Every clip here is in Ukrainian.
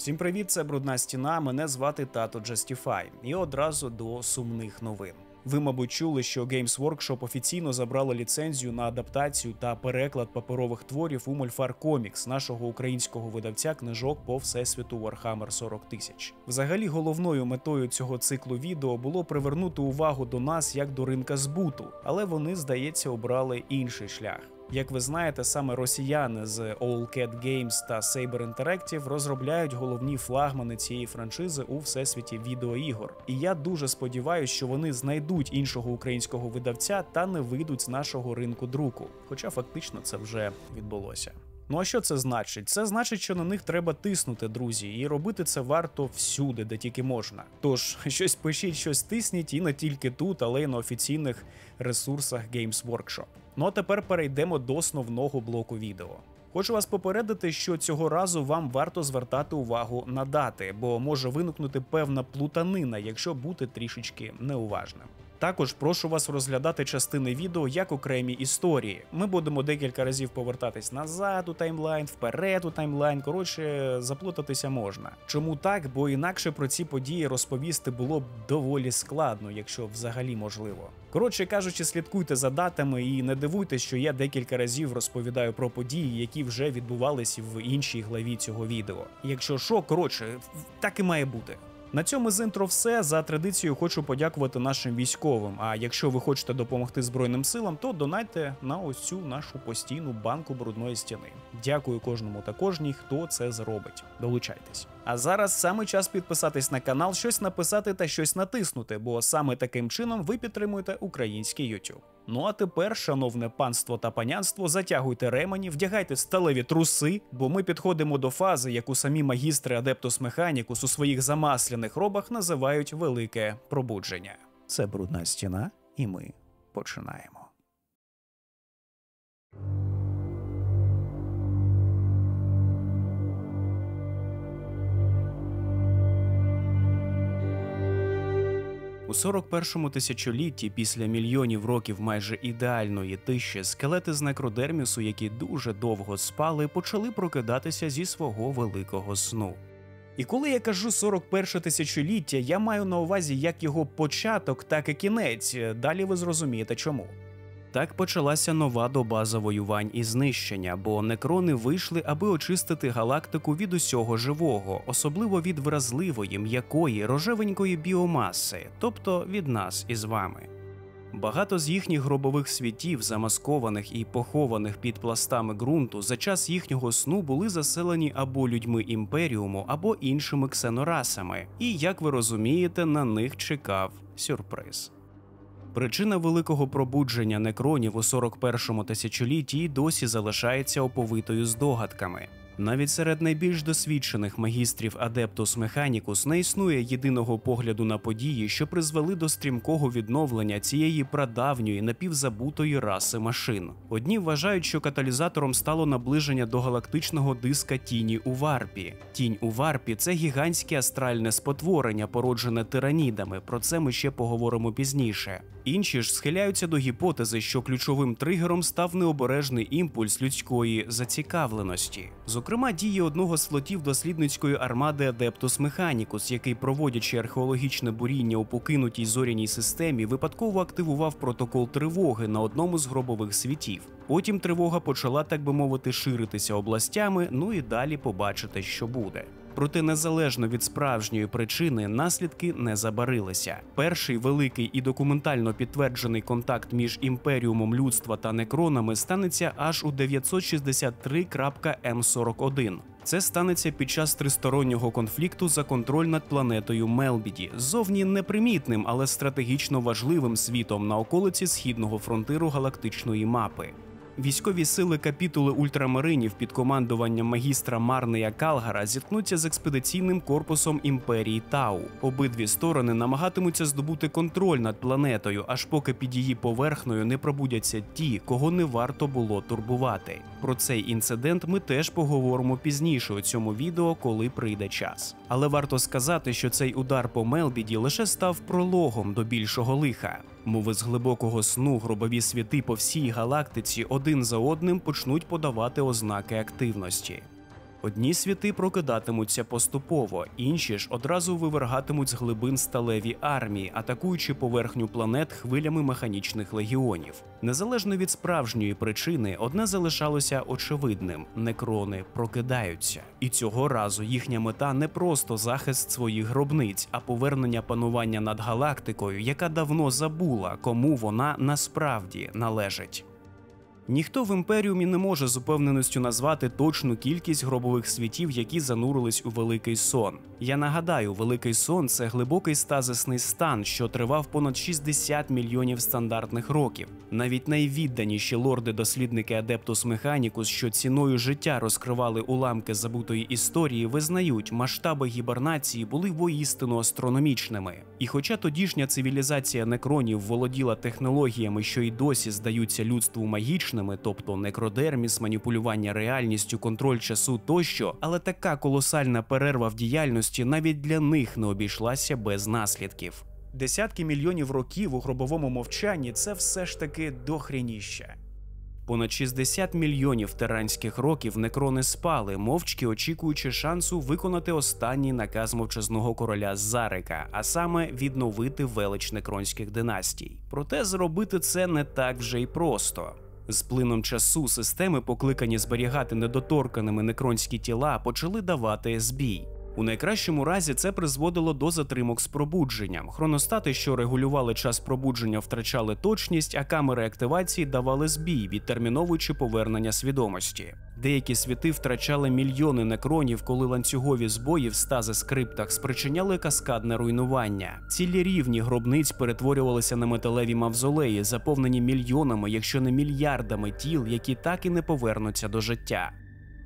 Всім привіт, це Брудна Стіна, мене звати Тато Justify. І одразу до сумних новин. Ви, мабуть, чули, що Games Workshop офіційно забрали ліцензію на адаптацію та переклад паперових творів у Мольфар Комікс, нашого українського видавця книжок по всесвіту Warhammer 40 000. Взагалі, головною метою цього циклу відео було привернути увагу до нас як до ринка збуту, але вони, здається, обрали інший шлях. Як ви знаєте, саме росіяни з All Cat Games та Saber Interactive розробляють головні флагмани цієї франшизи у всесвіті відеоігор. І я дуже сподіваюся, що вони знайдуть іншого українського видавця та не вийдуть з нашого ринку друку. Хоча фактично це вже відбулося. Ну а що це значить? Це значить, що на них треба тиснути, друзі, і робити це варто всюди, де тільки можна. Тож, щось пишіть, щось тисніть, і не тільки тут, але й на офіційних ресурсах Games Workshop. Ну а тепер перейдемо до основного блоку відео. Хочу вас попередити, що цього разу вам варто звертати увагу на дати, бо може виникнути певна плутанина, якщо бути трішечки неуважним. Також прошу вас розглядати частини відео як окремі історії. Ми будемо декілька разів повертатись назад у таймлайн, вперед у таймлайн, коротше, заплутатися можна. Чому так? Бо інакше про ці події розповісти було б доволі складно, якщо взагалі можливо. Коротше кажучи, слідкуйте за датами і не дивуйтесь, що я декілька разів розповідаю про події, які вже відбувалися в іншій главі цього відео. Якщо що, коротше, так і має бути. На цьому з інтро все. За традицією хочу подякувати нашим військовим. А якщо ви хочете допомогти Збройним силам, то донайте на ось цю нашу постійну банку Брудної Стіни. Дякую кожному та кожній, хто це зробить. Долучайтесь. А зараз саме час підписатись на канал, щось написати та щось натиснути, бо саме таким чином ви підтримуєте український YouTube. Ну а тепер, шановне панство та панянство, затягуйте ремені, вдягайте сталеві труси, бо ми підходимо до фази, яку самі магістри Adeptus Mechanicus у своїх замасляних робах називають Велике Пробудження. Це Брудна Стіна, і ми починаємо. У 41-му тисячолітті, після мільйонів років майже ідеальної тиші, скелети з некродермісу, які дуже довго спали, почали прокидатися зі свого великого сну. І коли я кажу 41-ше тисячоліття, я маю на увазі як його початок, так і кінець. Далі ви зрозумієте чому. Так почалася нова доба завоювань і знищення, бо некрони вийшли, аби очистити галактику від усього живого, особливо від вразливої, м'якої, рожевенької біомаси, тобто від нас із вами. Багато з їхніх гробових світів, замаскованих і похованих під пластами ґрунту, за час їхнього сну були заселені або людьми Імперіуму, або іншими ксенорасами. І, як ви розумієте, на них чекав сюрприз. Причина великого пробудження некронів у 41-му тисячолітті й досі залишається оповитою здогадками. Навіть серед найбільш досвідчених магістрів Adeptus Mechanicus не існує єдиного погляду на події, що призвели до стрімкого відновлення цієї прадавньої напівзабутої раси машин. Одні вважають, що каталізатором стало наближення до галактичного диска Тіні у Варпі. Тінь у Варпі – це гігантське астральне спотворення, породжене тиранідами, про це ми ще поговоримо пізніше. Інші ж схиляються до гіпотези, що ключовим тригером став необережний імпульс людської зацікавленості. Зокрема, дії одного з флотів дослідницької армади Adeptus Mechanicus, який, проводячи археологічне буріння у покинутій зоряній системі, випадково активував протокол тривоги на одному з гробових світів. Потім тривога почала, так би мовити, ширитися областями, ну і далі побачите, що буде. Проте незалежно від справжньої причини наслідки не забарилися. Перший великий і документально підтверджений контакт між імперіумом людства та некронами станеться аж у 963.М41. Це станеться під час тристороннього конфлікту за контроль над планетою Мелбіді, зовні непримітним, але стратегічно важливим світом на околиці східного фронтиру галактичної мапи. Військові сили капітули ультрамаринів під командуванням магістра Марнея Калгара зіткнуться з експедиційним корпусом імперії Тау. Обидві сторони намагатимуться здобути контроль над планетою, аж поки під її поверхнею не пробудяться ті, кого не варто було турбувати. Про цей інцидент ми теж поговоримо пізніше у цьому відео, коли прийде час. Але варто сказати, що цей удар по Мелбіді лише став прологом до більшого лиха. Мови з глибокого сну гробові світи по всій галактиці один за одним почнуть подавати ознаки активності. Одні світи прокидатимуться поступово, інші ж одразу вивергатимуть з глибин сталеві армії, атакуючи поверхню планет хвилями механічних легіонів. Незалежно від справжньої причини, одне залишалося очевидним – некрони прокидаються. І цього разу їхня мета не просто захист своїх гробниць, а повернення панування над галактикою, яка давно забула, кому вона насправді належить. Ніхто в Імперіумі не може з упевненістю назвати точну кількість гробових світів, які занурились у Великий Сон. Я нагадаю, Великий Сон – це глибокий стазисний стан, що тривав понад 60 мільйонів стандартних років. Навіть найвідданіші лорди-дослідники Адептус Механікус, що ціною життя розкривали уламки забутої історії, визнають, масштаби гібернації були воістину астрономічними. І хоча тодішня цивілізація некронів володіла технологіями, що й досі здаються людству магічними, тобто некродерміс, маніпулювання реальністю, контроль часу тощо, але така колосальна перерва в діяльності навіть для них не обійшлася без наслідків. Десятки мільйонів років у гробовому мовчанні – це все ж таки дохрініще. Понад 60 мільйонів теранських років некрони спали, мовчки очікуючи шансу виконати останній наказ мовчазного короля Зарика, а саме відновити велич некронських династій. Проте зробити це не так вже й просто. З плином часу системи, покликані зберігати недоторканими некронські тіла, почали давати збій. У найкращому разі це призводило до затримок з пробудженням. Хроностати, що регулювали час пробудження, втрачали точність, а камери активації давали збій, відтерміновуючи повернення свідомості. Деякі світи втрачали мільйони некронів, коли ланцюгові збої в стазис-криптах спричиняли каскадне руйнування. Цілі рівні гробниць перетворювалися на металеві мавзолеї, заповнені мільйонами, якщо не мільярдами тіл, які так і не повернуться до життя.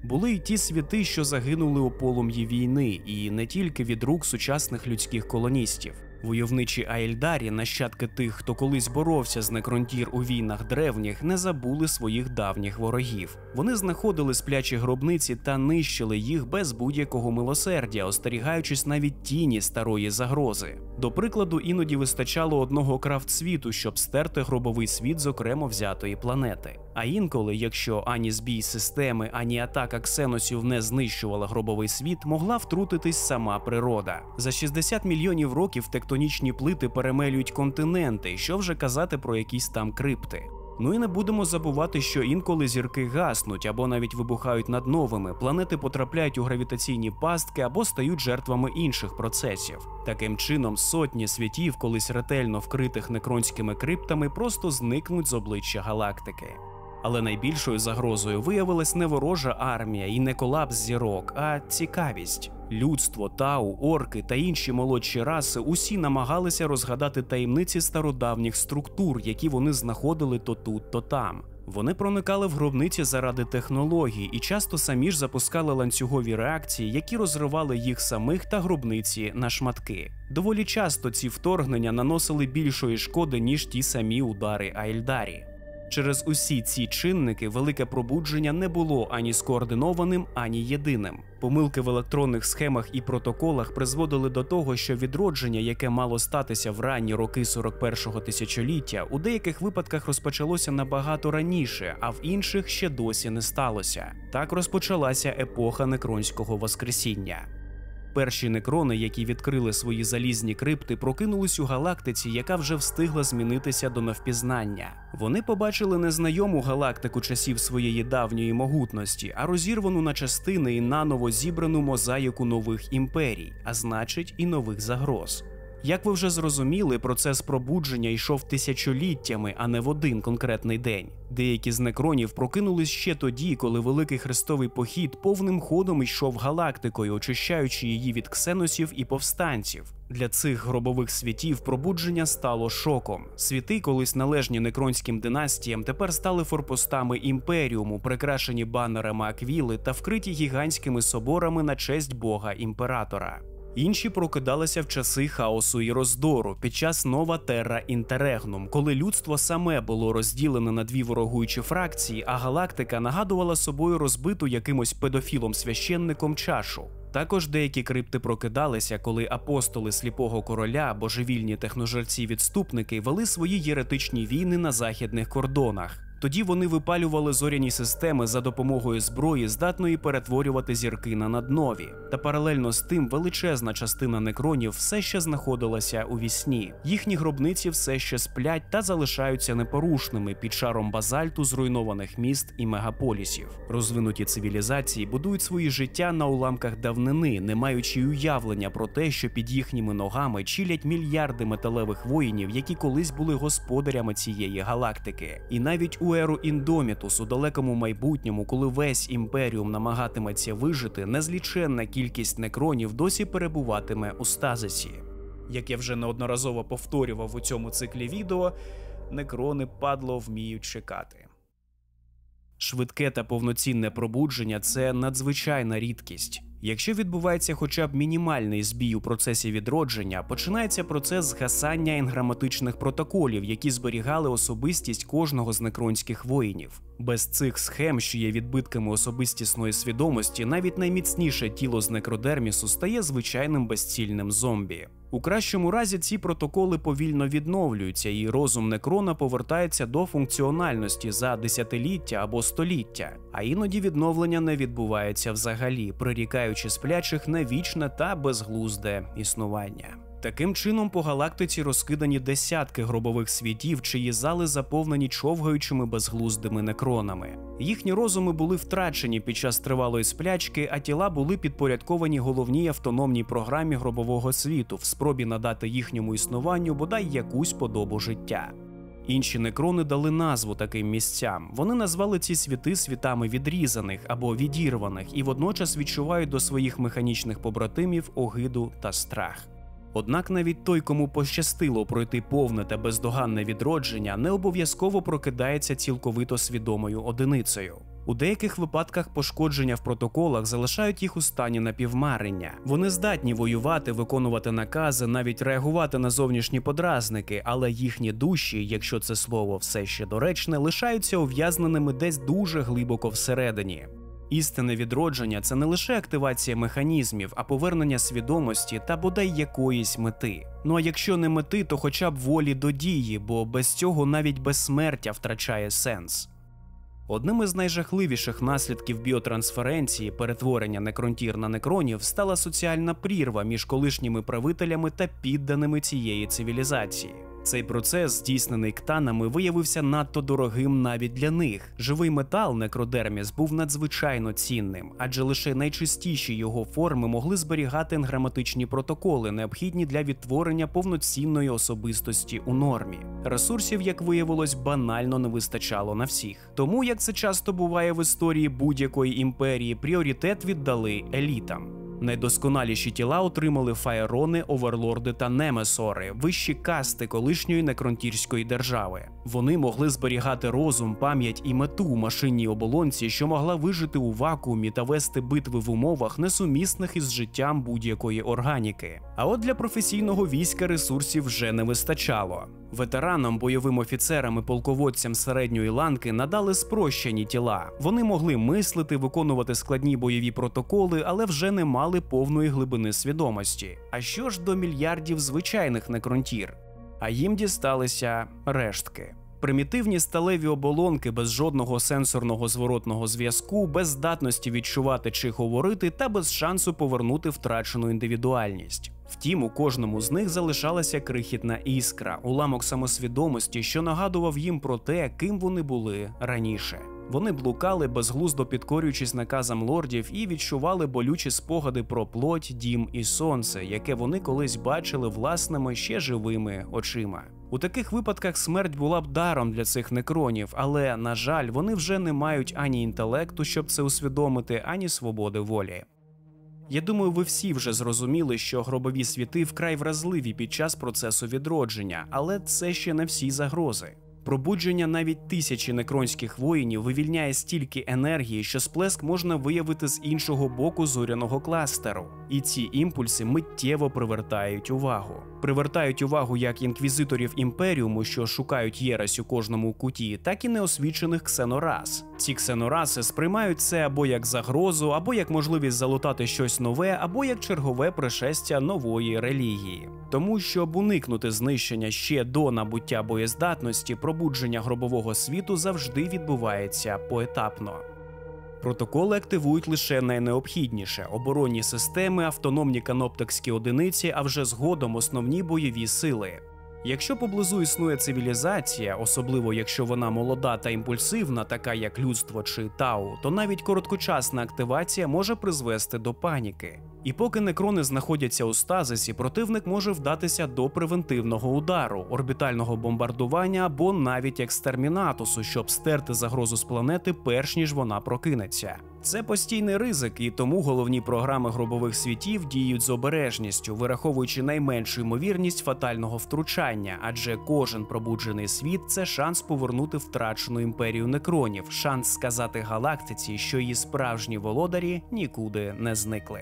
Були й ті світи, що загинули у полум'ї війни, і не тільки від рук сучасних людських колоністів. Войовничі Аельдарі, нащадки тих, хто колись боровся з Некронтір у війнах древніх, не забули своїх давніх ворогів. Вони знаходили сплячі гробниці та нищили їх без будь-якого милосердя, остерігаючись навіть тіні старої загрози. До прикладу, іноді вистачало одного крафт-світу, щоб стерти гробовий світ з окремо взятої планети. А інколи, якщо ані збій системи, ані атака ксеносів не знищувала гробовий світ, могла втрутитись сама природа. За 60 мільйонів років тектонічні плити перемелюють континенти, що вже казати про якісь там крипти. Ну і не будемо забувати, що інколи зірки гаснуть або навіть вибухають над новими, планети потрапляють у гравітаційні пастки або стають жертвами інших процесів. Таким чином, сотні світів, колись ретельно вкритих некронськими криптами, просто зникнуть з обличчя галактики. Але найбільшою загрозою виявилась не ворожа армія і не колапс зірок, а цікавість. Людство, тау, орки та інші молодші раси усі намагалися розгадати таємниці стародавніх структур, які вони знаходили то тут, то там. Вони проникали в гробниці заради технологій і часто самі ж запускали ланцюгові реакції, які розривали їх самих та гробниці на шматки. Доволі часто ці вторгнення наносили більшої шкоди, ніж ті самі удари Аельдарі. Через усі ці чинники велике пробудження не було ані скоординованим, ані єдиним. Помилки в електронних схемах і протоколах призводили до того, що відродження, яке мало статися в ранні роки 41-го тисячоліття, у деяких випадках розпочалося набагато раніше, а в інших ще досі не сталося. Так розпочалася епоха некронського воскресіння. Перші некрони, які відкрили свої залізні крипти, прокинулись у галактиці, яка вже встигла змінитися до навпізнання. Вони побачили незнайому галактику часів своєї давньої могутності, а розірвану на частини і наново зібрану мозаїку нових імперій, а значить і нових загроз. Як ви вже зрозуміли, процес пробудження йшов тисячоліттями, а не в один конкретний день. Деякі з некронів прокинулись ще тоді, коли Великий Хрестовий похід повним ходом йшов галактикою, очищаючи її від ксеносів і повстанців. Для цих гробових світів пробудження стало шоком. Світи, колись належні некронським династіям, тепер стали форпостами Імперіуму, прикрашені банерами аквіли та вкриті гігантськими соборами на честь бога-імператора. Інші прокидалися в часи хаосу і роздору, під час Нова Терра Інтерегнум, коли людство саме було розділене на дві ворогуючі фракції, а галактика нагадувала собою розбиту якимось педофілом-священником чашу. Також деякі крипти прокидалися, коли апостоли Сліпого Короля, божевільні техножерці-відступники, вели свої єретичні війни на західних кордонах. Тоді вони випалювали зоряні системи за допомогою зброї, здатної перетворювати зірки на наднові. Та паралельно з тим величезна частина некронів все ще знаходилася у вісні. Їхні гробниці все ще сплять та залишаються непорушними під шаром базальту зруйнованих міст і мегаполісів. Розвинуті цивілізації будують свої життя на уламках давнини, не маючи уявлення про те, що під їхніми ногами чилять мільярди металевих воїнів, які колись були господарями цієї галактики. І навіть у еру Індомітус у далекому майбутньому, коли весь імперіум намагатиметься вижити, незліченна кількість некронів досі перебуватиме у стазисі. Як я вже неодноразово повторював у цьому циклі відео, некрони, падло, вміють чекати. Швидке та повноцінне пробудження – це надзвичайна рідкість. Якщо відбувається хоча б мінімальний збій у процесі відродження, починається процес згасання енграматичних протоколів, які зберігали особистість кожного з некронських воїнів. Без цих схем, що є відбитками особистісної свідомості, навіть найміцніше тіло з некродермісу стає звичайним безцільним зомбі. У кращому разі ці протоколи повільно відновлюються, і розум некрона повертається до функціональності за десятиліття або століття, а іноді відновлення не відбувається взагалі, прирікаючи сплячих на вічне та безглузде існування. Таким чином, по галактиці розкидані десятки гробових світів, чиї зали заповнені човгаючими безглуздими некронами. Їхні розуми були втрачені під час тривалої сплячки, а тіла були підпорядковані головній автономній програмі гробового світу в спробі надати їхньому існуванню бодай якусь подобу життя. Інші некрони дали назву таким місцям. Вони назвали ці світи світами відрізаних або відірваних і водночас відчувають до своїх механічних побратимів огиду та страх. Однак навіть той, кому пощастило пройти повне та бездоганне відродження, не обов'язково прокидається цілковито свідомою одиницею. У деяких випадках пошкодження в протоколах залишають їх у стані напівмарення. Вони здатні воювати, виконувати накази, навіть реагувати на зовнішні подразники, але їхні душі, якщо це слово все ще доречне, лишаються ув'язненими десь дуже глибоко всередині. Істинне відродження – це не лише активація механізмів, а повернення свідомості та бодай якоїсь мети. Ну а якщо не мети, то хоча б волі до дії, бо без цього навіть безсмертя втрачає сенс. Одним із найжахливіших наслідків біотрансференції, перетворення некронтір на некронів, стала соціальна прірва між колишніми правителями та підданими цієї цивілізації. Цей процес, здійснений ктанами, виявився надто дорогим навіть для них. Живий метал некродерміс був надзвичайно цінним, адже лише найчистіші його форми могли зберігати енграматичні протоколи, необхідні для відтворення повноцінної особистості у нормі. Ресурсів, як виявилось, банально не вистачало на всіх. Тому, як це часто буває в історії будь-якої імперії, пріоритет віддали елітам. Найдосконаліші тіла отримали фаерони, оверлорди та немесори, вищі касти колишньої некронтірської держави. Вони могли зберігати розум, пам'ять і мету у машинній оболонці, що могла вижити у вакуумі та вести битви в умовах, несумісних із життям будь-якої органіки. А от для професійного війська ресурсів вже не вистачало. Ветеранам, бойовим офіцерам і полководцям середньої ланки надали спрощені тіла. Вони могли мислити, виконувати складні бойові протоколи, але вже не мали повної глибини свідомості. А що ж до мільярдів звичайних некронтір? А їм дісталися рештки. Примітивні сталеві оболонки без жодного сенсорного зворотного зв'язку, без здатності відчувати чи говорити та без шансу повернути втрачену індивідуальність. Втім, у кожному з них залишалася крихітна іскра, уламок самосвідомості, що нагадував їм про те, ким вони були раніше. Вони блукали, безглуздо підкорюючись наказам лордів, і відчували болючі спогади про плоть, дім і сонце, яке вони колись бачили власними ще живими очима. У таких випадках смерть була б даром для цих некронів, але, на жаль, вони вже не мають ані інтелекту, щоб це усвідомити, ані свободи волі. Я думаю, ви всі вже зрозуміли, що гробові світи вкрай вразливі під час процесу відродження, але це ще не всі загрози. Пробудження навіть тисячі некронських воїнів вивільняє стільки енергії, що сплеск можна виявити з іншого боку зоряного кластеру. І ці імпульси миттєво привертають увагу. Привертають увагу як інквізиторів Імперіуму, що шукають єресь у кожному куті, так і неосвічених ксенорас. Ці ксенораси сприймають це або як загрозу, або як можливість залутати щось нове, або як чергове пришестя нової релігії. Тому, щоб уникнути знищення ще до набуття боєздатності, пробудження гробового світу завжди відбувається поетапно. Протоколи активують лише найнеобхідніше – оборонні системи, автономні каноптекські одиниці, а вже згодом основні бойові сили. Якщо поблизу існує цивілізація, особливо якщо вона молода та імпульсивна, така як людство чи Тау, то навіть короткочасна активація може призвести до паніки. І поки некрони знаходяться у стазисі, противник може вдатися до превентивного удару, орбітального бомбардування або навіть екстермінатусу, щоб стерти загрозу з планети перш ніж вона прокинеться. Це постійний ризик, і тому головні програми гробових світів діють з обережністю, вираховуючи найменшу ймовірність фатального втручання, адже кожен пробуджений світ – це шанс повернути втрачену імперію некронів, шанс сказати галактиці, що її справжні володарі нікуди не зникли.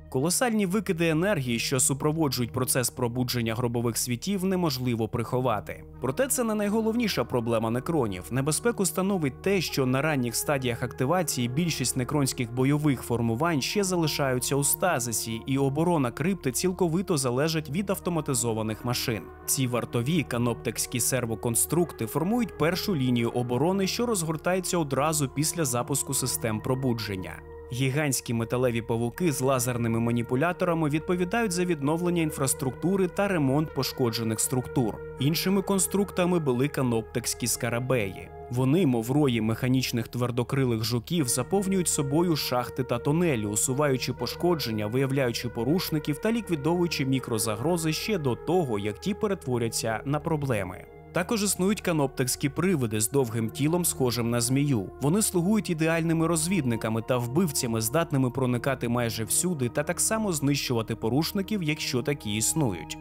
Колосальні викиди енергії, що супроводжують процес пробудження гробових світів, неможливо приховати. Проте це не найголовніша проблема некронів. Небезпеку становить те, що на ранніх стадіях активації більшість некронських бойових формувань ще залишаються у стазисі, і оборона крипти цілковито залежить від автоматизованих машин. Ці вартові каноптекські сервоконструкти формують першу лінію оборони, що розгортається одразу після запуску систем пробудження. Гігантські металеві павуки з лазерними маніпуляторами відповідають за відновлення інфраструктури та ремонт пошкоджених структур. Іншими конструктами були каноптекські скарабеї. Вони, мов рої механічних твердокрилих жуків, заповнюють собою шахти та тунелі, усуваючи пошкодження, виявляючи порушників та ліквідовуючи мікрозагрози ще до того, як ті перетворяться на проблеми. Також існують каноптекські привиди з довгим тілом, схожим на змію. Вони слугують ідеальними розвідниками та вбивцями, здатними проникати майже всюди та так само знищувати порушників, якщо такі існують.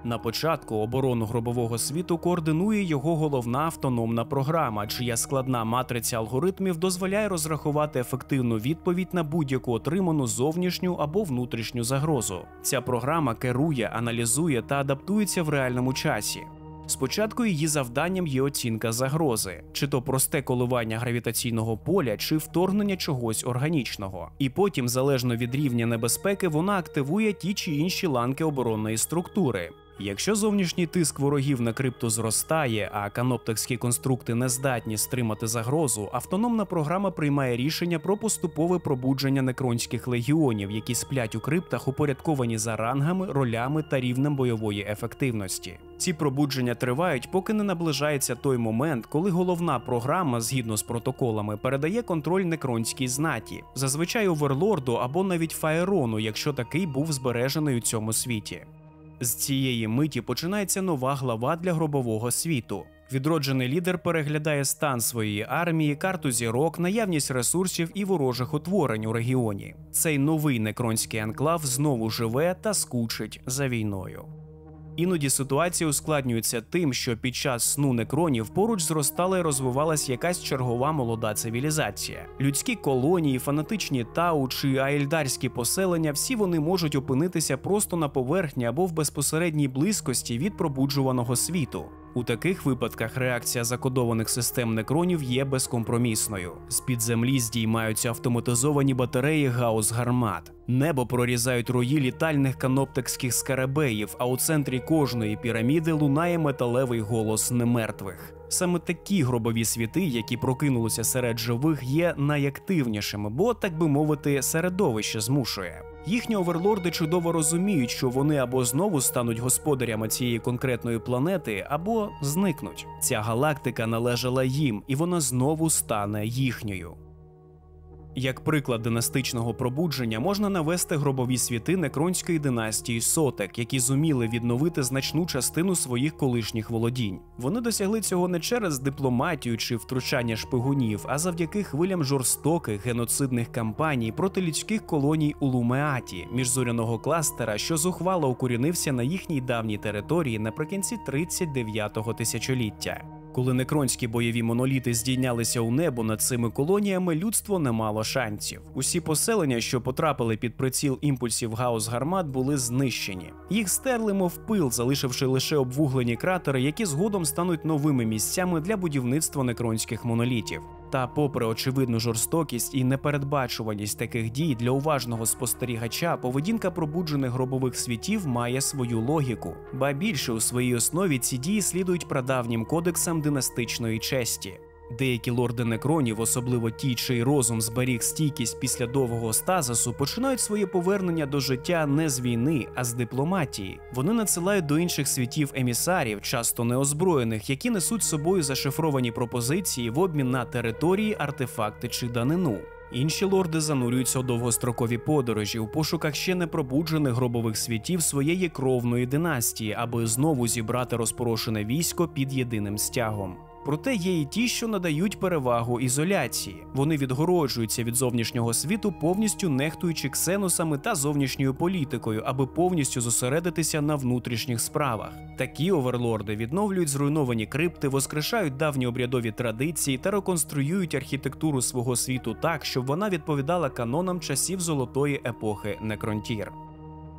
На початку оборону гробового світу координує його головна автономна програма, чия складна матриця алгоритмів дозволяє розрахувати ефективну відповідь на будь-яку отриману зовнішню або внутрішню загрозу. Ця програма керує, аналізує та адаптується в реальному часі. Спочатку її завданням є оцінка загрози, чи то просте коливання гравітаційного поля, чи вторгнення чогось органічного. І потім, залежно від рівня небезпеки, вона активує ті чи інші ланки оборонної структури. Якщо зовнішній тиск ворогів на крипту зростає, а каноптекські конструкти не здатні стримати загрозу, автономна програма приймає рішення про поступове пробудження некронських легіонів, які сплять у криптах, упорядковані за рангами, ролями та рівнем бойової ефективності. Ці пробудження тривають, поки не наближається той момент, коли головна програма, згідно з протоколами, передає контроль некронській знаті, зазвичай оверлорду або навіть фаерону, якщо такий був збережений у цьому світі. З цієї миті починається нова глава для гробового світу. Відроджений лідер переглядає стан своєї армії, карту зірок, наявність ресурсів і ворожих утворень у регіоні. Цей новий некронський анклав знову живе та скучить за війною. Іноді ситуація ускладнюється тим, що під час сну некронів поруч зростала і розвивалась якась чергова молода цивілізація. Людські колонії, фанатичні тау чи аельдарські поселення – всі вони можуть опинитися просто на поверхні або в безпосередній близькості від пробуджуваного світу. У таких випадках реакція закодованих систем некронів є безкомпромісною. З-під землі здіймаються автоматизовані батареї гаусс-гармат. Небо прорізають рої літальних каноптекських скарабеїв, а у центрі кожної піраміди лунає металевий голос немертвих. Саме такі гробові світи, які прокинулися серед живих, є найактивнішими, бо, так би мовити, середовище змушує. Їхні оверлорди чудово розуміють, що вони або знову стануть господарями цієї конкретної планети, або зникнуть. Ця галактика належала їм, і вона знову стане їхньою. Як приклад династичного пробудження можна навести гробові світи некронської династії Сотек, які зуміли відновити значну частину своїх колишніх володінь. Вони досягли цього не через дипломатію чи втручання шпигунів, а завдяки хвилям жорстоких геноцидних кампаній проти людських колоній у Лумеаті, міжзоряного кластера, що зухвало укорінився на їхній давній території наприкінці 39-го тисячоліття. Коли некронські бойові моноліти здійнялися у небо над цими колоніями, людство не мало шансів. Усі поселення, що потрапили під приціл імпульсів гаус-гармат, були знищені. Їх стерли, мов пил, залишивши лише обвуглені кратери, які згодом стануть новими місцями для будівництва некронських монолітів. Та попри очевидну жорстокість і непередбачуваність таких дій, для уважного спостерігача поведінка пробуджених гробових світів має свою логіку. Ба більше, у своїй основі ці дії слідують прадавнім кодексам династичної честі. Деякі лорди некронів, особливо ті, чий розум зберіг стійкість після довгого стазису, починають своє повернення до життя не з війни, а з дипломатії. Вони надсилають до інших світів емісарів, часто неозброєних, які несуть з собою зашифровані пропозиції в обмін на території, артефакти чи данину. Інші лорди занурюються у довгострокові подорожі у пошуках ще не пробуджених гробових світів своєї кровної династії, аби знову зібрати розпорошене військо під єдиним стягом. Проте є і ті, що надають перевагу ізоляції. Вони відгороджуються від зовнішнього світу, повністю нехтуючи ксеносами та зовнішньою політикою, аби повністю зосередитися на внутрішніх справах. Такі оверлорди відновлюють зруйновані крипти, воскрешають давні обрядові традиції та реконструюють архітектуру свого світу так, щоб вона відповідала канонам часів золотої епохи Некронтір.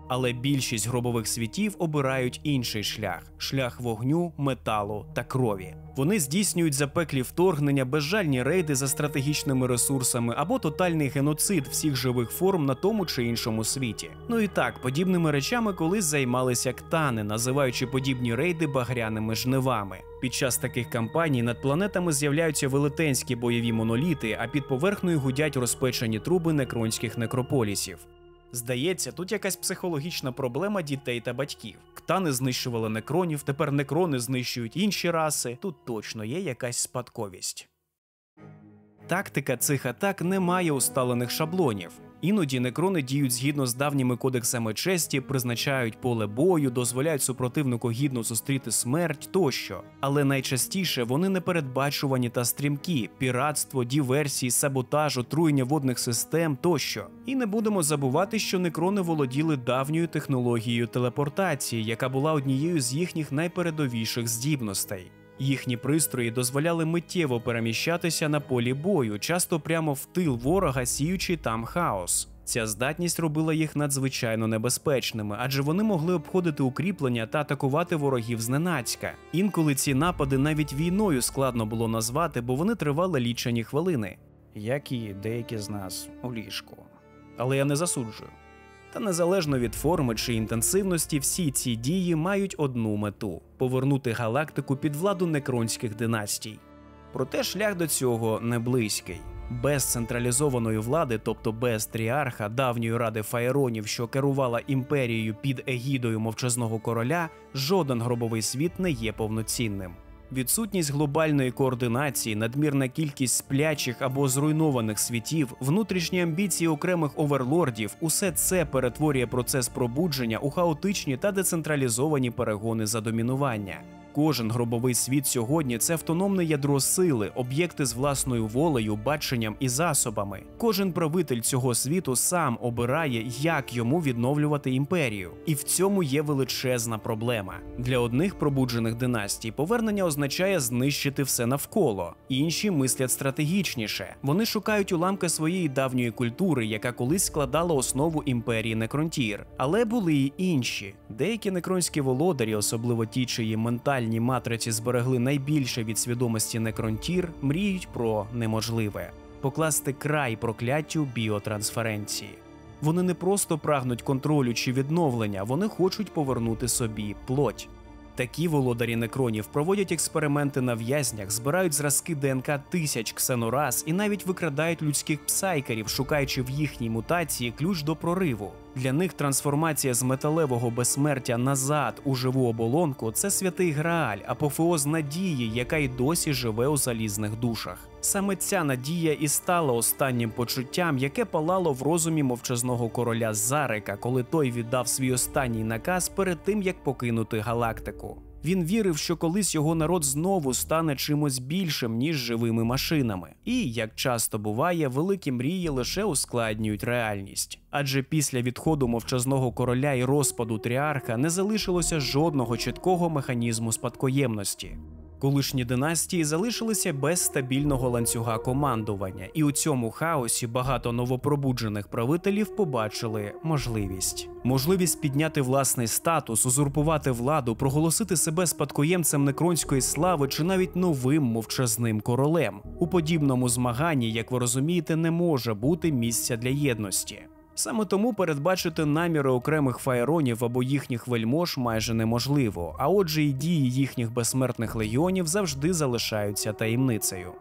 Але більшість гробових світів обирають інший шлях – шлях вогню, металу та крові. Вони здійснюють запеклі вторгнення, безжальні рейди за стратегічними ресурсами або тотальний геноцид всіх живих форм на тому чи іншому світі. Ну і так, подібними речами колись займалися ктани, називаючи подібні рейди багряними жнивами. Під час таких кампаній над планетами з'являються велетенські бойові моноліти, а під поверхнею гудять розпечені труби некронських некрополісів. Здається, тут якась психологічна проблема дітей та батьків. Ктани знищували некронів, тепер некрони знищують інші раси. Тут точно є якась спадковість. Тактика цих атак не має усталених шаблонів. Іноді некрони діють згідно з давніми кодексами честі, призначають поле бою, дозволяють супротивнику гідно зустріти смерть тощо. Але найчастіше вони непередбачувані та стрімкі – піратство, диверсії, саботаж, отруєння водних систем тощо. І не будемо забувати, що некрони володіли давньою технологією телепортації, яка була однією з їхніх найпередовіших здібностей. Їхні пристрої дозволяли миттєво переміщатися на полі бою, часто прямо в тил ворога, сіючи там хаос. Ця здатність робила їх надзвичайно небезпечними, адже вони могли обходити укріплення та атакувати ворогів зненацька. Інколи ці напади навіть війною складно було назвати, бо вони тривали лічені хвилини. Як і деякі з нас у ліжку. Але я не засуджую. Та незалежно від форми чи інтенсивності, всі ці дії мають одну мету – повернути галактику під владу некронських династій. Проте шлях до цього не близький. Без централізованої влади, тобто без тріарха, давньої ради фаєронів, що керувала імперією під егідою мовчазного короля, жоден гробовий світ не є повноцінним. Відсутність глобальної координації, надмірна кількість сплячих або зруйнованих світів, внутрішні амбіції окремих оверлордів – усе це перетворює процес пробудження у хаотичні та децентралізовані перегони за домінування. Кожен гробовий світ сьогодні – це автономне ядро сили, об'єкти з власною волею, баченням і засобами. Кожен правитель цього світу сам обирає, як йому відновлювати імперію. І в цьому є величезна проблема. Для одних пробуджених династій повернення означає знищити все навколо. Інші мислять стратегічніше. Вони шукають уламки своєї давньої культури, яка колись складала основу імперії Некронтір. Але були й інші. Деякі некронські володарі, особливо ті, чиї ментальні матриці зберегли найбільше від свідомості Некронтір, мріють про неможливе – покласти край прокляттю біотрансференції. Вони не просто прагнуть контролю чи відновлення, вони хочуть повернути собі плоть. Такі володарі некронів проводять експерименти на в'язнях, збирають зразки ДНК тисяч ксенорас і навіть викрадають людських псайкерів, шукаючи в їхній мутації ключ до прориву. Для них трансформація з металевого безсмертя назад у живу оболонку – це святий грааль, апофеоз надії, яка й досі живе у залізних душах. Саме ця надія і стала останнім почуттям, яке палало в розумі мовчазного короля Зарека, коли той віддав свій останній наказ перед тим, як покинути галактику. Він вірив, що колись його народ знову стане чимось більшим, ніж живими машинами. І, як часто буває, великі мрії лише ускладнюють реальність. Адже після відходу мовчазного короля і розпаду тріарха не залишилося жодного чіткого механізму спадкоємності. Колишні династії залишилися без стабільного ланцюга командування, і у цьому хаосі багато новопробуджених правителів побачили можливість підняти власний статус, узурпувати владу, проголосити себе спадкоємцем некронської слави чи навіть новим мовчазним королем. У подібному змаганні, як ви розумієте, не може бути місця для єдності. Саме тому передбачити наміри окремих фаєронів або їхніх вельмож майже неможливо, а отже і дії їхніх безсмертних легіонів завжди залишаються таємницею.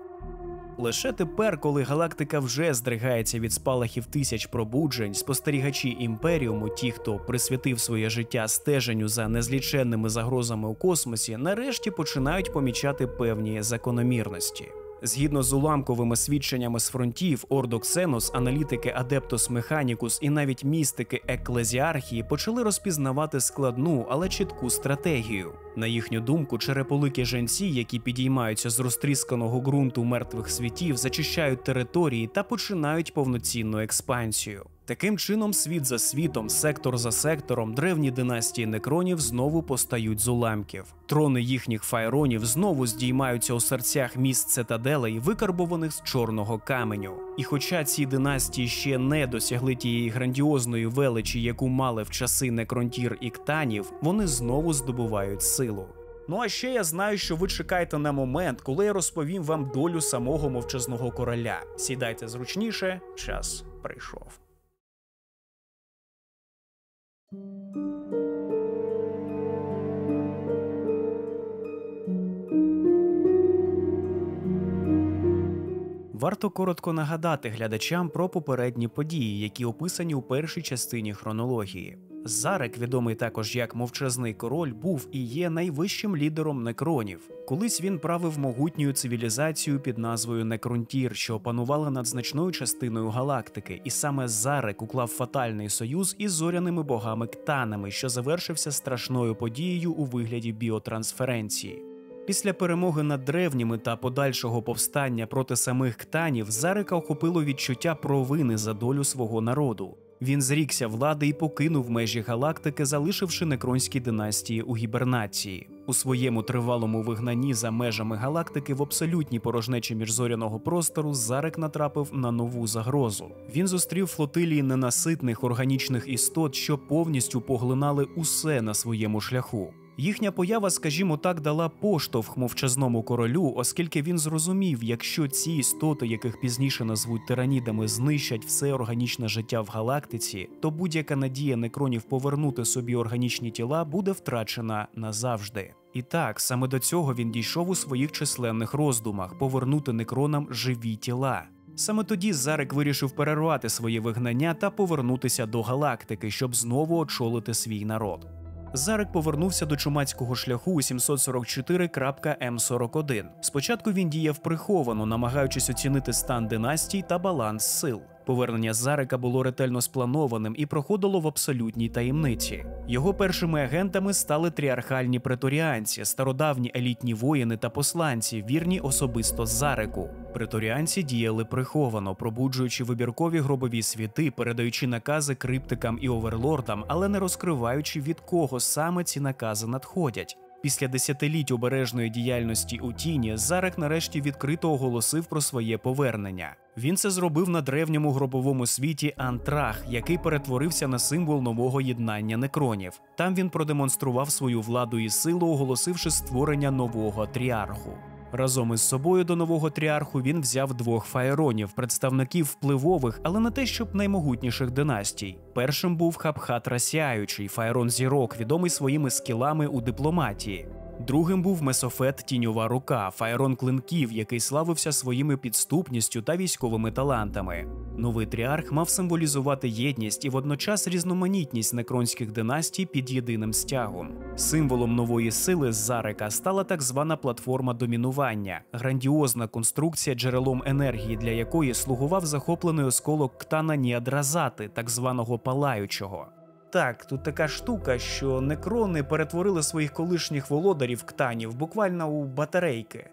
Лише тепер, коли галактика вже здригається від спалахів тисяч пробуджень, спостерігачі Імперіуму, ті, хто присвятив своє життя стеженню за незліченними загрозами у космосі, нарешті починають помічати певні закономірності. Згідно з уламковими свідченнями з фронтів, Ордо Ксенос, аналітики Адептос Механікус і навіть містики Еклезіархії почали розпізнавати складну, але чітку стратегію. На їхню думку, череполикі женці, які підіймаються з розтрісканого ґрунту мертвих світів, зачищають території та починають повноцінну експансію. Таким чином, світ за світом, сектор за сектором, древні династії некронів знову постають з уламків. Трони їхніх фаєронів знову здіймаються у серцях міст цитаделей, викарбованих з чорного каменю. І хоча ці династії ще не досягли тієї грандіозної величі, яку мали в часи Некронтір і Ктанів, вони знову здобувають силу. Ну а ще я знаю, що ви чекаєте на момент, коли я розповім вам долю самого мовчазного короля. Сідайте зручніше, час прийшов. Варто коротко нагадати глядачам про попередні події, які описані у першій частині хронології. Зарек, відомий також як Мовчазний король, був і є найвищим лідером некронів. Колись він правив могутньою цивілізацією під назвою Некронтір, що опанувала над значною частиною галактики, і саме Зарек уклав фатальний союз із зоряними богами Ктанами, що завершився страшною подією у вигляді біотрансференції. Після перемоги над древніми та подальшого повстання проти самих Ктанів Зарека охопило відчуття провини за долю свого народу. Він зрікся влади і покинув межі галактики, залишивши некронські династії у гібернації. У своєму тривалому вигнанні за межами галактики в абсолютній порожнечі міжзоряного простору Зарек натрапив на нову загрозу. Він зустрів флотилії ненаситних органічних істот, що повністю поглинали усе на своєму шляху. Їхня поява, скажімо так, дала поштовх мовчазному королю, оскільки він зрозумів, якщо ці істоти, яких пізніше назвуть тиранідами, знищать все органічне життя в галактиці, то будь-яка надія некронів повернути собі органічні тіла буде втрачена назавжди. І так, саме до цього він дійшов у своїх численних роздумах – повернути некронам живі тіла. Саме тоді Зарек вирішив перервати своє вигнання та повернутися до галактики, щоб знову очолити свій народ. Зарек повернувся до чумацького шляху у 744.М41. Спочатку він діяв приховано, намагаючись оцінити стан династій та баланс сил. Повернення Зарека було ретельно спланованим і проходило в абсолютній таємниці. Його першими агентами стали тріархальні преторіанці, стародавні елітні воїни та посланці, вірні особисто Зареку. Преторіанці діяли приховано, пробуджуючи вибіркові гробові світи, передаючи накази криптикам і оверлордам, але не розкриваючи, від кого саме ці накази надходять. Після десятиліть обережної діяльності у тіні Зарек нарешті відкрито оголосив про своє повернення. Він це зробив на древньому гробовому світі Антрах, який перетворився на символ нового єднання некронів. Там він продемонстрував свою владу і силу, оголосивши створення нового тріарху. Разом із собою до нового тріарху він взяв двох фаєронів, представників впливових, але не те щоб наймогутніших династій. Першим був Хабхатра Сяючий, фаєрон зірок, відомий своїми скілами у дипломатії. Другим був Месофет Тіньова Рука, фаєрон клинків, який славився своїми підступністю та військовими талантами. Новий тріарх мав символізувати єдність і водночас різноманітність некронських династій під єдиним стягом. Символом нової сили Зарека стала так звана платформа домінування – грандіозна конструкція, джерелом енергії для якої слугував захоплений осколок Ктана Ніадразати, так званого Палаючого. Так, тут така штука, що некрони перетворили своїх колишніх володарів Ктанів буквально у батарейки.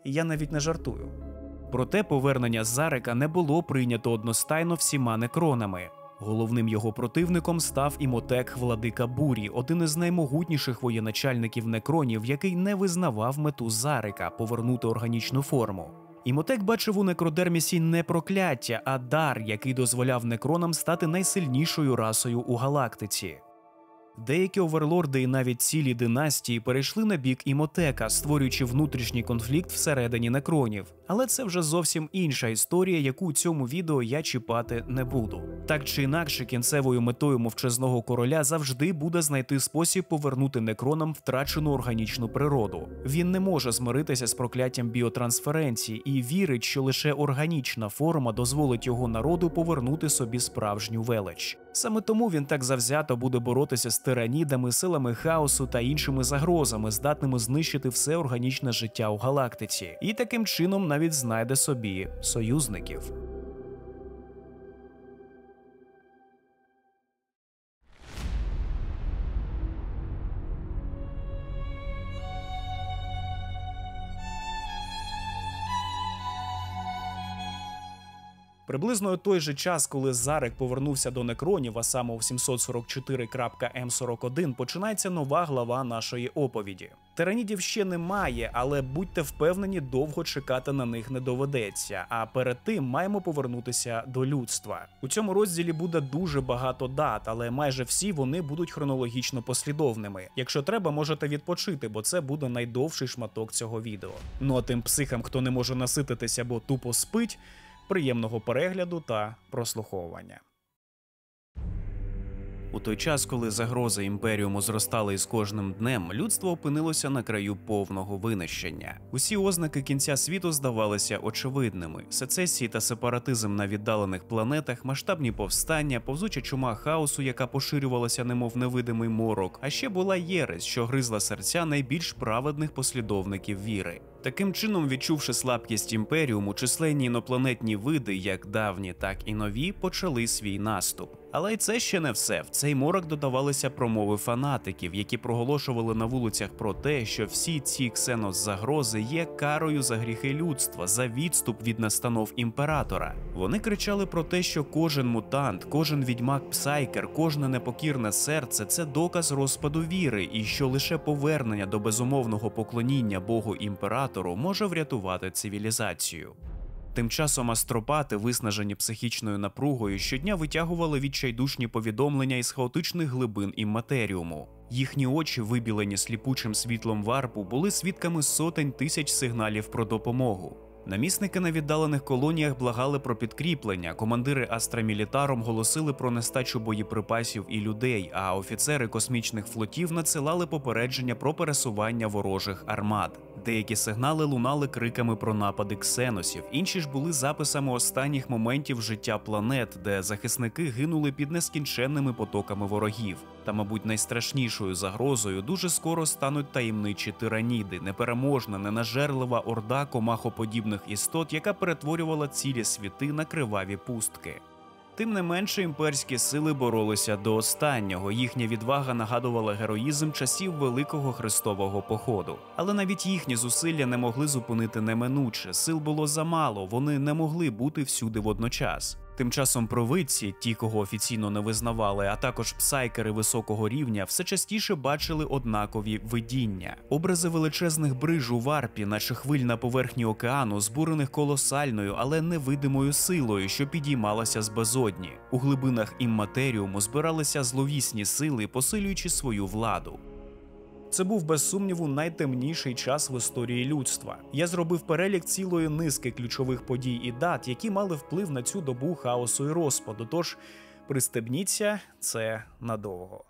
І я навіть не жартую. Проте повернення Зарека не було прийнято одностайно всіма некронами. Головним його противником став Імотек Владика Бурі, один із наймогутніших воєначальників некронів, який не визнавав мету Зарика – повернути органічну форму. Імотек бачив у некродермісі не прокляття, а дар, який дозволяв некронам стати найсильнішою расою у галактиці. Деякі оверлорди і навіть цілі династії перейшли на бік Імотека, створюючи внутрішній конфлікт всередині некронів. Але це вже зовсім інша історія, яку у цьому відео я чіпати не буду. Так чи інакше, кінцевою метою мовчазного короля завжди буде знайти спосіб повернути некронам втрачену органічну природу. Він не може змиритися з прокляттям біотрансференції і вірить, що лише органічна форма дозволить його народу повернути собі справжню велич. Саме тому він так завзято буде боротися з тиранідами, силами хаосу та іншими загрозами, здатними знищити все органічне життя у галактиці. І таким чином навіть знайде собі союзників. Приблизно у той же час, коли Зарик повернувся до некронів, а саме у 744.М41, починається нова глава нашої оповіді. Тиранідів ще немає, але будьте впевнені, довго чекати на них не доведеться, а перед тим маємо повернутися до людства. У цьому розділі буде дуже багато дат, але майже всі вони будуть хронологічно послідовними. Якщо треба, можете відпочити, бо це буде найдовший шматок цього відео. Ну а тим психам, хто не може насититися, бо тупо спить, приємного перегляду та прослуховування. У той час, коли загрози Імперіуму зростали із кожним днем, людство опинилося на краю повного винищення. Усі ознаки кінця світу здавалися очевидними. Сецесії та сепаратизм на віддалених планетах, масштабні повстання, повзуча чума хаосу, яка поширювалася немов невидимий морок, а ще була єресь, що гризла серця найбільш праведних послідовників віри. Таким чином, відчувши слабкість Імперіуму, численні інопланетні види, як давні, так і нові, почали свій наступ. Але й це ще не все. В цей морок додавалися промови фанатиків, які проголошували на вулицях про те, що всі ці ксенос-загрози є карою за гріхи людства, за відступ від настанов імператора. Вони кричали про те, що кожен мутант, кожен відьмак-псайкер, кожне непокірне серце – це доказ розпаду віри, і що лише повернення до безумовного поклоніння Богу-імператору може врятувати цивілізацію. Тим часом астропати, виснажені психічною напругою, щодня витягували відчайдушні повідомлення із хаотичних глибин імматеріуму. Їхні очі, вибілені сліпучим світлом варпу, були свідками сотень тисяч сигналів про допомогу. Намісники на віддалених колоніях благали про підкріплення, командири Астрамілітаром голосили про нестачу боєприпасів і людей, а офіцери космічних флотів надсилали попередження про пересування ворожих армад. Деякі сигнали лунали криками про напади ксеносів, інші ж були записами останніх моментів життя планет, де захисники гинули під нескінченними потоками ворогів. Та, мабуть, найстрашнішою загрозою дуже скоро стануть таємничі тираніди, непереможна, ненажерлива орда комахоподібних істот, яка перетворювала цілі світи на криваві пустки. Тим не менше, імперські сили боролися до останнього, їхня відвага нагадувала героїзм часів Великого Хрестового походу. Але навіть їхні зусилля не могли зупинити неминуче, сил було замало, вони не могли бути всюди водночас. Тим часом провидці, ті, кого офіційно не визнавали, а також псайкери високого рівня, все частіше бачили однакові видіння. Образи величезних бриж у варпі, наче хвиль на поверхні океану, збурених колосальною, але невидимою силою, що підіймалася з безодні. У глибинах імматеріуму збиралися зловісні сили, посилюючи свою владу. Це був, без сумніву, найтемніший час в історії людства. Я зробив перелік цілої низки ключових подій і дат, які мали вплив на цю добу хаосу і розпаду, тож пристебніться, це надовго.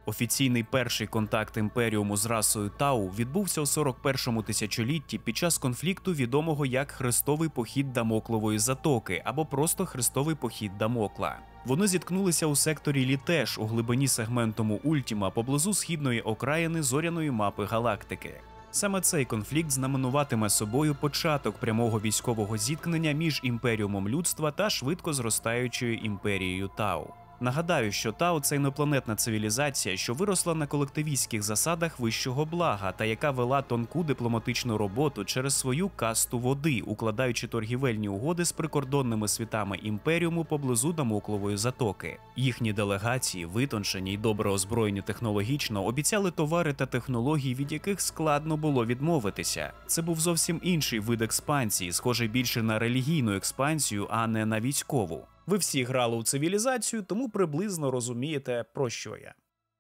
Офіційний перший контакт Імперіуму з расою Тау відбувся у 41-му тисячолітті під час конфлікту, відомого як Хрестовий похід Дамоклової затоки або просто Хрестовий похід Дамокла. Вони зіткнулися у секторі Літеш у глибині сегментуму Ультіма поблизу східної окраїни зоряної мапи галактики. Саме цей конфлікт знаменуватиме собою початок прямого військового зіткнення між Імперіумом людства та швидко зростаючою імперією Тау. Нагадаю, що Тау – це інопланетна цивілізація, що виросла на колективістських засадах вищого блага та яка вела тонку дипломатичну роботу через свою касту води, укладаючи торгівельні угоди з прикордонними світами імперіуму поблизу Дамоклової затоки. Їхні делегації, витончені й добре озброєні технологічно, обіцяли товари та технології, від яких складно було відмовитися. Це був зовсім інший вид експансії, схожий більше на релігійну експансію, а не на військову. Ви всі грали у цивілізацію, тому приблизно розумієте, про що я.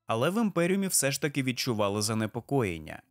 Але в Імперіумі все ж таки відчували занепокоєння.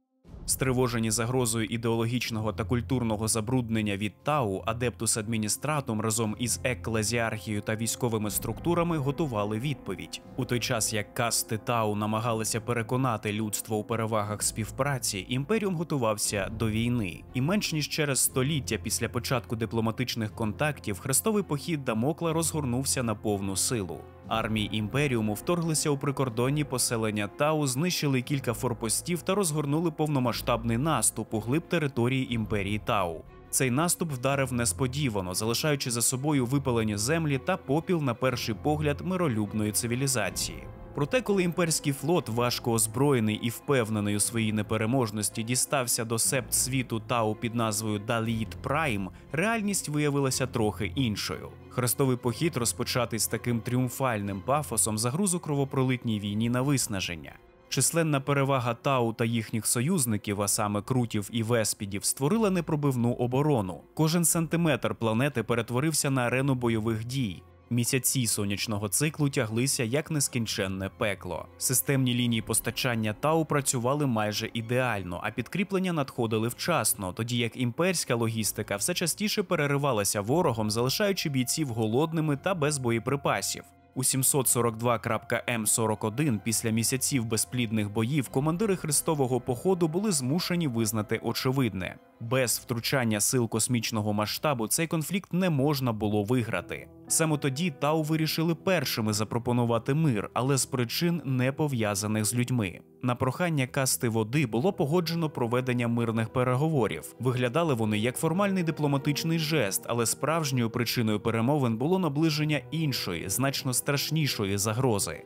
Стривожені загрозою ідеологічного та культурного забруднення від Тау, Адептус Адміністратум разом із еклезіархією та військовими структурами готували відповідь. У той час, як касти Тау намагалися переконати людство у перевагах співпраці, Імперіум готувався до війни. І менш ніж через століття після початку дипломатичних контактів хрестовий похід Дамокла розгорнувся на повну силу. Армії Імперіуму вторглися у прикордонні поселення Тау, знищили кілька форпостів та розгорнули повномасштабний наступ у глиб території Імперії Тау. Цей наступ вдарив несподівано, залишаючи за собою випалені землі та попіл на перший погляд миролюбної цивілізації. Проте, коли імперський флот, важко озброєний і впевнений у своїй непереможності, дістався до септ світу Тау під назвою Даліт Прайм, реальність виявилася трохи іншою. Хрестовий похід, розпочатий з таким тріумфальним пафосом, загруз у кровопролитній війні на виснаження. Численна перевага Тау та їхніх союзників, а саме Крутів і Веспідів, створила непробивну оборону. Кожен сантиметр планети перетворився на арену бойових дій. Місяці сонячного циклу тяглися як нескінченне пекло. Системні лінії постачання Тау працювали майже ідеально, а підкріплення надходили вчасно, тоді як імперська логістика все частіше переривалася ворогом, залишаючи бійців голодними та без боєприпасів. У 742.М41 після місяців безплідних боїв командири хрестового походу були змушені визнати очевидне. Без втручання сил космічного масштабу цей конфлікт не можна було виграти. Саме тоді Тау вирішили першими запропонувати мир, але з причин, не пов'язаних з людьми. На прохання касти води було погоджено проведення мирних переговорів. Виглядали вони як формальний дипломатичний жест, але справжньою причиною перемовин було наближення іншої, значно страшнішої загрози.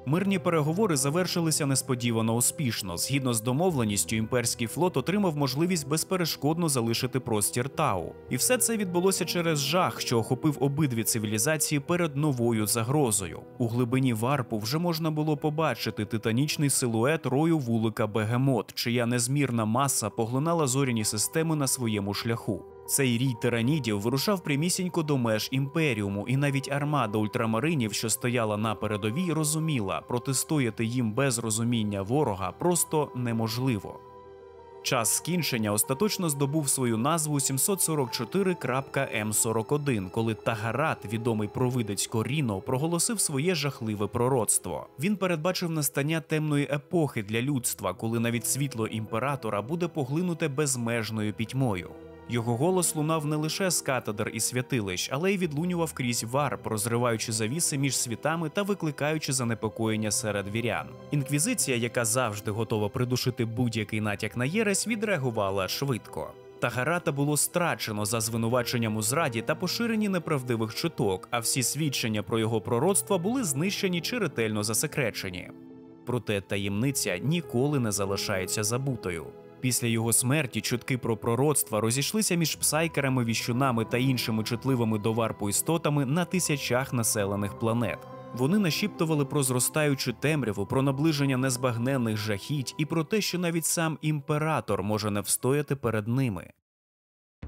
Мирні переговори завершилися несподівано успішно. Згідно з домовленістю, імперський флот отримав можливість безперешкодно залишити простір Тау. І все це відбулося через жах, що охопив обидві цивілізації перед новою загрозою. У глибині варпу вже можна було побачити титанічний силует рою вулика Бегемот, чия незмірна маса поглинала зоряні системи на своєму шляху. Цей рій тиранідів вирушав прямісінько до меж Імперіуму, і навіть армада ультрамаринів, що стояла на передовій, розуміла, протистояти їм без розуміння ворога просто неможливо. Час скінчення остаточно здобув свою назву 744.М41, коли Тагарат, відомий провидець Коріно, проголосив своє жахливе пророцтво. Він передбачив настання темної епохи для людства, коли навіть світло імператора буде поглинуте безмежною пітьмою. Його голос лунав не лише з катедр і святилищ, але й відлунював крізь варп, розриваючи завіси між світами та викликаючи занепокоєння серед вірян. Інквізиція, яка завжди готова придушити будь-який натяк на єресь, відреагувала швидко. Тагарата було страчено за звинуваченням у зраді та поширенні неправдивих чуток, а всі свідчення про його пророцтва були знищені чи ретельно засекречені. Проте таємниця ніколи не залишається забутою. Після його смерті чутки про пророцтва розійшлися між псайкерами, віщунами та іншими чутливими до варпу істотами на тисячах населених планет. Вони нашіптували про зростаючу темряву, про наближення незбагненних жахіть і про те, що навіть сам імператор може не встояти перед ними.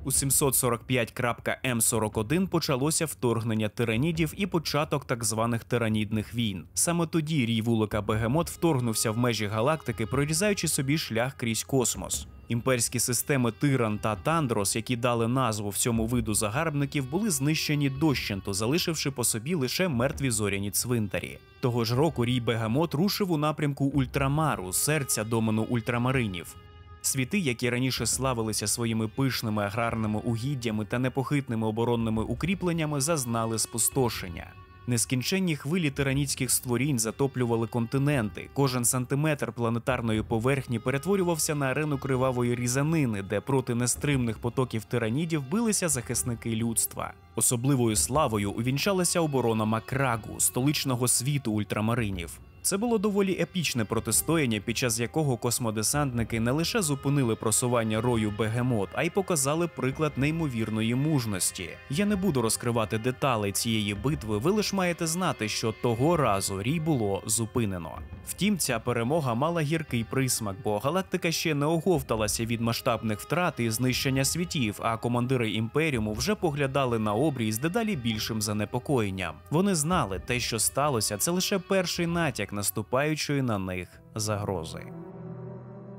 У 745.М41 почалося вторгнення тиранідів і початок так званих тиранідних війн. Саме тоді рій вулика Бегемот вторгнувся в межі галактики, прорізаючи собі шлях крізь космос. Імперські системи Тиран та Тандрос, які дали назву всьому виду загарбників, були знищені дощенту, залишивши по собі лише мертві зоряні цвинтарі. Того ж року рій Бегемот рушив у напрямку Ультрамару, серця домену ультрамаринів. Світи, які раніше славилися своїми пишними аграрними угіддями та непохитними оборонними укріпленнями, зазнали спустошення. Нескінченні хвилі тиранітських створінь затоплювали континенти, кожен сантиметр планетарної поверхні перетворювався на арену кривавої різанини, де проти нестримних потоків тиранідів билися захисники людства. Особливою славою увінчалася оборона Макрагу, столичного світу ультрамаринів. Це було доволі епічне протистояння, під час якого космодесантники не лише зупинили просування рою Бегемот, а й показали приклад неймовірної мужності. Я не буду розкривати деталей цієї битви, ви лише маєте знати, що того разу рій було зупинено. Втім, ця перемога мала гіркий присмак, бо галактика ще не оговталася від масштабних втрат і знищення світів, а командири Імперіуму вже поглядали на обрій з дедалі більшим занепокоєнням. Вони знали, те, що сталося, це лише перший натяк наступаючої на них загрози.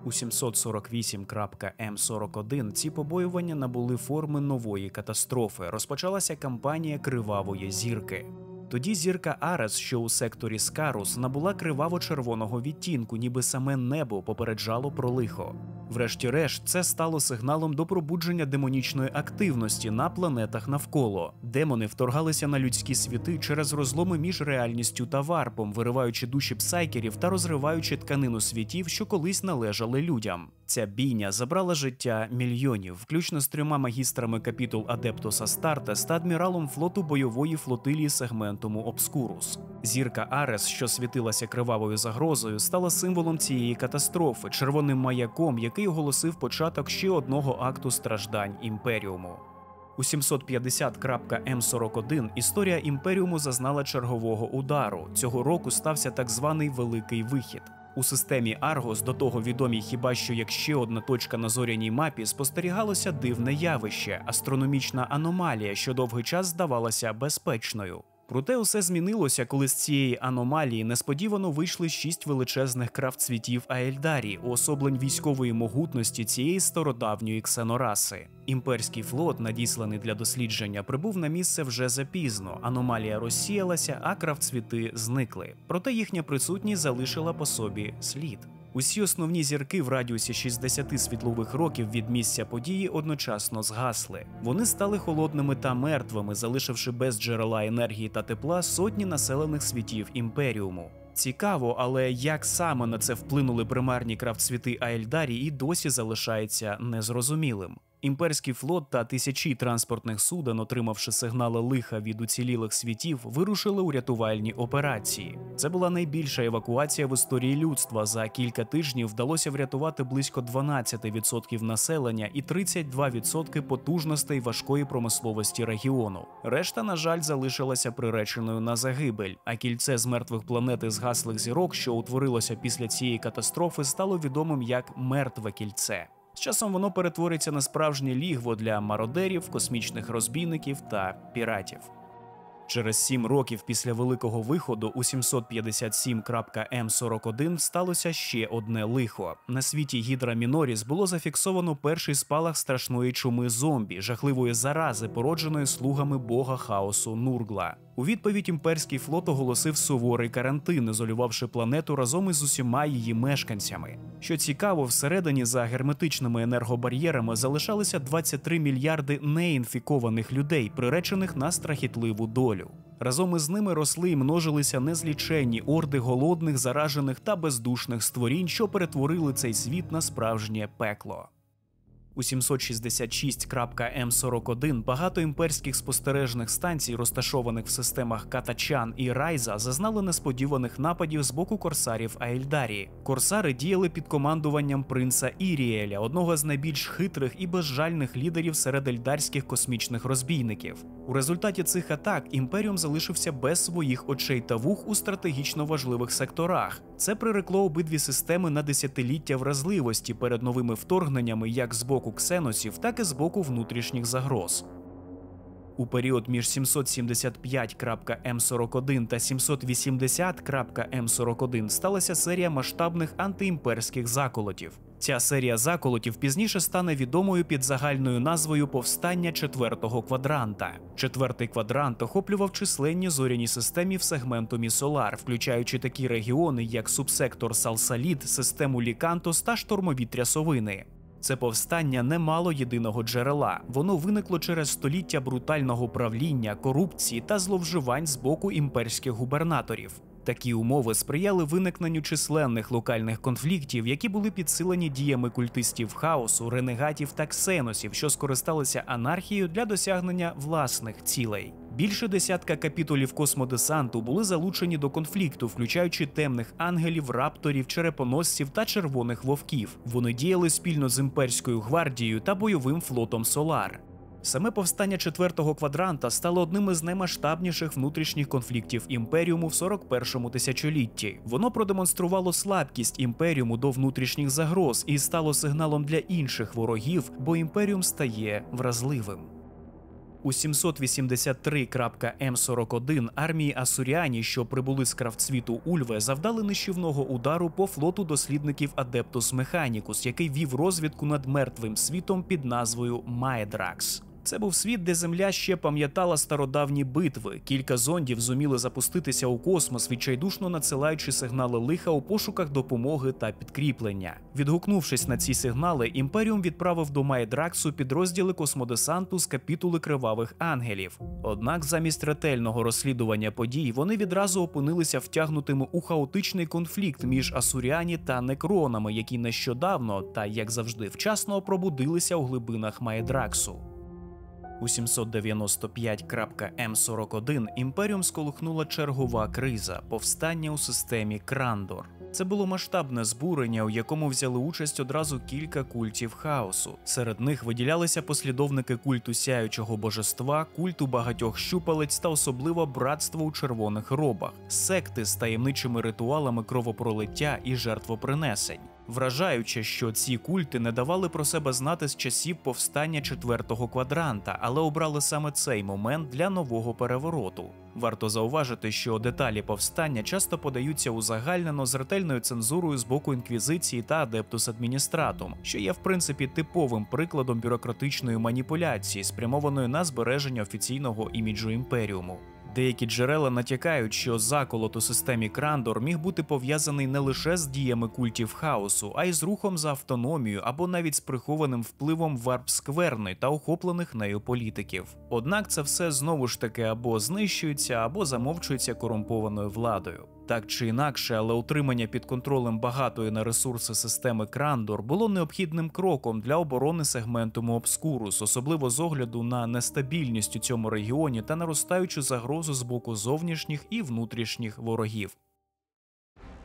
У 748.М41 ці побоювання набули форми нової катастрофи. Розпочалася кампанія Кривавої зірки. Тоді зірка Арес, що у секторі Скарус, набула криваво-червоного відтінку, ніби саме небо попереджало про лихо. Врешті-решт, це стало сигналом до пробудження демонічної активності на планетах навколо. Демони вторгалися на людські світи через розломи між реальністю та варпом, вириваючи душі псайкерів та розриваючи тканину світів, що колись належали людям. Ця бійня забрала життя мільйонів, включно з 3 магістрами капітул Адептус Астартес та адміралом флоту бойової флотилії сегментуму Обскурус. Зірка Арес, що світилася кривавою загрозою, стала символом цієї катастрофи, червоним маяком, який оголосив початок ще одного акту страждань Імперіуму. У 750.М41 історія Імперіуму зазнала чергового удару. Цього року стався так званий Великий Вихід. У системі Аргос, до того відомій хіба що як ще одна точка на зоряній мапі, спостерігалося дивне явище – астрономічна аномалія, що довгий час здавалася безпечною. Проте усе змінилося, коли з цієї аномалії несподівано вийшли 6 величезних кравцвітів Аельдарі, уособлень військової могутності цієї стародавньої ксенораси. Імперський флот, надісланий для дослідження, прибув на місце вже запізно, аномалія розсіялася, а кравцвіти зникли. Проте їхня присутність залишила по собі слід. Усі основні зірки в радіусі 60 світлових років від місця події одночасно згасли. Вони стали холодними та мертвими, залишивши без джерела енергії та тепла сотні населених світів Імперіуму. Цікаво, але як саме на це вплинули примарні кравцвіти Аельдарі, і досі залишається незрозумілим. Імперський флот та тисячі транспортних суден, отримавши сигнали лиха від уцілілих світів, вирушили у рятувальні операції. Це була найбільша евакуація в історії людства. За кілька тижнів вдалося врятувати близько 12% населення і 32% потужностей важкої промисловості регіону. Решта, на жаль, залишилася приреченою на загибель, а кільце з мертвих планет і згаслих зірок, що утворилося після цієї катастрофи, стало відомим як «Мертве кільце». З часом воно перетвориться на справжнє лігво для мародерів, космічних розбійників та піратів. Через 7 років після Великого Виходу у 757.М41 сталося ще одне лихо. На світі Гідра Міноріс було зафіксовано перший спалах страшної чуми зомбі, жахливої зарази, породженої слугами бога хаосу Нургла. У відповідь імперський флот оголосив суворий карантин, ізолювавши планету разом із усіма її мешканцями. Що цікаво, всередині за герметичними енергобар'єрами залишалися 23 мільярди неінфікованих людей, приречених на страхітливу долю. Разом із ними росли і множилися незліченні орди голодних, заражених та бездушних створінь, що перетворили цей світ на справжнє пекло. У 766.М41 багато імперських спостережних станцій, розташованих в системах Катачан і Райза, зазнали несподіваних нападів з боку корсарів Аельдарі. Корсари діяли під командуванням принца Іріеля, одного з найбільш хитрих і безжальних лідерів серед ельдарських космічних розбійників. У результаті цих атак Імперіум залишився без своїх очей та вух у стратегічно важливих секторах. Це прирекло обидві системи на десятиліття вразливості перед новими вторгненнями як з боку ксеносів, так і з боку внутрішніх загроз. У період між 775.М41 та 780.М41 сталася серія масштабних антиімперських заколотів. Ця серія заколотів пізніше стане відомою під загальною назвою «Повстання четвертого квадранта». Четвертий квадрант охоплював численні зоряні системи в сегментумі Солар, включаючи такі регіони, як субсектор Салсаліт, систему Лікантос та штормові трясовини. Це повстання не мало єдиного джерела. Воно виникло через століття брутального правління, корупції та зловживань з боку імперських губернаторів. Такі умови сприяли виникненню численних локальних конфліктів, які були підсилені діями культистів хаосу, ренегатів та ксеносів, що скористалися анархією для досягнення власних цілей. Більше десятка капітулів космодесанту були залучені до конфлікту, включаючи темних ангелів, рапторів, черепоносців та червоних вовків. Вони діяли спільно з імперською гвардією та бойовим флотом Солар. Саме повстання четвертого квадранта стало одним із наймасштабніших внутрішніх конфліктів Імперіуму в 41-му тисячолітті. Воно продемонструвало слабкість Імперіуму до внутрішніх загроз і стало сигналом для інших ворогів, бо Імперіум стає вразливим. У 783.М41 армії Асуріані, що прибули з крафтсвіту Ульве, завдали нищівного удару по флоту дослідників Адептус Механікус, який вів розвідку над мертвим світом під назвою Маедракс. Це був світ, де Земля ще пам'ятала стародавні битви. Кілька зондів зуміли запуститися у космос, відчайдушно надсилаючи сигнали лиха у пошуках допомоги та підкріплення. Відгукнувшись на ці сигнали, Імперіум відправив до Маедраксу підрозділи космодесанту з капітули Кривавих Ангелів. Однак замість ретельного розслідування подій вони відразу опинилися втягнутими у хаотичний конфлікт між Асуріані та Некронами, які нещодавно, та як завжди вчасно, пробудилися у глибинах Маедраксу. У 795.М41 Імперіум сколихнула чергова криза – повстання у системі Крандор. Це було масштабне збурення, у якому взяли участь одразу кілька культів хаосу. Серед них виділялися послідовники культу Сяючого Божества, культу Багатьох Щупалець та особливо Братство у Червоних Робах, секти з таємничими ритуалами кровопролиття і жертвопринесень. Вражаюче, що ці культи не давали про себе знати з часів повстання четвертого квадранта, але обрали саме цей момент для нового перевороту. Варто зауважити, що деталі повстання часто подаються узагальнено з ретельною цензурою з боку Інквізиції та Адептус Адміністратум, що є в принципі типовим прикладом бюрократичної маніпуляції, спрямованої на збереження офіційного іміджу Імперіуму. Деякі джерела натякають, що заколот у системі Крандор міг бути пов'язаний не лише з діями культів хаосу, а й з рухом за автономію або навіть з прихованим впливом варп-скверни та охоплених нею політиків. Однак це все знову ж таки або знищується, або замовчується корумпованою владою. Так чи інакше, але утримання під контролем багатої на ресурси системи Крандор було необхідним кроком для оборони сегментуму Обскурус, особливо з огляду на нестабільність у цьому регіоні та наростаючу загрозу з боку зовнішніх і внутрішніх ворогів.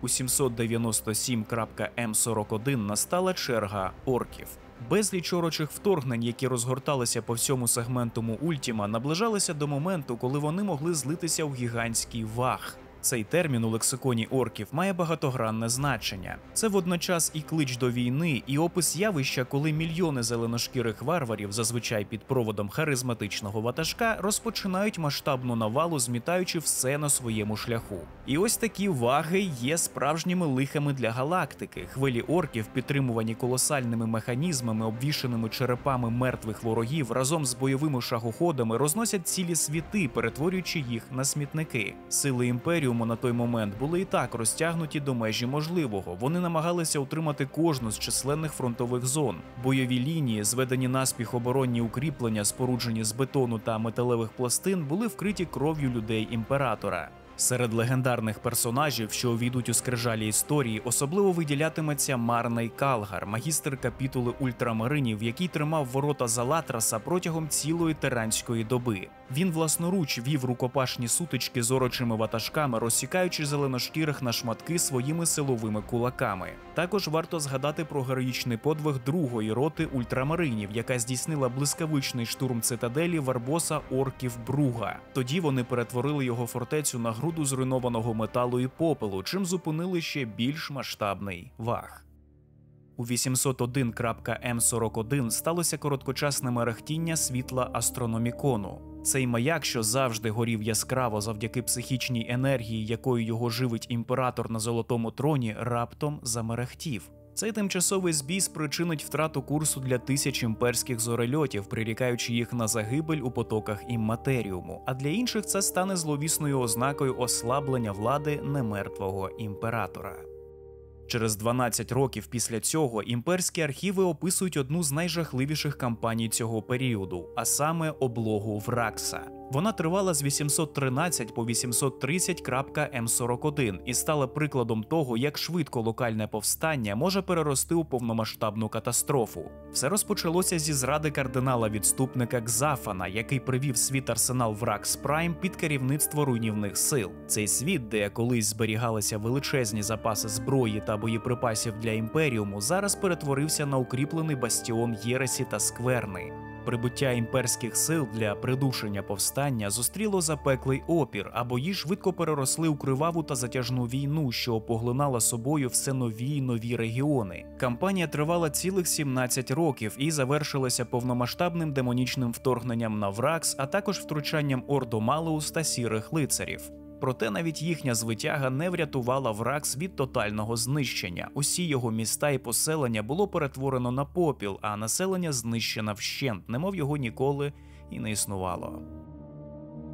У 797.М41 настала черга орків. Безліч орочих вторгнень, які розгорталися по всьому сегментуму Ультіма, наближалися до моменту, коли вони могли злитися у гігантський ваг. Цей термін у лексиконі орків має багатогранне значення. Це водночас і клич до війни, і опис явища, коли мільйони зеленошкірих варварів, зазвичай під проводом харизматичного ватажка, розпочинають масштабну навалу, змітаючи все на своєму шляху. І ось такі ваги є справжніми лихами для галактики. Хвилі орків, підтримувані колосальними механізмами, обвішаними черепами мертвих ворогів, разом з бойовими шагоходами розносять цілі світи, перетворюючи їх на смітники. Сили Імперіуму на той момент були і так розтягнуті до межі можливого. Вони намагалися утримати кожну з численних фронтових зон. Бойові лінії, зведені наспіх оборонні укріплення, споруджені з бетону та металевих пластин, були вкриті кров'ю людей Імператора. Серед легендарних персонажів, що увійдуть у скрижалі історії, особливо виділятиметься Марней Калгар, магістр капітули ультрамаринів, який тримав ворота Залатраса протягом цілої тиранської доби. Він власноруч вів рукопашні сутички з орочими ватажками, розсікаючи зеленошкірих на шматки своїми силовими кулаками. Також варто згадати про героїчний подвиг другої роти ультрамаринів, яка здійснила блискавичний штурм цитаделі Варбоса орків Бруга. Тоді вони перетворили його фортецю на груду зруйнованого металу і попелу, чим зупинили ще більш масштабний ваг. У 801.М41 сталося короткочасне мерехтіння світла астрономікону. Цей маяк, що завжди горів яскраво завдяки психічній енергії, якою його живить імператор на золотому троні, раптом замерехтів. Цей тимчасовий збій спричинить втрату курсу для тисяч імперських зорельотів, прирікаючи їх на загибель у потоках імматеріуму, а для інших це стане зловісною ознакою ослаблення влади немертвого імператора. Через 12 років після цього імперські архіви описують одну з найжахливіших кампаній цього періоду, а саме облогу Вракса. Вона тривала з 813 по 830 М41 і стала прикладом того, як швидко локальне повстання може перерости у повномасштабну катастрофу. Все розпочалося зі зради кардинала-відступника Кзафана, який привів світ арсенал Вракс Прайм під керівництво руйнівних сил. Цей світ, де колись зберігалися величезні запаси зброї та боєприпасів для Імперіуму, зараз перетворився на укріплений бастіон Єресі та Скверни. Прибуття імперських сил для придушення повстання зустріло запеклий опір, а бої швидко переросли у криваву та затяжну війну, що поглинала собою все нові й нові регіони. Кампанія тривала цілих 17 років і завершилася повномасштабним демонічним вторгненням на Вракс, а також втручанням Ордо Малеус та Сірих лицарів. Проте навіть їхня звитяга не врятувала Вракс від тотального знищення. Усі його міста і поселення було перетворено на попіл, а населення знищено вщент, немов його ніколи і не існувало.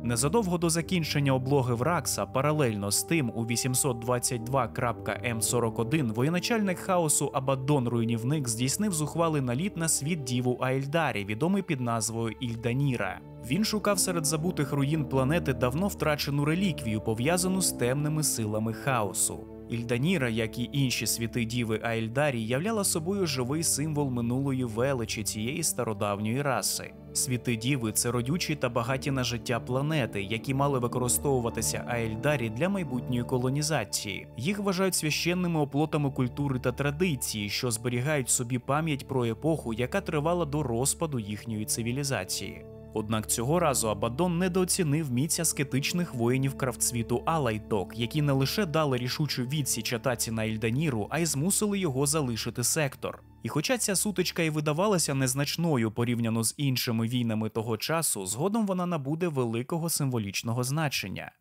Незадовго до закінчення облоги Вракса, паралельно з тим, у 822 М41 воєначальник хаосу Абаддон Руйнівник здійснив зухвалий наліт на світ Діву Аельдарі, відомий під назвою Ільданіра. Він шукав серед забутих руїн планети давно втрачену реліквію, пов'язану з темними силами хаосу. Ільданіра, як і інші світи Діви Аельдарі, являла собою живий символ минулої величі цієї стародавньої раси. Світи Діви – це родючі та багаті на життя планети, які мали використовуватися Аельдарі для майбутньої колонізації. Їх вважають священними оплотами культури та традиції, що зберігають собі пам'ять про епоху, яка тривала до розпаду їхньої цивілізації. Однак цього разу Абаддон недооцінив міць аскетичних воїнів крафтсвіту Алайток, які не лише дали рішучу відсіч атаці на Ільданіру, а й змусили його залишити сектор. І хоча ця сутичка і видавалася незначною порівняно з іншими війнами того часу, згодом вона набуде великого символічного значення.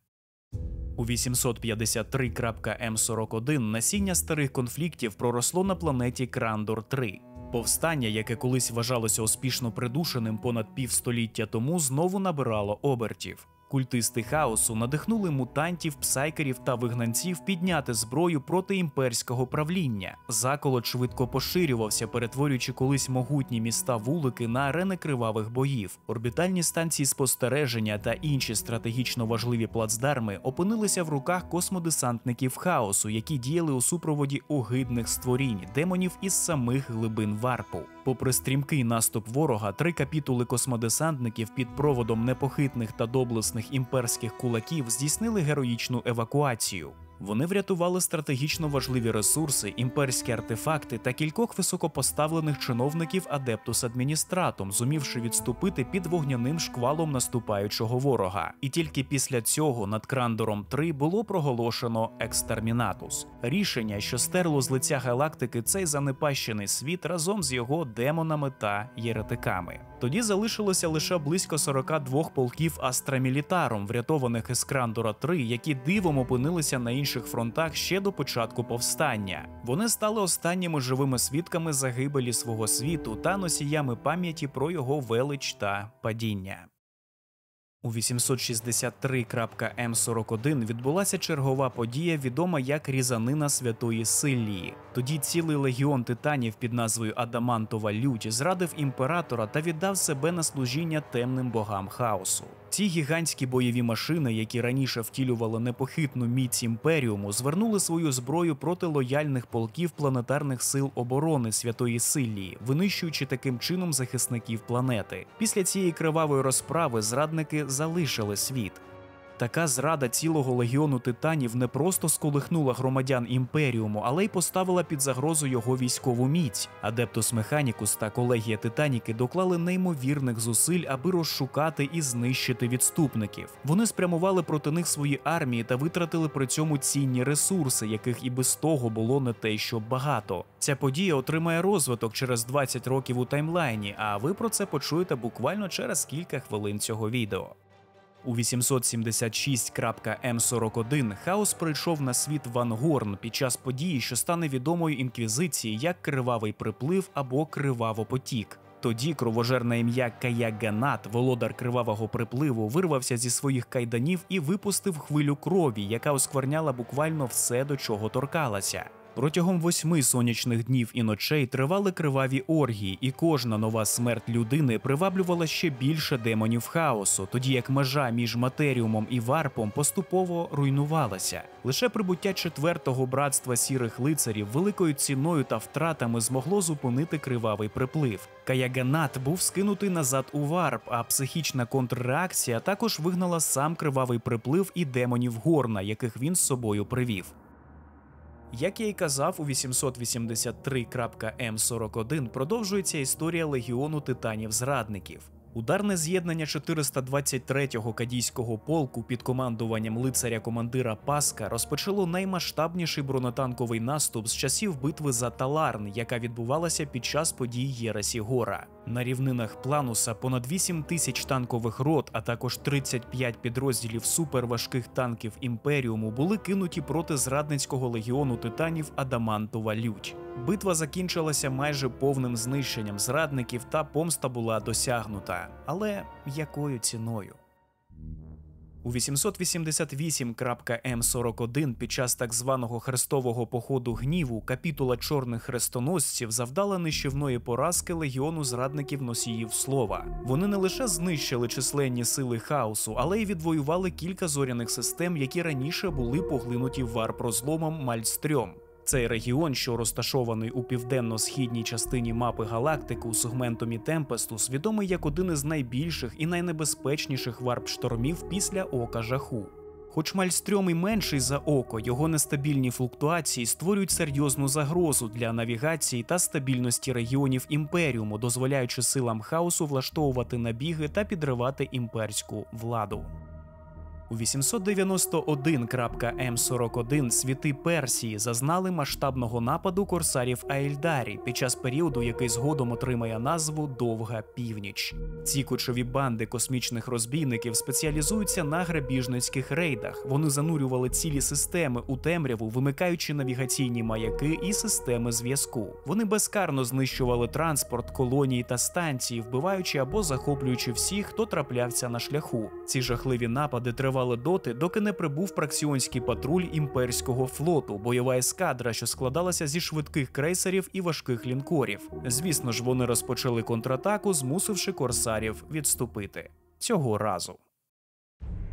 У 853 М41 насіння старих конфліктів проросло на планеті Крандор-3. Повстання, яке колись вважалося успішно придушеним понад півстоліття тому, знову набирало обертів. Культисти хаосу надихнули мутантів, псайкерів та вигнанців підняти зброю проти імперського правління. Заколот швидко поширювався, перетворюючи колись могутні міста-вулики на арени кривавих боїв. Орбітальні станції спостереження та інші стратегічно важливі плацдарми опинилися в руках космодесантників хаосу, які діяли у супроводі огидних створінь, демонів із самих глибин варпу. Попри стрімкий наступ ворога, 3 капітули космодесантників під проводом непохитних та доблесних імперських кулаків здійснили героїчну евакуацію. Вони врятували стратегічно важливі ресурси, імперські артефакти та кількох високопоставлених чиновників Адептус Адміністратум, зумівши відступити під вогняним шквалом наступаючого ворога. І тільки після цього над Крандором-3 було проголошено Екстермінатус – рішення, що стерло з лиця галактики цей занепащений світ разом з його демонами та єретиками. Тоді залишилося лише близько 42 полків Астра Мілітарум, врятованих із Крандора-3, які дивом опинилися на інших фронтах ще до початку повстання. Вони стали останніми живими свідками загибелі свого світу та носіями пам'яті про його велич та падіння. У 863 М41 відбулася чергова подія, відома як Різанина Святої Силлії. Тоді цілий легіон титанів під назвою Адамантова Лють зрадив імператора та віддав себе на служіння темним богам хаосу. Ці гігантські бойові машини, які раніше втілювали непохитну міць Імперіуму, звернули свою зброю проти лояльних полків планетарних сил оборони Святої Силлії, винищуючи таким чином захисників планети. Після цієї кривавої розправи зрадники залишили світ. Така зрада цілого легіону титанів не просто сколихнула громадян Імперіуму, але й поставила під загрозу його військову міць. Адептус Механікус та колегія Титаніки доклали неймовірних зусиль, аби розшукати і знищити відступників. Вони спрямували проти них свої армії та витратили при цьому цінні ресурси, яких і без того було не те, що багато. Ця подія отримає розвиток через 20 років у таймлайні, а ви про це почуєте буквально через кілька хвилин цього відео. У 876 М41 хаос прийшов на світ Вангорн під час події, що стане відомою Інквізиції як Кривавий приплив або Кривавопотік. Тоді кровожерне ім'я Каяганат, володар Кривавого припливу, вирвався зі своїх кайданів і випустив хвилю крові, яка оскверняла буквально все, до чого торкалася. Протягом 8 сонячних днів і ночей тривали криваві оргії, і кожна нова смерть людини приваблювала ще більше демонів хаосу, тоді як межа між матеріумом і варпом поступово руйнувалася. Лише прибуття 4-го братства сірих лицарів великою ціною та втратами змогло зупинити кривавий приплив. Каяганат був скинутий назад у варп, а психічна контрреакція також вигнала сам кривавий приплив і демонів Горна, яких він з собою привів. Як я й казав, у 883.М41 продовжується історія Легіону Титанів-Зрадників. Ударне з'єднання 423-го кадійського полку під командуванням лицаря-командира Паска розпочало наймасштабніший бронетанковий наступ з часів битви за Таларн, яка відбувалася під час подій Єресі Гора. На рівнинах Плануса понад 8 тисяч танкових рот, а також 35 підрозділів суперважких танків Імперіуму були кинуті проти зрадницького легіону титанів Адамантова Лють. Битва закінчилася майже повним знищенням зрадників та помста була досягнута. Але якою ціною? У 888.М41 під час так званого хрестового походу гніву капітула чорних хрестоносців завдала нищівної поразки легіону зрадників-носіїв слова. Вони не лише знищили численні сили хаосу, але й відвоювали кілька зоряних систем, які раніше були поглинуті варп-розломом Мальстрьом. Цей регіон, що розташований у південно-східній частині мапи галактики у сегментумі Темпестус, відомий як один із найбільших і найнебезпечніших варп-штормів після Ока Жаху. Хоч Мальстрьом і менший за Око, його нестабільні флуктуації створюють серйозну загрозу для навігації та стабільності регіонів Імперіуму, дозволяючи силам хаосу влаштовувати набіги та підривати імперську владу. У 891.М41 світи Персії зазнали масштабного нападу корсарів Аельдарі під час періоду, який згодом отримає назву «Довга північ». Ці кочові банди космічних розбійників спеціалізуються на грабіжницьких рейдах. Вони занурювали цілі системи у темряву, вимикаючи навігаційні маяки і системи зв'язку. Вони безкарно знищували транспорт, колонії та станції, вбиваючи або захоплюючи всіх, хто траплявся на шляху. Ці жахливі напади тривали доти, доки не прибув праксіонський патруль імперського флоту, бойова ескадра, що складалася зі швидких крейсерів і важких лінкорів. Звісно ж, вони розпочали контратаку, змусивши корсарів відступити. Цього разу.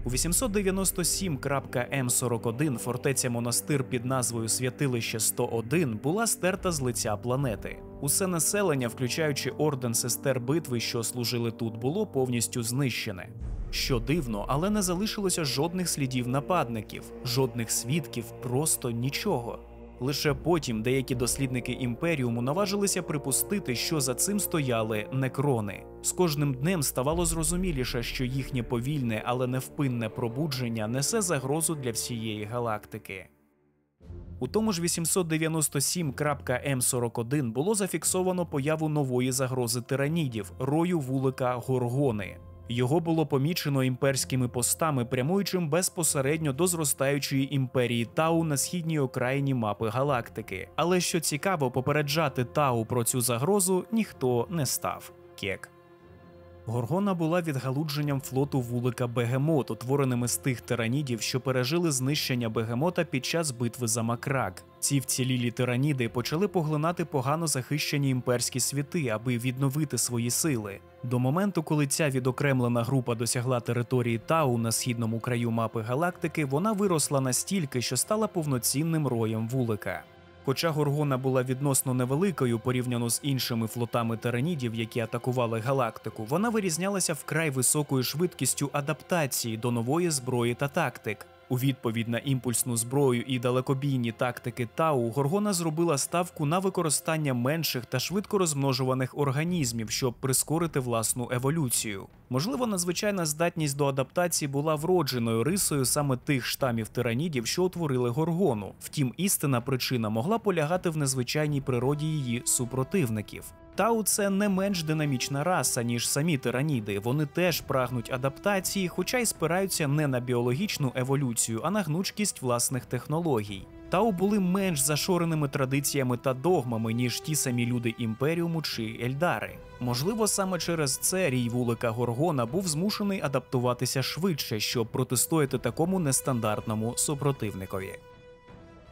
У 897.М41 фортеця-монастир під назвою Святилище 101 була стерта з лиця планети. Усе населення, включаючи орден сестер битви, що служили тут, було повністю знищене. Що дивно, але не залишилося жодних слідів нападників, жодних свідків, просто нічого. Лише потім деякі дослідники Імперіуму наважилися припустити, що за цим стояли некрони. З кожним днем ставало зрозуміліше, що їхнє повільне, але невпинне пробудження несе загрозу для всієї галактики. У тому ж 897.М41 було зафіксовано появу нової загрози тиранідів – рою вулика Горгони. Його було помічено імперськими постами, прямуючим безпосередньо до зростаючої імперії Тау на східній окраїні мапи галактики. Але що цікаво, попереджати Тау про цю загрозу ніхто не став. Кек. Горгона була відгалудженням флоту вулика Бегемот, утвореним із тих тиранідів, що пережили знищення Бегемота під час битви за Макрак. Ці вцілілі тираніди почали поглинати погано захищені імперські світи, аби відновити свої сили. До моменту, коли ця відокремлена група досягла території Тау на східному краю мапи галактики, вона виросла настільки, що стала повноцінним роєм вулика. Хоча Горгона була відносно невеликою порівняно з іншими флотами тиранідів, які атакували галактику, вона вирізнялася вкрай високою швидкістю адаптації до нової зброї та тактик. У відповідь на імпульсну зброю і далекобійні тактики Тау, Горгона зробила ставку на використання менших та швидко розмножуваних організмів, щоб прискорити власну еволюцію. Можливо, надзвичайна здатність до адаптації була вродженою рисою саме тих штамів тиранідів, що утворили Горгону. Втім, істинна причина могла полягати в незвичайній природі її супротивників. Тау – це не менш динамічна раса, ніж самі тираніди. Вони теж прагнуть адаптації, хоча й спираються не на біологічну еволюцію, а на гнучкість власних технологій. Тау були менш зашореними традиціями та догмами, ніж ті самі люди Імперіуму чи Ельдари. Можливо, саме через це рій вулика Горгона був змушений адаптуватися швидше, щоб протистояти такому нестандартному супротивникові.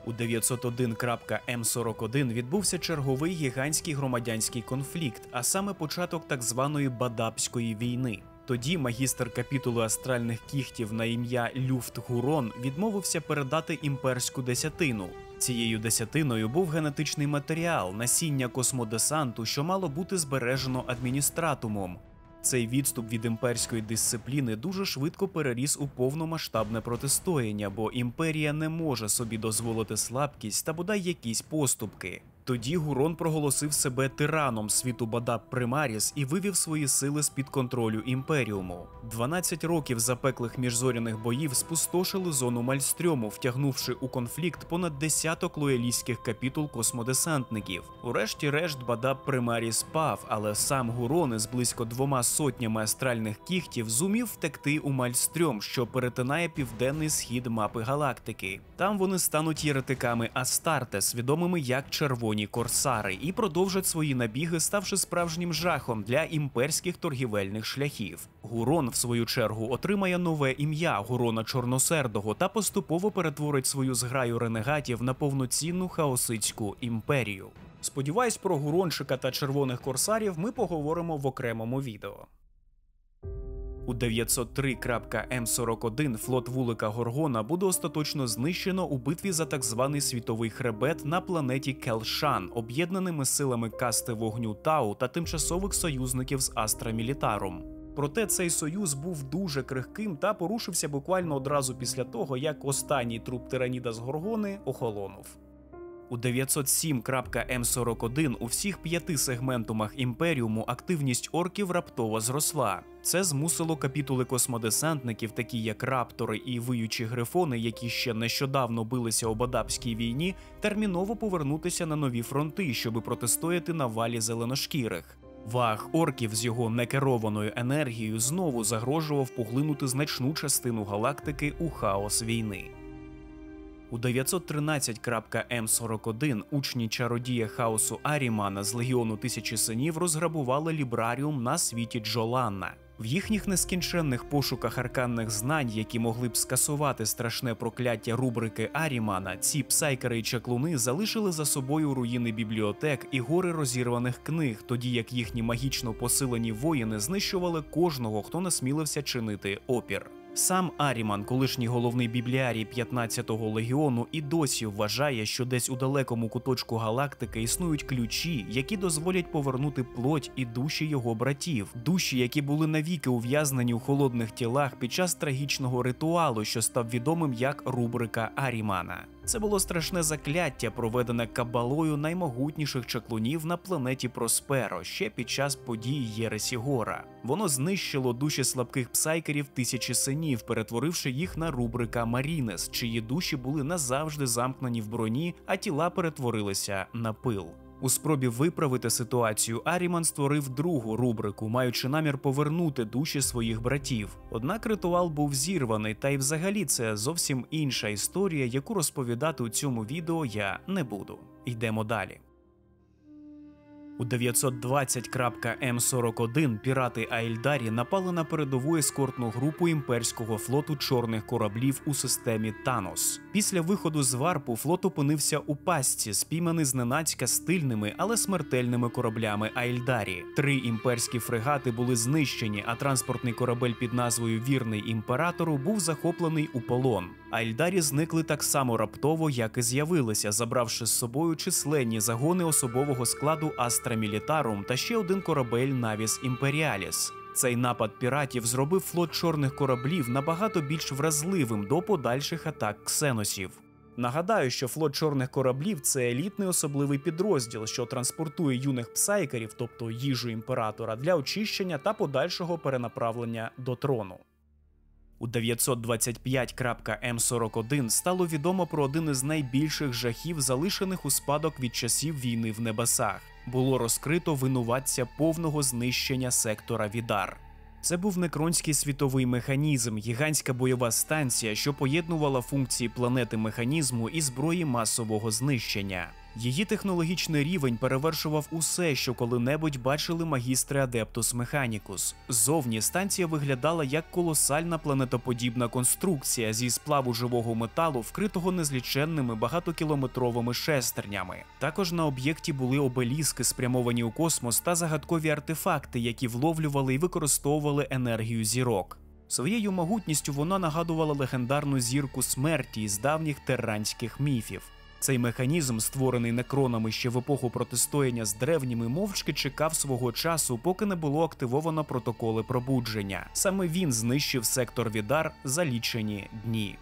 У 901.М41 відбувся черговий гігантський громадянський конфлікт, а саме початок так званої Бадабської війни. Тоді магістр капітули астральних кіхтів на ім'я Люфт Гурон відмовився передати імперську десятину. Цією десятиною був генетичний матеріал, насіння космодесанту, що мало бути збережено адміністратумом. Цей відступ від імперської дисципліни дуже швидко переріс у повномасштабне протистояння, бо імперія не може собі дозволити слабкість та бодай якісь поступки. Тоді Гурон проголосив себе тираном світу Бадаб Примаріс і вивів свої сили з-під контролю Імперіуму. 12 років запеклих міжзоряних боїв спустошили зону Мальстрьому, втягнувши у конфлікт понад десяток лоялістських капітул космодесантників. Урешті-решт Бадаб Примаріс пав, але сам Гурон із близько 200 астральних кіхтів зумів втекти у Мальстрьом, що перетинає південний схід мапи галактики. Там вони стануть єретиками Астартес, відомими як Червоні корсари, і продовжать свої набіги, ставши справжнім жахом для імперських торгівельних шляхів. Гурон, в свою чергу, отримає нове ім'я Гурона Чорносердого та поступово перетворить свою зграю ренегатів на повноцінну хаоситську імперію. Сподіваюсь, про Гурончика та червоних корсарів ми поговоримо в окремому відео. У 903.М41 флот вулика Горгона буде остаточно знищено у битві за так званий світовий хребет на планеті Келшан, об'єднаними силами касти вогню Тау та тимчасових союзників з Астра Мілітарум. Проте цей союз був дуже крихким та порушився буквально одразу після того, як останній труп тираніда з Горгони охолонув. У 907.М41 у всіх 5 сегментумах Імперіуму активність орків раптово зросла. Це змусило капітули космодесантників, такі як Раптори і Виючі Грифони, які ще нещодавно билися у Бадабській війні, терміново повернутися на нові фронти, щоби протистояти навалі зеленошкірих. Ваг орків з його некерованою енергією знову загрожував поглинути значну частину галактики у хаос війни. У 913.М41 учні чародія хаосу Арімана з Легіону Тисячі Синів розграбували лібраріум на світі Джоланна. В їхніх нескінченних пошуках арканних знань, які могли б скасувати страшне прокляття рубрики Арімана, ці псайкери й чаклуни залишили за собою руїни бібліотек і гори розірваних книг, тоді як їхні магічно посилені воїни знищували кожного, хто насмілився чинити опір. Сам Аріман, колишній головний бібліарій 15-го легіону, і досі вважає, що десь у далекому куточку галактики існують ключі, які дозволять повернути плоть і душі його братів. Душі, які були навіки ув'язнені у холодних тілах під час трагічного ритуалу, що став відомим як рубрика Арімана. Це було страшне закляття, проведене кабалою наймогутніших чаклунів на планеті Просперо ще під час подій Єресі Гора. Воно знищило душі слабких псайкерів Тисячі Синів, перетворивши їх на рубрика Марінес, чиї душі були назавжди замкнені в броні, а тіла перетворилися на пил. У спробі виправити ситуацію Аріман створив другу рубрику, маючи намір повернути душі своїх братів. Однак ритуал був зірваний, та й взагалі це зовсім інша історія, яку розповідати у цьому відео я не буду. Йдемо далі. У 920.М41 пірати Аельдарі напали на передову ескортну групу імперського флоту чорних кораблів у системі Танос. Після виходу з варпу флот опинився у пастці, спійманий зненацька стильними, але смертельними кораблями Аельдарі. 3 імперські фрегати були знищені, а транспортний корабель під назвою Вірний імператору був захоплений у полон. Аельдарі зникли так само раптово, як і з'явилися, забравши з собою численні загони особового складу Астра Мілітарум та ще один корабель Навіс Імперіаліс. Цей напад піратів зробив флот чорних кораблів набагато більш вразливим до подальших атак ксеносів. Нагадаю, що флот чорних кораблів – це елітний особливий підрозділ, що транспортує юних псайкерів, тобто їжу імператора, для очищення та подальшого перенаправлення до трону. У 925.М41 стало відомо про один із найбільших жахів, залишених у спадок від часів війни в небесах. Було розкрито винуватця повного знищення сектора Відар. Це був некронський світовий механізм, гігантська бойова станція, що поєднувала функції планети механізму і зброї масового знищення. Її технологічний рівень перевершував усе, що коли-небудь бачили магістри Адептус Механікус. Ззовні станція виглядала як колосальна планетоподібна конструкція зі сплаву живого металу, вкритого незліченними багатокілометровими шестернями. Також на об'єкті були обеліски, спрямовані у космос, та загадкові артефакти, які вловлювали і використовували енергію зірок. Своєю могутністю вона нагадувала легендарну зірку смерті з давніх терранських міфів. Цей механізм, створений некронами ще в епоху протистояння з древніми, мовчки чекав свого часу, поки не було активовано протоколи пробудження. Саме він знищив сектор Відар за лічені дні.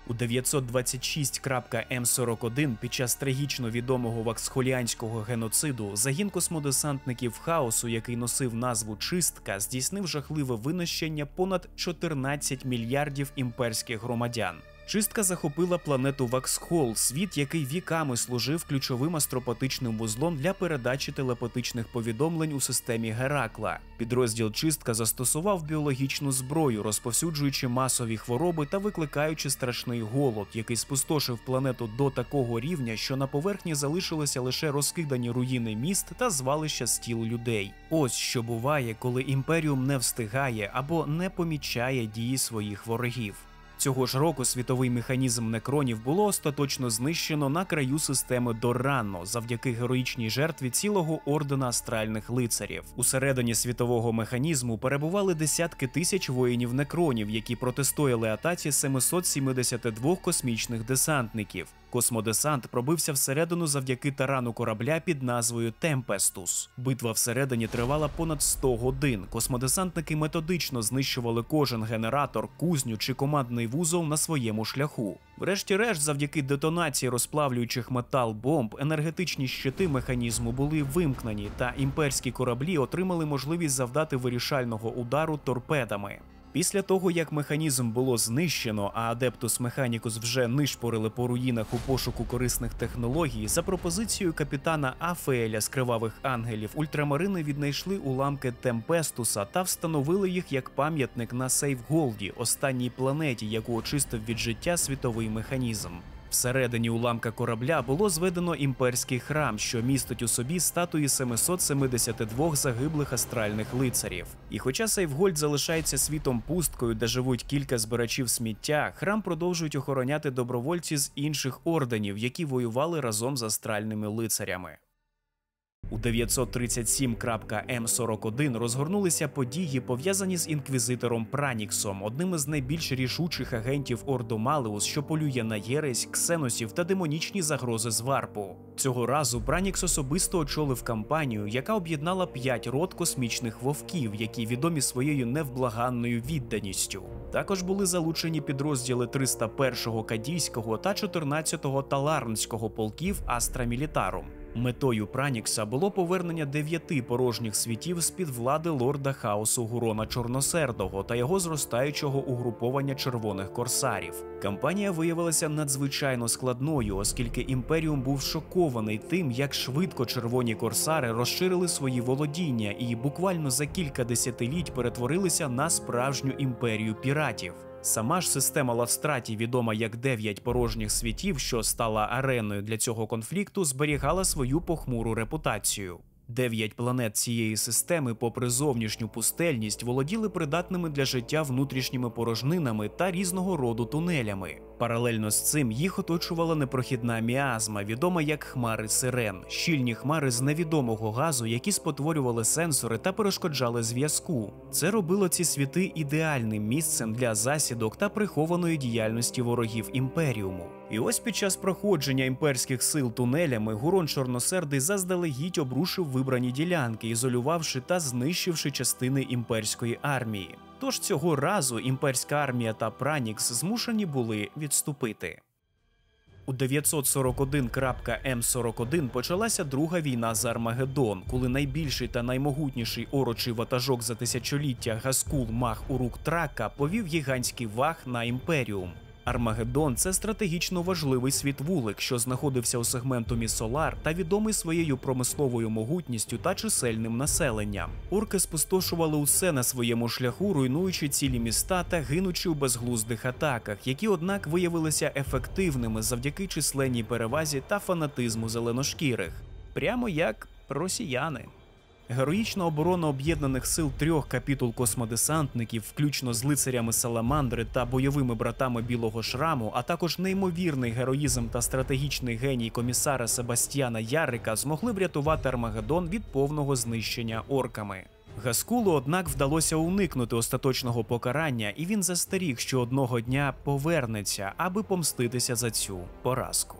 У 926.М41 під час трагічно відомого ваксхоліанського геноциду загін космодесантників Хаосу, який носив назву «Чистка», здійснив жахливе винищення понад 14 мільярдів імперських громадян. Чистка захопила планету Ваксхол, світ, який віками служив ключовим астропатичним вузлом для передачі телепатичних повідомлень у системі Геракла. Підрозділ Чистка застосував біологічну зброю, розповсюджуючи масові хвороби та викликаючи страшний голод, який спустошив планету до такого рівня, що на поверхні залишилися лише розкидані руїни міст та звалища з тіл людей. Ось що буває, коли Імперіум не встигає або не помічає дії своїх ворогів. Цього ж року світовий механізм некронів було остаточно знищено на краю системи Доранно завдяки героїчній жертві цілого ордена астральних лицарів. Усередині світового механізму перебували десятки тисяч воїнів некронів, які протистояли атаці 772 космічних десантників. Космодесант пробився всередину завдяки тарану корабля під назвою Темпестус. Битва всередині тривала понад 100 годин. Космодесантники методично знищували кожен генератор, кузню чи командний вузол на своєму шляху. Врешті-решт, завдяки детонації розплавлюючих метал бомб, енергетичні щити механізму були вимкнені, та імперські кораблі отримали можливість завдати вирішального удару торпедами. Після того, як механізм було знищено, а Адептус Механікус вже нишпорили по руїнах у пошуку корисних технологій, за пропозицією капітана Афееля з Кривавих Ангелів, ультрамарини віднайшли уламки Темпестуса та встановили їх як пам'ятник на Сейфголді, останній планеті, яку очистив від життя світовий механізм. Всередині уламка корабля було зведено імперський храм, що містить у собі статуї 772 загиблих астральних лицарів. І хоча Сейфгольд залишається світом-пусткою, де живуть кілька збирачів сміття, храм продовжують охороняти добровольці з інших орденів, які воювали разом з астральними лицарями. У 937.М41 розгорнулися події, пов'язані з інквізитором Праніксом, одним із найбільш рішучих агентів Ордо Малеус, що полює на єресь, ксеносів та демонічні загрози з варпу. Цього разу Пранікс особисто очолив кампанію, яка об'єднала 5 род космічних вовків, які відомі своєю невблаганною відданістю. Також були залучені підрозділи 301-го Кадійського та 14-го Таларнського полків Астра Мілітарум. Метою Пранікса було повернення 9 порожніх світів з-під влади лорда Хаосу Гурона Чорносердого та його зростаючого угруповання червоних корсарів. Кампанія виявилася надзвичайно складною, оскільки Імперіум був шокований тим, як швидко червоні корсари розширили свої володіння і буквально за кілька десятиліть перетворилися на справжню імперію піратів. Сама ж система Лавстраті, відома як 9 порожніх світів, що стала ареною для цього конфлікту, зберігала свою похмуру репутацію. 9 планет цієї системи, попри зовнішню пустельність, володіли придатними для життя внутрішніми порожнинами та різного роду тунелями. Паралельно з цим їх оточувала непрохідна міазма, відома як хмари сирен, щільні хмари з невідомого газу, які спотворювали сенсори та перешкоджали зв'язку. Це робило ці світи ідеальним місцем для засідок та прихованої діяльності ворогів Імперіуму. І ось під час проходження імперських сил тунелями Гурон Чорносердий заздалегідь обрушив вибрані ділянки, ізолювавши та знищивши частини імперської армії. Тож цього разу імперська армія та Пранікс змушені були відступити. У 941.М41 почалася Друга війна за Армагеддон, коли найбільший та наймогутніший орочий ватажок за тисячоліття Гаскул Мах Урук Трака повів гігантський ваг на Імперіум. Армагеддон – це стратегічно важливий світ-вулик, що знаходився у сегментумі Солар та відомий своєю промисловою могутністю та чисельним населенням. Орки спустошували усе на своєму шляху, руйнуючи цілі міста та гинучи у безглуздих атаках, які, однак, виявилися ефективними завдяки численній перевазі та фанатизму зеленошкірих. Прямо як росіяни. Героїчна оборона об'єднаних сил 3 капітул космодесантників, включно з лицарями Саламандри та бойовими братами Білого Шраму, а також неймовірний героїзм та стратегічний геній комісара Себастьяна Яррика змогли врятувати Армагеддон від повного знищення орками. Гаскулу, однак, вдалося уникнути остаточного покарання, і він застеріг, що одного дня повернеться, аби помститися за цю поразку.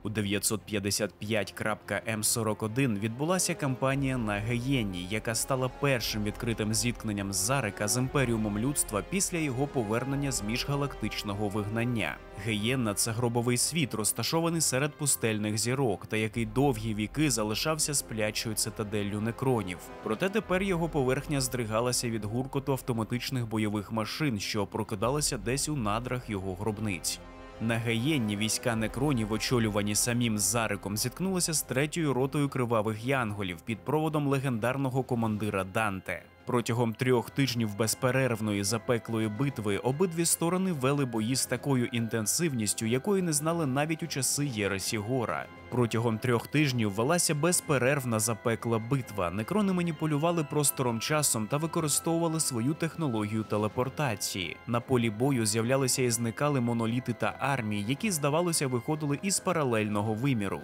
У 955.М41 відбулася кампанія на Геєнні, яка стала першим відкритим зіткненням Зарека з імперіумом людства після його повернення з міжгалактичного вигнання. Геєнна – це гробовий світ, розташований серед пустельних зірок, та який довгі віки залишався сплячою цитаделлю некронів. Проте тепер його поверхня здригалася від гуркоту автоматичних бойових машин, що прокидалися десь у надрах його гробниць. На Геєнні війська некронів, очолювані самим Зареком, зіткнулися з 3-ю ротою кривавих янголів під проводом легендарного командира Данте. Протягом 3 тижнів безперервної запеклої битви обидві сторони вели бої з такою інтенсивністю, якої не знали навіть у часи Єресі Гора. Протягом 3 тижнів велася безперервна запекла битва. Некрони маніпулювали простором-часом та використовували свою технологію телепортації. На полі бою з'являлися і зникали моноліти та армії, які, здавалося, виходили із паралельного виміру.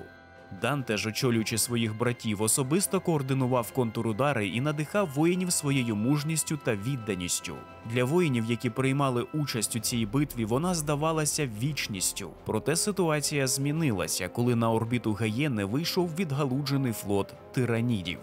Данте ж, очолюючи своїх братів, особисто координував контрудари і надихав воїнів своєю мужністю та відданістю. Для воїнів, які приймали участь у цій битві, вона здавалася вічністю. Проте ситуація змінилася, коли на орбіту Геєни вийшов відгалуджений флот тиранідів.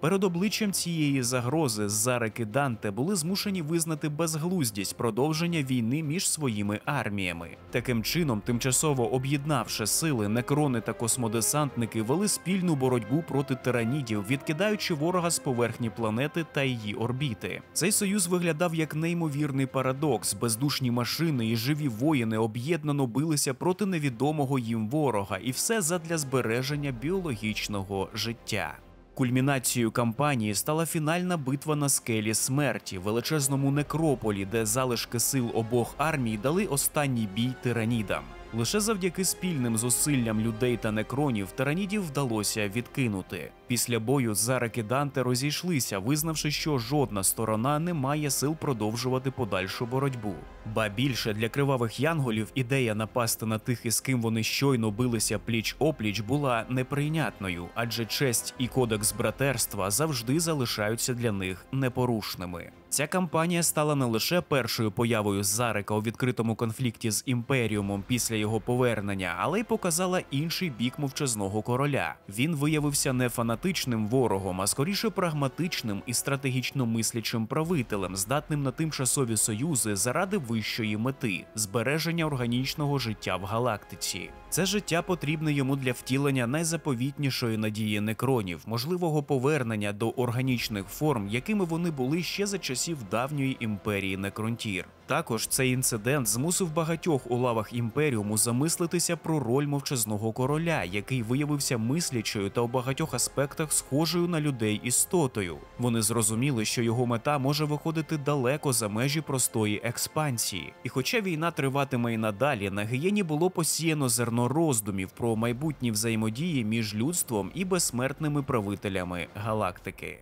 Перед обличчям цієї загрози Зарек і Данте були змушені визнати безглуздість продовження війни між своїми арміями. Таким чином, тимчасово об'єднавши сили, некрони та космодесантники вели спільну боротьбу проти тиранідів, відкидаючи ворога з поверхні планети та її орбіти. Цей союз виглядав як неймовірний парадокс. Бездушні машини і живі воїни об'єднано билися проти невідомого їм ворога, і все задля збереження біологічного життя. Кульмінацією кампанії стала фінальна битва на скелі смерті, величезному некрополі, де залишки сил обох армій дали останній бій тиранідам. Лише завдяки спільним зусиллям людей та некронів тиранідів вдалося відкинути. Після бою Зарек і Данте розійшлися, визнавши, що жодна сторона не має сил продовжувати подальшу боротьбу. Ба більше, для кривавих янголів ідея напасти на тих, із ким вони щойно билися пліч-опліч, була неприйнятною, адже честь і кодекс братерства завжди залишаються для них непорушними. Ця кампанія стала не лише першою появою Зарека у відкритому конфлікті з Імперіумом після його повернення, але й показала інший бік мовчазного короля. Він виявився не фанатичним ворогом, а скоріше прагматичним і стратегічно мислячим правителем, здатним на тимчасові союзи заради вищої мети – збереження органічного життя в галактиці. Це життя потрібне йому для втілення найзаповітнішої надії некронів, можливого повернення до органічних форм, якими вони були ще за часів давньої імперії Некронтір. Також цей інцидент змусив багатьох у лавах Імперіуму замислитися про роль мовчазного короля, який виявився мислячою та у багатьох аспектах схожою на людей істотою. Вони зрозуміли, що його мета може виходити далеко за межі простої експансії. І хоча війна триватиме і надалі, на Геєні було посіяно зерно роздумів про майбутні взаємодії між людством і безсмертними правителями галактики.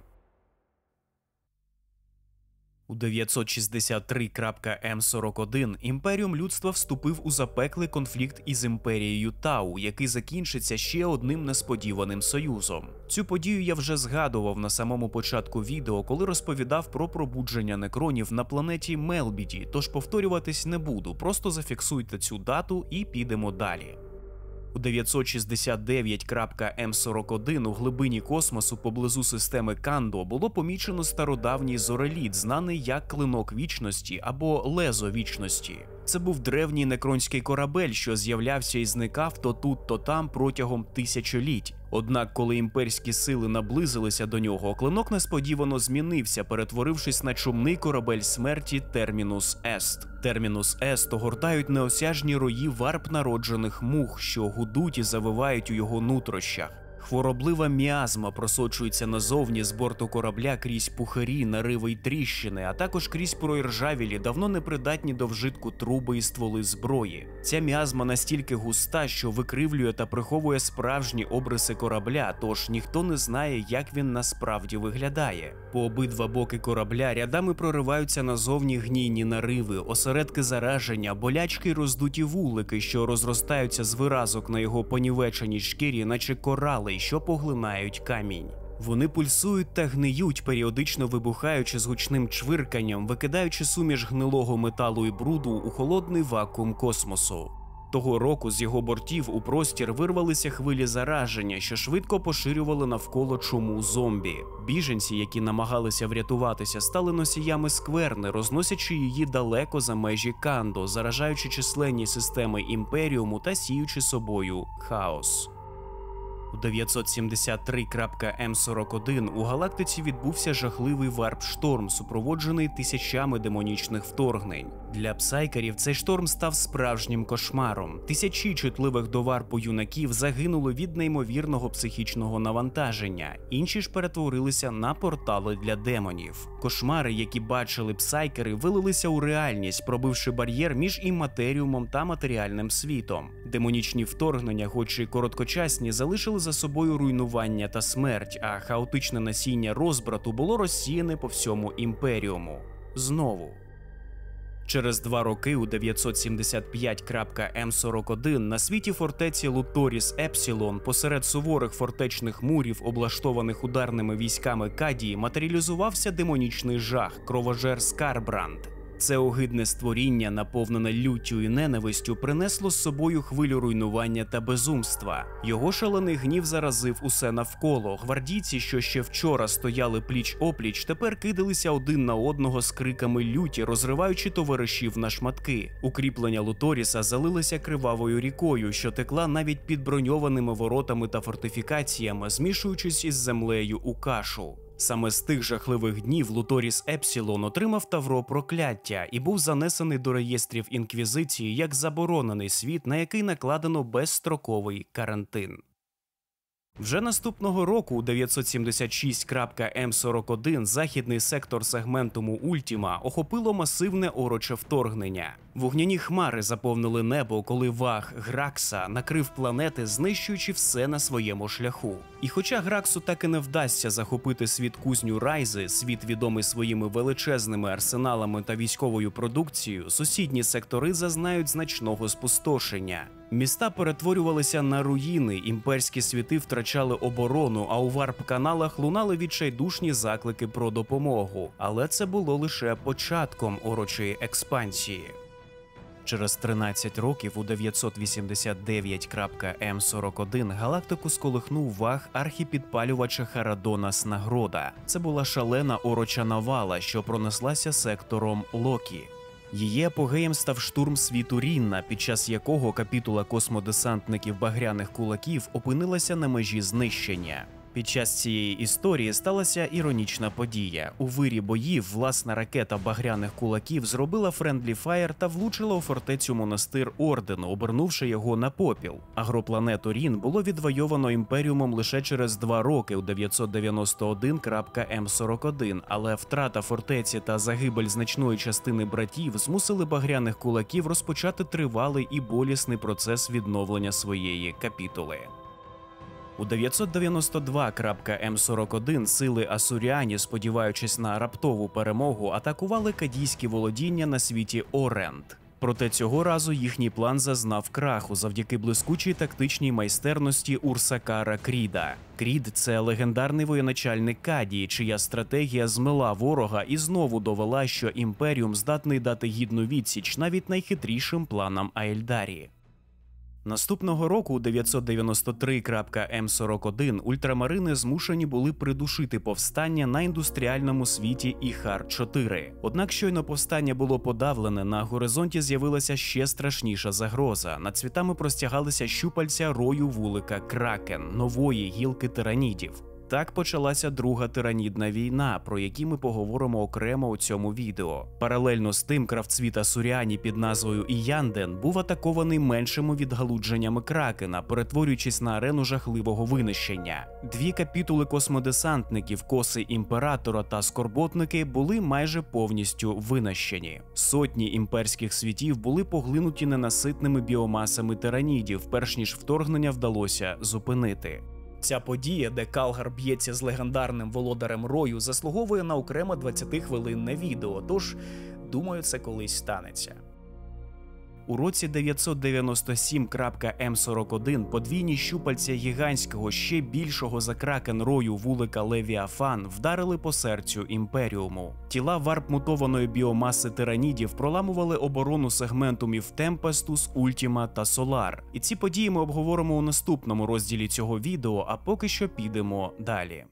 У 963.М41 Імперіум людства вступив у запеклий конфлікт із Імперією Тау, який закінчиться ще одним несподіваним союзом. Цю подію я вже згадував на самому початку відео, коли розповідав про пробудження некронів на планеті Мелбіді, тож повторюватись не буду, просто зафіксуйте цю дату і підемо далі. У 969.М41 у глибині космосу поблизу системи Кандо було помічено стародавній зореліт, знаний як Клинок Вічності або Лезо Вічності. Це був древній некронський корабель, що з'являвся і зникав то тут, то там протягом тисячоліть. Однак, коли імперські сили наблизилися до нього, клинок несподівано змінився, перетворившись на чумний корабель смерті Термінус Ест. Термінус Ест огортають неосяжні рої варп-народжених мух, що гудуть і завивають у його нутрощах. Хвороблива міазма просочується назовні з борту корабля крізь пухирі, нариви й тріщини, а також крізь проіржавілі, давно непридатні до вжитку труби і стволи зброї. Ця міазма настільки густа, що викривлює та приховує справжні обриси корабля, тож ніхто не знає, як він насправді виглядає. По обидва боки корабля рядами прориваються назовні гнійні нариви, осередки зараження, болячки й роздуті вулики, що розростаються з виразок на його понівеченій шкірі, наче корали, що поглинають камінь. Вони пульсують та гниють, періодично вибухаючи з гучним чвирканням, викидаючи суміш гнилого металу і бруду у холодний вакуум космосу. Того року з його бортів у простір вирвалися хвилі зараження, що швидко поширювали навколо чуму зомбі. Біженці, які намагалися врятуватися, стали носіями скверни, розносячи її далеко за межі Кандо, заражаючи численні системи Імперіуму та сіючи собою хаос. У 973.М41 у галактиці відбувся жахливий варп-шторм, супроводжений тисячами демонічних вторгнень. Для псайкерів цей шторм став справжнім кошмаром. Тисячі чутливих до варпу юнаків загинули від неймовірного психічного навантаження, інші ж перетворилися на портали для демонів. Кошмари, які бачили псайкери, вилилися у реальність, пробивши бар'єр між імматеріумом та матеріальним світом. Демонічні вторгнення, хоч і короткочасні, залишили за собою руйнування та смерть, а хаотичне насіння розбрату було розсіяне по всьому імперіуму. Знову. Через 2 роки у 975.М41 на світі фортеці Луторіс Епсілон посеред суворих фортечних мурів, облаштованих ударними військами Кадії, матеріалізувався демонічний жах – кровожер Скарбранд. Це огидне створіння, наповнене люттю і ненавистю, принесло з собою хвилю руйнування та безумства. Його шалений гнів заразив усе навколо. Гвардійці, що ще вчора стояли пліч-опліч, тепер кидалися один на одного з криками люті, розриваючи товаришів на шматки. Укріплення Луторіса залилися кривавою рікою, що текла навіть під броньованими воротами та фортифікаціями, змішуючись із землею у кашу. Саме з тих жахливих днів Луторіс Епсілон отримав тавро прокляття і був занесений до реєстрів Інквізиції як заборонений світ, на який накладено безстроковий карантин. Вже наступного року у 976.М41 західний сектор сегментуму Ультіма охопило масивне ороче вторгнення. Вогняні хмари заповнили небо, коли ваг Гракса накрив планети, знищуючи все на своєму шляху. І хоча Граксу так і не вдасться захопити світ-кузню Райзи, світ відомий своїми величезними арсеналами та військовою продукцією, сусідні сектори зазнають значного спустошення. Міста перетворювалися на руїни, імперські світи втрачали оборону, а у варп-каналах лунали відчайдушні заклики про допомогу. Але це було лише початком орочої експансії. Через 13 років у 989.М41 галактику сколихнув ваг архіпідпалювача Харадонас Нагрода. Це була шалена ороча навала, що пронеслася сектором Локі. Її апогеєм став штурм світу Рінна, під час якого капітула космодесантників багряних кулаків опинилася на межі знищення. Під час цієї історії сталася іронічна подія. У вирі боїв власна ракета багряних кулаків зробила френдлі фаєр та влучила у фортецю монастир Ордену, обернувши його на попіл. Агропланету Рін було відвойовано Імперіумом лише через 2 роки у 991.М41, але втрата фортеці та загибель значної частини братів змусили багряних кулаків розпочати тривалий і болісний процес відновлення своєї капітули. У 992.М41 сили Асуріані, сподіваючись на раптову перемогу, атакували кадійські володіння на світі Оренд. Проте цього разу їхній план зазнав краху завдяки блискучій тактичній майстерності Урсакара Кріда. Крід – це легендарний воєначальник Кадії, чия стратегія змила ворога і знову довела, що Імперіум здатний дати гідну відсіч навіть найхитрішим планам Аельдарі. Наступного року у 993.М41 ультрамарини змушені були придушити повстання на індустріальному світі Іхар-4. Однак щойно повстання було подавлене, на горизонті з'явилася ще страшніша загроза. Над світами простягалися щупальця рою вулика Кракен, нової гілки тиранідів. Так почалася Друга тиранідна війна, про які ми поговоримо окремо у цьому відео. Паралельно з тим, кравцвіт Асуріані під назвою Іянден був атакований меншими відгалудженнями Кракена, перетворюючись на арену жахливого винищення. Дві капітули космодесантників, коси Імператора та Скорботники були майже повністю винищені. Сотні імперських світів були поглинуті ненаситними біомасами тиранідів, перш ніж вторгнення вдалося зупинити. Ця подія, де Калгар б'ється з легендарним володарем Рою, заслуговує на окреме 20-хвилинне відео, тож, думаю, це колись станеться. У році 997.М41 подвійні щупальця гігантського, ще більшого за Кракен Рою вулика Левіафан вдарили по серцю Імперіуму. Тіла варп-мутованої біомаси тиранідів проламували оборону сегментумів Темпестус, Ультіма та Солар. І ці події ми обговоримо у наступному розділі цього відео, а поки що підемо далі.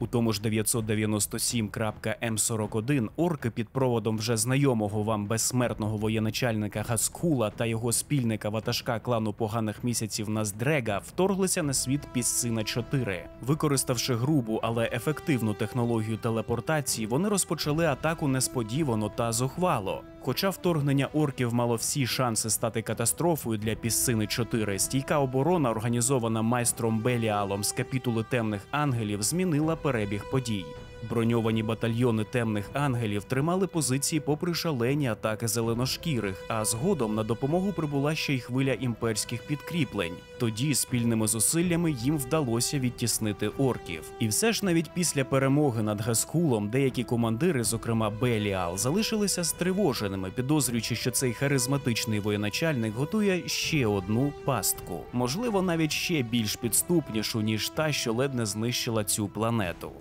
У тому ж 997.М41 орки під проводом вже знайомого вам безсмертного воєначальника Гаскула та його спільника-ватажка клану поганих місяців Наздрега вторглися на світ Пісцина-4. Використавши грубу, але ефективну технологію телепортації, вони розпочали атаку несподівано та зухвало. Хоча вторгнення орків мало всі шанси стати катастрофою для Пісцини-4, стійка оборона, організована майстром Беліалом з капітули Темних Ангелів, змінила перебіг подій. Броньовані батальйони Темних Ангелів тримали позиції попри шалені атаки зеленошкірих, а згодом на допомогу прибула ще й хвиля імперських підкріплень. Тоді спільними зусиллями їм вдалося відтіснити орків. І все ж навіть після перемоги над Гаскулом деякі командири, зокрема Беліал, залишилися стривоженими, підозрюючи, що цей харизматичний воєначальник готує ще одну пастку. Можливо, навіть ще більш підступнішу, ніж та, що ледь не знищила цю планету.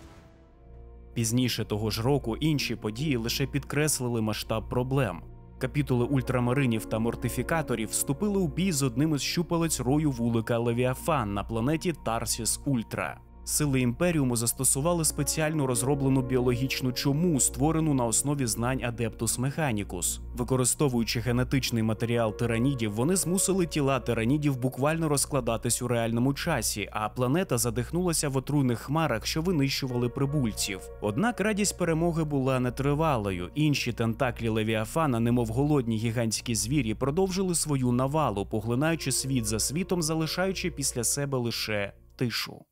Пізніше того ж року інші події лише підкреслили масштаб проблем. Капітули ультрамаринів та мортифікаторів вступили у бій з одним із щупалець рою вулика Левіафан на планеті Тарсіс Ультра. Сили Імперіуму застосували спеціально розроблену біологічну чуму, створену на основі знань Адептус Механікус. Використовуючи генетичний матеріал тиранідів, вони змусили тіла тиранідів буквально розкладатись у реальному часі, а планета задихнулася в отруйних хмарах, що винищували прибульців. Однак радість перемоги була нетривалою. Інші тентаклі Левіафана, немов голодні гігантські звірі, продовжили свою навалу, поглинаючи світ за світом, залишаючи після себе лише тишу.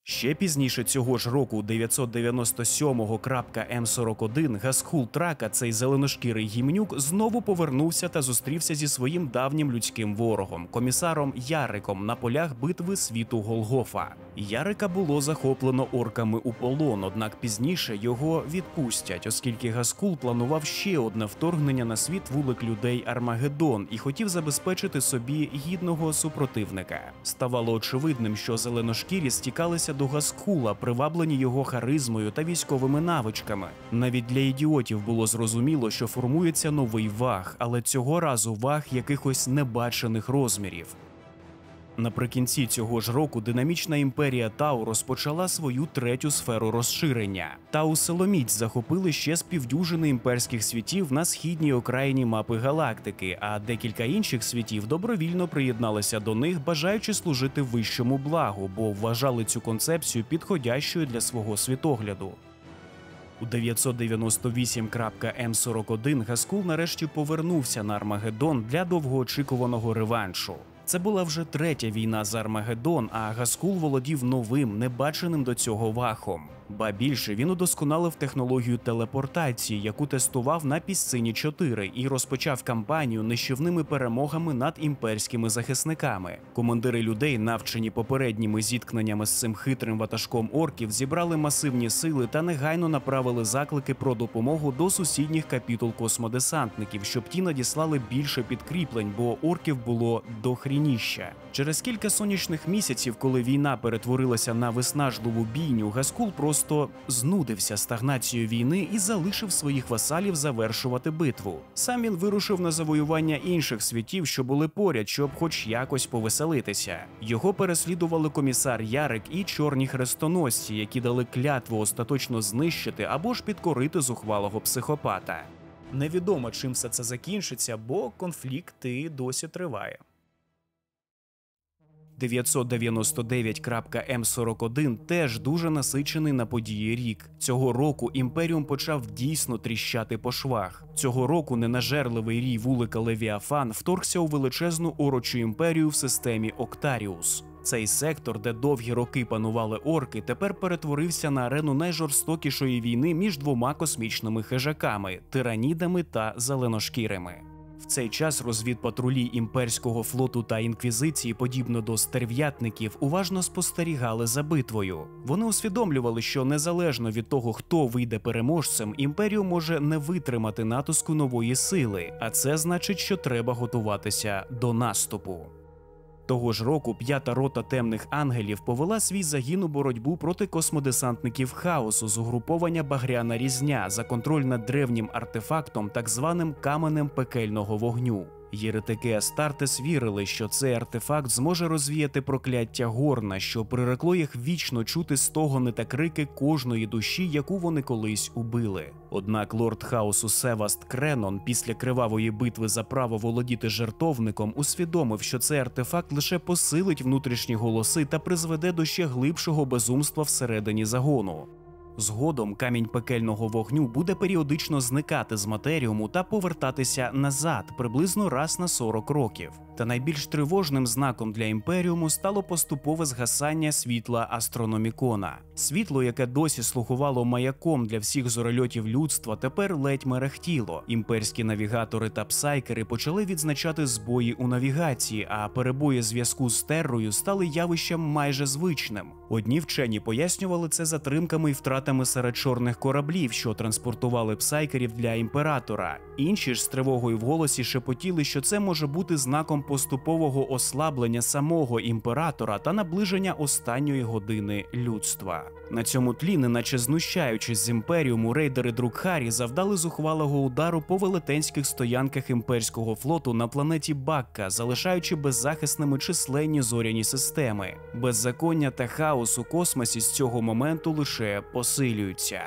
Ще пізніше цього ж року, 997.М41, Гаскул Трака, цей зеленошкірий гімнюк, знову повернувся та зустрівся зі своїм давнім людським ворогом, комісаром Яриком, на полях битви світу Голгофа. Ярика було захоплено орками у полон, однак пізніше його відпустять, оскільки Гаскул планував ще одне вторгнення на світ вулик людей Армагеддон і хотів забезпечити собі гідного супротивника. Ставало очевидним, що зеленошкірі стікалися до Гаскула, приваблені його харизмою та військовими навичками. Навіть для ідіотів було зрозуміло, що формується новий ваг, але цього разу ваг якихось небачених розмірів. Наприкінці цього ж року динамічна імперія Тау розпочала свою третю сферу розширення. Тау-Силоміць захопили ще з півдюжини імперських світів на східній окраїні мапи галактики, а декілька інших світів добровільно приєдналися до них, бажаючи служити вищому благу, бо вважали цю концепцію підходящою для свого світогляду. У 998.М41 Гаскул нарешті повернувся на Армагеддон для довгоочікуваного реваншу. Це була вже третя війна за Армагеддон, а Гаскул володів новим, небаченим до цього вахом. Ба більше, він удосконалив технологію телепортації, яку тестував на Пісцині-4, і розпочав кампанію нищівними перемогами над імперськими захисниками. Командири людей, навчені попередніми зіткненнями з цим хитрим ватажком орків, зібрали масивні сили та негайно направили заклики про допомогу до сусідніх капітул космодесантників, щоб ті надіслали більше підкріплень, бо орків було дохрініща. Через кілька сонячних місяців, коли війна перетворилася на виснажливу бійню, Гаскул просто просто знудився стагнацією війни і залишив своїх васалів завершувати битву. Сам він вирушив на завоювання інших світів, що були поряд, щоб хоч якось повеселитися. Його переслідували комісар Ярик і чорні хрестоносці, які дали клятву остаточно знищити або ж підкорити зухвалого психопата. Невідомо, чим все це закінчиться, бо конфлікт і досі триває. 999.М41 теж дуже насичений на події рік. Цього року Імперіум почав дійсно тріщати по швах. Цього року ненажерливий рій вулика Левіафан вторгся у величезну орочу імперію в системі Октаріус. Цей сектор, де довгі роки панували орки, тепер перетворився на арену найжорстокішої війни між двома космічними хижаками – тиранідами та зеленошкірими. В цей час розвідпатрулі імперського флоту та інквізиції, подібно до стерв'ятників, уважно спостерігали за битвою. Вони усвідомлювали, що незалежно від того, хто вийде переможцем, імперію може не витримати натиску нової сили, а це значить, що треба готуватися до наступу. Того ж року 5-та рота темних ангелів повела свій загін у боротьбу проти космодесантників хаосу з угруповання Багряна Різня за контроль над древнім артефактом, так званим каменем пекельного вогню. Єретики Астартес вірили, що цей артефакт зможе розвіяти прокляття Горна, що прирекло їх вічно чути стогони та крики кожної душі, яку вони колись убили. Однак лорд хаосу Севаст Кренон після кривавої битви за право володіти жертовником усвідомив, що цей артефакт лише посилить внутрішні голоси та призведе до ще глибшого безумства всередині загону. Згодом камінь пекельного вогню буде періодично зникати з матеріуму та повертатися назад приблизно раз на 40 років. Та найбільш тривожним знаком для Імперіуму стало поступове згасання світла Астрономікона. Світло, яке досі слугувало маяком для всіх зорольотів людства, тепер ледь мерехтіло. Імперські навігатори та псайкери почали відзначати збої у навігації, а перебої зв'язку з Террою стали явищем майже звичним. Одні вчені пояснювали це затримками і втратами серед чорних кораблів, що транспортували псайкерів для імператора. Інші ж з тривогою в голосі шепотіли, що це може бути знаком поступового ослаблення самого імператора та наближення останньої години людства. На цьому тлі, неначе знущаючись з Імперіуму, рейдери Друкхарі завдали зухвалого удару по велетенських стоянках імперського флоту на планеті Бакка, залишаючи беззахисними численні зоряні системи. Беззаконня та хаос у космосі з цього моменту лише посилюються.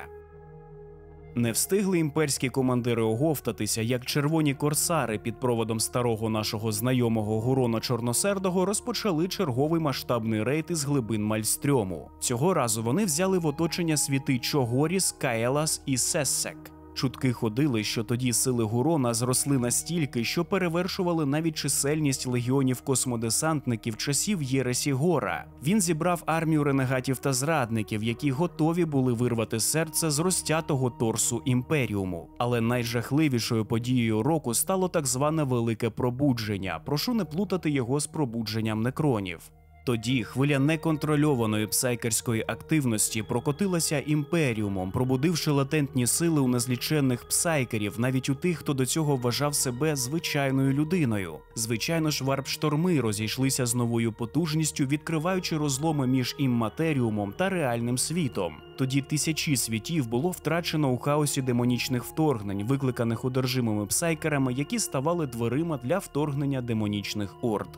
Не встигли імперські командири оговтатися, як червоні корсари під проводом старого нашого знайомого Гурона Чорносердого розпочали черговий масштабний рейд із глибин Мальстрьому. Цього разу вони взяли в оточення світи Чогоріс, Каелас і Сессек. Чутки ходили, що тоді сили Гурона зросли настільки, що перевершували навіть чисельність легіонів космодесантників часів Єресі Гора. Він зібрав армію ренегатів та зрадників, які готові були вирвати серце з розтятого торсу Імперіуму. Але найжахливішою подією року стало так зване Велике Пробудження. Прошу не плутати його з пробудженням некронів. Тоді хвиля неконтрольованої псайкерської активності прокотилася Імперіумом, пробудивши латентні сили у незліченних псайкерів, навіть у тих, хто до цього вважав себе звичайною людиною. Звичайно ж, варп-шторми розійшлися з новою потужністю, відкриваючи розломи між імматеріумом та реальним світом. Тоді тисячі світів було втрачено у хаосі демонічних вторгнень, викликаних одержимими псайкерами, які ставали дверима для вторгнення демонічних орд.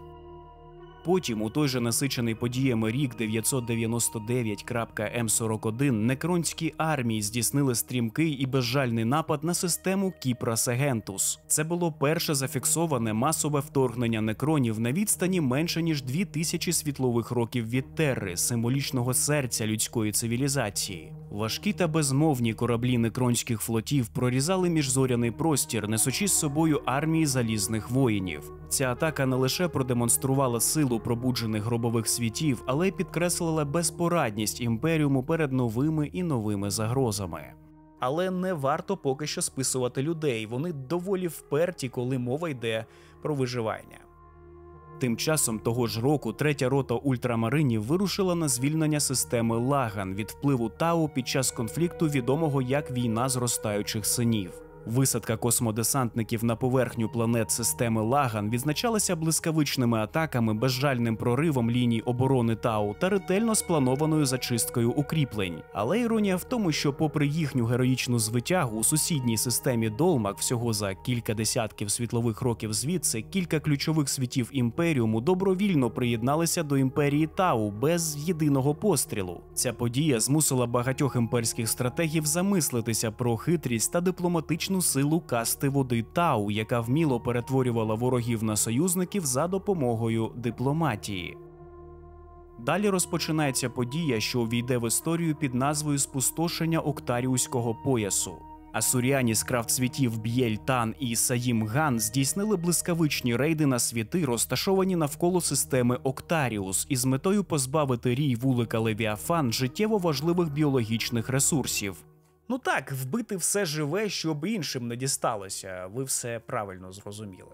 Потім, у той же насичений подіями рік 999.М41, некронські армії здійснили стрімкий і безжальний напад на систему Кіпра Сегентус. Це було перше зафіксоване масове вторгнення некронів на відстані менше ніж 2000 світлових років від Терри, символічного серця людської цивілізації. Важкі та безмовні кораблі некронських флотів прорізали міжзоряний простір, несучи з собою армії залізних воїнів. Ця атака не лише продемонструвала силу пробуджених гробових світів, але й підкреслила безпорадність Імперіуму перед новими і новими загрозами. Але не варто поки що списувати людей, вони доволі вперті, коли мова йде про виживання. Тим часом того ж року 3-я рота ультрамаринів вирушила на звільнення системи Лаган від впливу Тау під час конфлікту, відомого як «Війна зростаючих синів». Висадка космодесантників на поверхню планет системи Лаган відзначалася блискавичними атаками, безжальним проривом ліній оборони Тау та ретельно спланованою зачисткою укріплень. Але іронія в тому, що попри їхню героїчну звитягу у сусідній системі Долмак всього за кілька десятків світлових років звідси, кілька ключових світів Імперіуму добровільно приєдналися до Імперії Тау без єдиного пострілу. Ця подія змусила багатьох імперських стратегів замислитися про хитрість та дипломатичну силу касти води Тау, яка вміло перетворювала ворогів на союзників за допомогою дипломатії. Далі розпочинається подія, що увійде в історію під назвою «Спустошення Октаріуського поясу». Асуріані з крафтсвітів Б'єль-Тан і Саїм-Ган здійснили блискавичні рейди на світи, розташовані навколо системи Октаріус, із метою позбавити рій вулика Левіафан життєво важливих біологічних ресурсів. Ну так, вбити все живе, щоб іншим не дісталося, ви все правильно зрозуміли.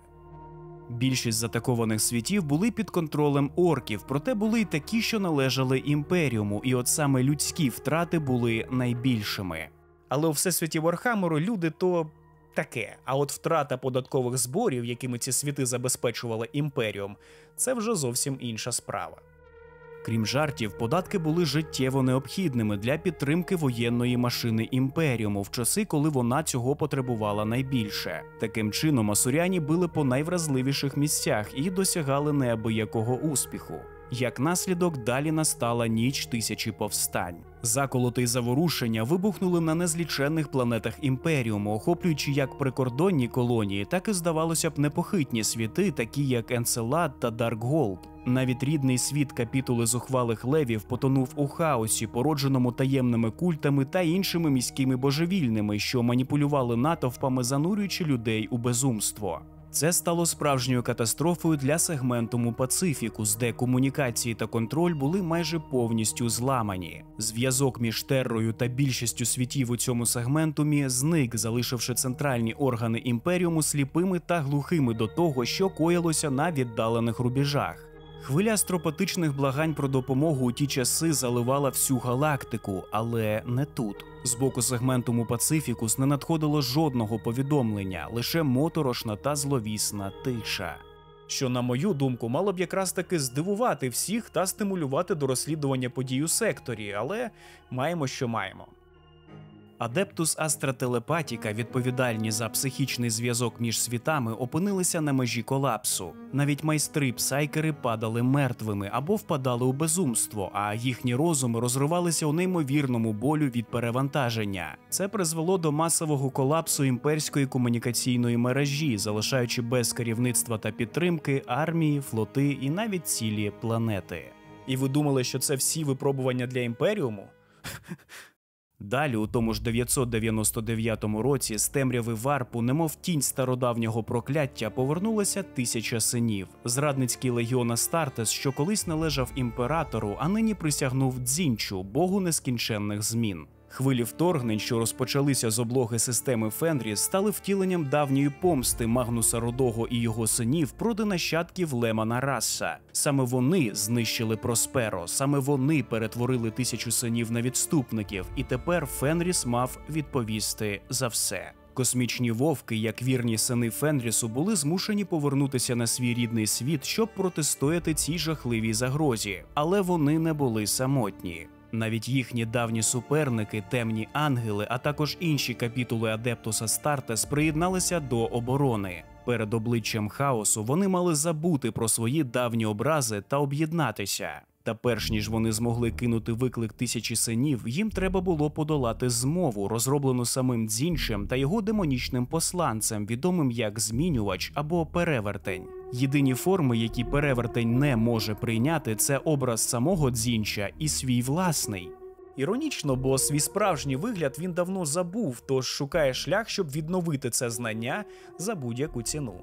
Більшість затакованих світів були під контролем орків, проте були й такі, що належали Імперіуму, і от саме людські втрати були найбільшими. Але у всесвіті Вархаммеру люди то таке, а от втрата податкових зборів, якими ці світи забезпечували Імперіум, це вже зовсім інша справа. Крім жартів, податки були життєво необхідними для підтримки воєнної машини Імперіуму в часи, коли вона цього потребувала найбільше. Таким чином, асуряні били по найвразливіших місцях і досягали неабиякого успіху. Як наслідок, далі настала ніч тисячі повстань. Заколоти й заворушення вибухнули на незліченних планетах Імперіуму, охоплюючи як прикордонні колонії, так і, здавалося б, непохитні світи, такі як Енцелад та Даркголд. Навіть рідний світ капітули зухвалих левів потонув у хаосі, породженому таємними культами та іншими міськими божевільними, що маніпулювали натовпами, занурюючи людей у безумство. Це стало справжньою катастрофою для сегментуму Пацифікус, де комунікації та контроль були майже повністю зламані. Зв'язок між Террою та більшістю світів у цьому сегментумі зник, залишивши центральні органи Імперіуму сліпими та глухими до того, що коїлося на віддалених рубежах. Хвиля астропатичних благань про допомогу у ті часи заливала всю галактику, але не тут. З боку сегментуму Пацифікус не надходило жодного повідомлення, лише моторошна та зловісна тиша. Що, на мою думку, мало б якраз таки здивувати всіх та стимулювати до розслідування подій у секторі, але маємо, що маємо. Адептус Астра-телепатіка, відповідальні за психічний зв'язок між світами, опинилися на межі колапсу. Навіть майстри-псайкери падали мертвими або впадали у безумство, а їхні розуми розривалися у неймовірному болю від перевантаження. Це призвело до масового колапсу імперської комунікаційної мережі, залишаючи без керівництва та підтримки армії, флоти і навіть цілі планети. І ви думали, що це всі випробування для Імперіуму? Далі, у тому ж 999 році, з темряви варпу, немов тінь стародавнього прокляття, повернулося 1000 синів. Зрадницький легіон Астартес, що колись належав імператору, а нині присягнув Дзінчу, богу нескінченних змін. Хвилі вторгнень, що розпочалися з облоги системи Фенріс, стали втіленням давньої помсти Магнуса Рудого і його синів проти нащадків Лемана Расса. Саме вони знищили Просперо, саме вони перетворили 1000 синів на відступників, і тепер Фенріс мав відповісти за все. Космічні вовки, як вірні сини Фенрісу, були змушені повернутися на свій рідний світ, щоб протистояти цій жахливій загрозі. Але вони не були самотні. Навіть їхні давні суперники, темні ангели, а також інші капітули Адептус Астартес приєдналися до оборони. Перед обличчям хаосу вони мали забути про свої давні образи та об'єднатися. Та перш ніж вони змогли кинути виклик 1000 синів, їм треба було подолати змову, розроблену самим Дзінчем та його демонічним посланцем, відомим як Змінювач або Перевертень. Єдині форми, які Перевертень не може прийняти, це образ самого Дзінча і свій власний. Іронічно, бо свій справжній вигляд він давно забув, тож шукає шлях, щоб відновити це знання за будь-яку ціну.